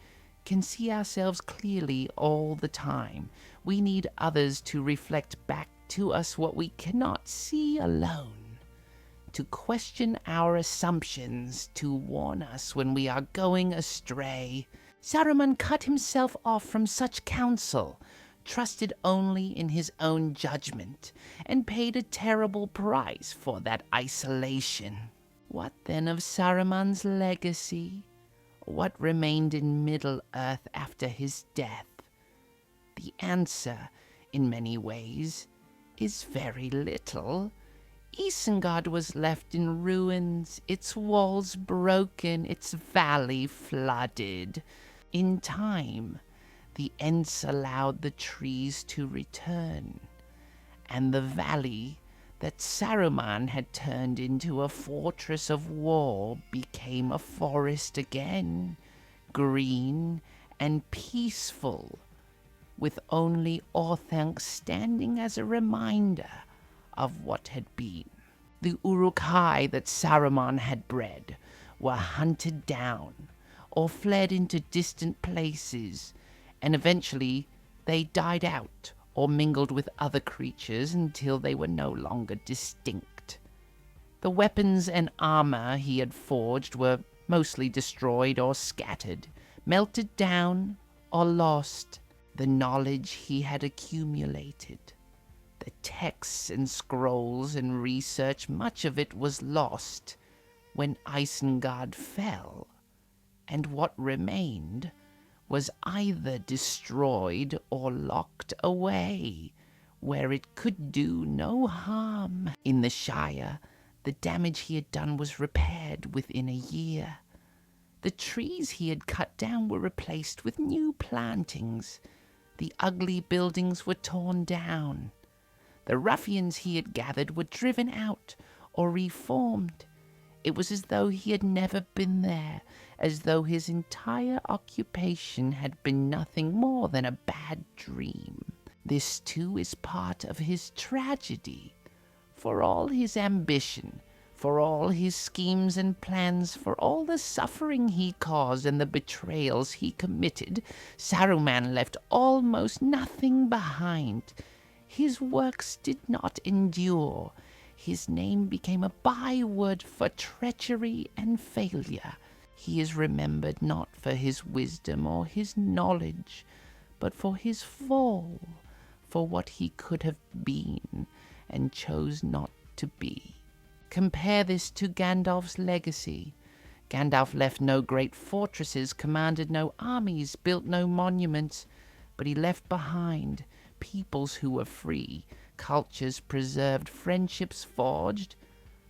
can see ourselves clearly all the time. We need others to reflect back to us what we cannot see alone, to question our assumptions, to warn us when we are going astray. Saruman cut himself off from such counsel, trusted only in his own judgment, and paid a terrible price for that isolation. What then of Saruman's legacy? What remained in Middle-earth after his death? The answer, in many ways, is very little. Isengard was left in ruins, its walls broken, its valley flooded. In time, the Ents allowed the trees to return, and the valley, that Saruman had turned into a fortress of war became a forest again, green and peaceful, with only Orthanc standing as a reminder of what had been. The Uruk-hai that Saruman had bred were hunted down or fled into distant places, and eventually they died out or mingled with other creatures until they were no longer distinct. The weapons and armor he had forged were mostly destroyed or scattered, melted down or lost. The knowledge he had accumulated, the texts and scrolls and research, much of it was lost when Isengard fell, and what remained was either destroyed or locked away, where it could do no harm. In the Shire, the damage he had done was repaired within a year. The trees he had cut down were replaced with new plantings. The ugly buildings were torn down. The ruffians he had gathered were driven out or reformed. It was as though he had never been there, as though his entire occupation had been nothing more than a bad dream. This too is part of his tragedy. For all his ambition, for all his schemes and plans, for all the suffering he caused and the betrayals he committed, Saruman left almost nothing behind. His works did not endure. His name became a byword for treachery and failure. He is remembered not for his wisdom or his knowledge, but for his fall, for what he could have been and chose not to be. Compare this to Gandalf's legacy. Gandalf left no great fortresses, commanded no armies, built no monuments, but he left behind peoples who were free, cultures preserved, friendships forged.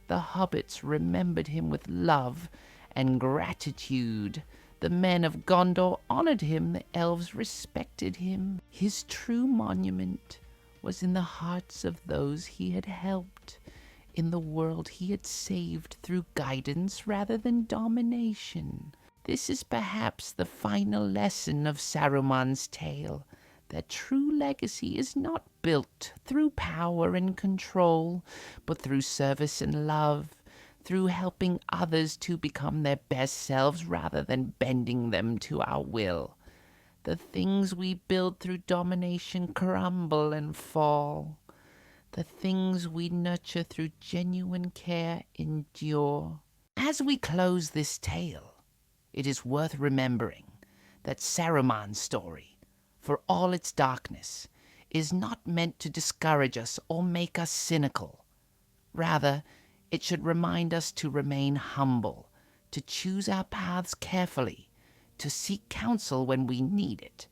The hobbits remembered him with love and gratitude. The men of Gondor honored him, the elves respected him. His true monument was in the hearts of those he had helped, in the world he had saved through guidance rather than domination. This is perhaps the final lesson of Saruman's tale, that true legacy is not built through power and control, but through service and love, through helping others to become their best selves rather than bending them to our will. The things we build through domination crumble and fall. The things we nurture through genuine care endure. As we close this tale, it is worth remembering that Saruman's story, for all its darkness, is not meant to discourage us or make us cynical. Rather, it should remind us to remain humble, to choose our paths carefully, to seek counsel when we need it,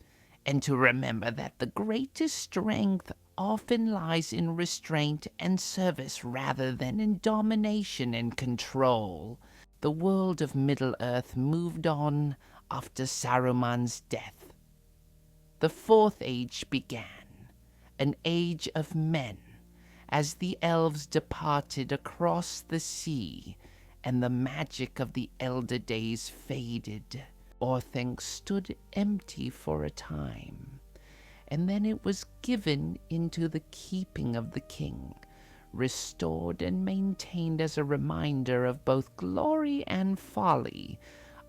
and to remember that the greatest strength often lies in restraint and service rather than in domination and control. The world of Middle-earth moved on after Saruman's death. The Fourth Age began, an age of men, as the elves departed across the sea and the magic of the elder days faded. Orthanc stood empty for a time, and then it was given into the keeping of the king, restored and maintained as a reminder of both glory and folly,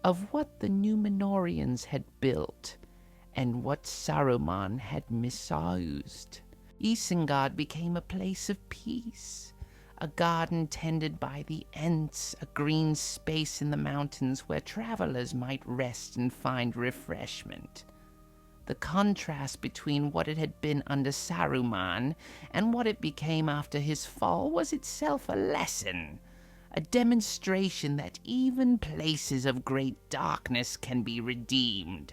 of what the Númenóreans had built and what Saruman had misused. Isengard became a place of peace, a garden tended by the Ents, a green space in the mountains where travelers might rest and find refreshment. The contrast between what it had been under Saruman and what it became after his fall was itself a lesson, a demonstration that even places of great darkness can be redeemed,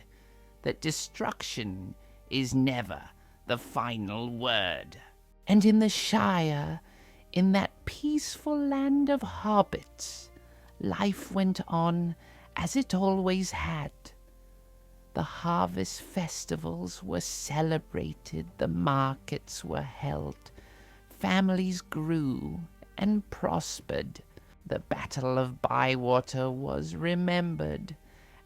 that destruction is never the final word. And in the Shire, in that peaceful land of hobbits, life went on as it always had. The harvest festivals were celebrated, the markets were held, families grew and prospered. The Battle of Bywater was remembered,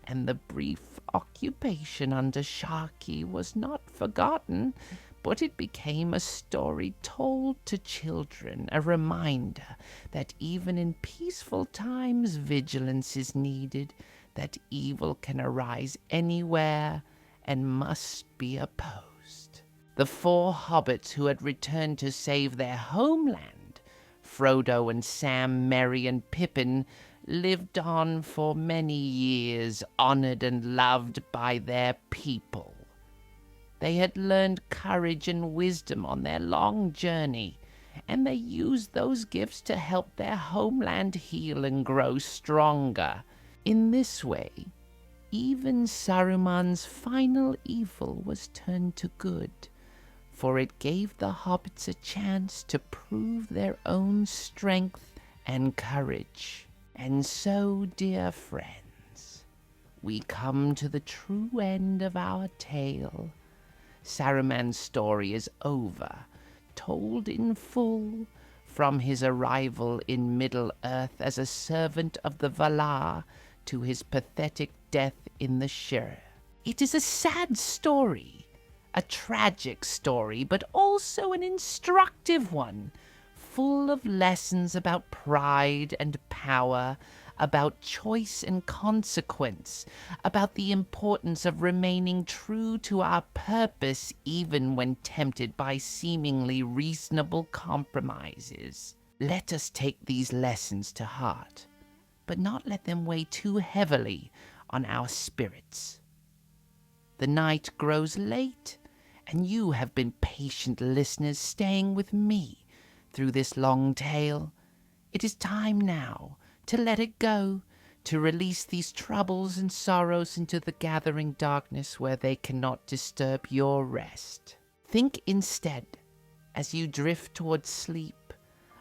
and the brief occupation under Sharkey was not forgotten, but it became a story told to children, a reminder that even in peaceful times vigilance is needed, that evil can arise anywhere and must be opposed. The 4 hobbits who had returned to save their homeland, Frodo and Sam, Merry and Pippin, lived on for many years, honored and loved by their people. They had learned courage and wisdom on their long journey, and they used those gifts to help their homeland heal and grow stronger. In this way, even Saruman's final evil was turned to good, for it gave the hobbits a chance to prove their own strength and courage. And so, dear friends, we come to the true end of our tale. Saruman's story is over, told in full, from his arrival in Middle-earth as a servant of the Valar to his pathetic death in the Shire. It is a sad story, a tragic story, but also an instructive one, full of lessons about pride and power, about choice and consequence, about the importance of remaining true to our purpose even when tempted by seemingly reasonable compromises. Let us take these lessons to heart, but not let them weigh too heavily on our spirits. The night grows late, and you have been patient listeners staying with me through this long tale. It is time now to let it go, to release these troubles and sorrows into the gathering darkness where they cannot disturb your rest. Think instead, as you drift towards sleep,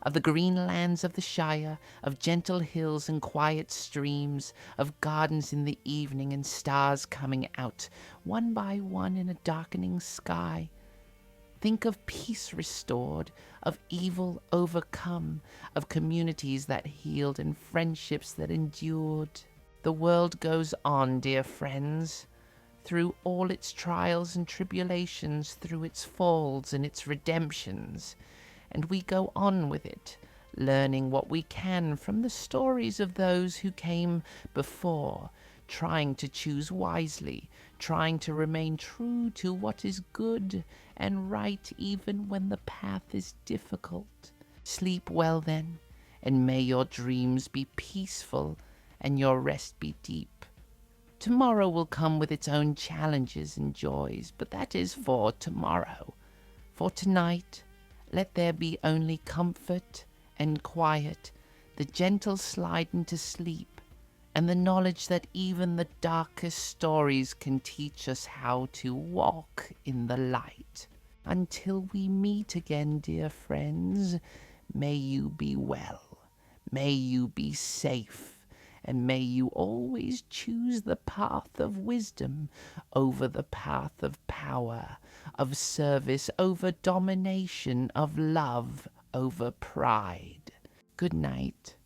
of the green lands of the Shire, of gentle hills and quiet streams, of gardens in the evening and stars coming out, one by one in a darkening sky. Think of peace restored, of evil overcome, of communities that healed and friendships that endured. The world goes on, dear friends, through all its trials and tribulations, through its falls and its redemptions, and we go on with it, learning what we can from the stories of those who came before, trying to choose wisely, trying to remain true to what is good and right even when the path is difficult. Sleep well then, and may your dreams be peaceful and your rest be deep. Tomorrow will come with its own challenges and joys, but that is for tomorrow. For tonight, let there be only comfort and quiet, the gentle slide into sleep, and the knowledge that even the darkest stories can teach us how to walk in the light. Until we meet again, dear friends, may you be well, may you be safe, and may you always choose the path of wisdom over the path of power, of service over domination, of love over pride. Good night.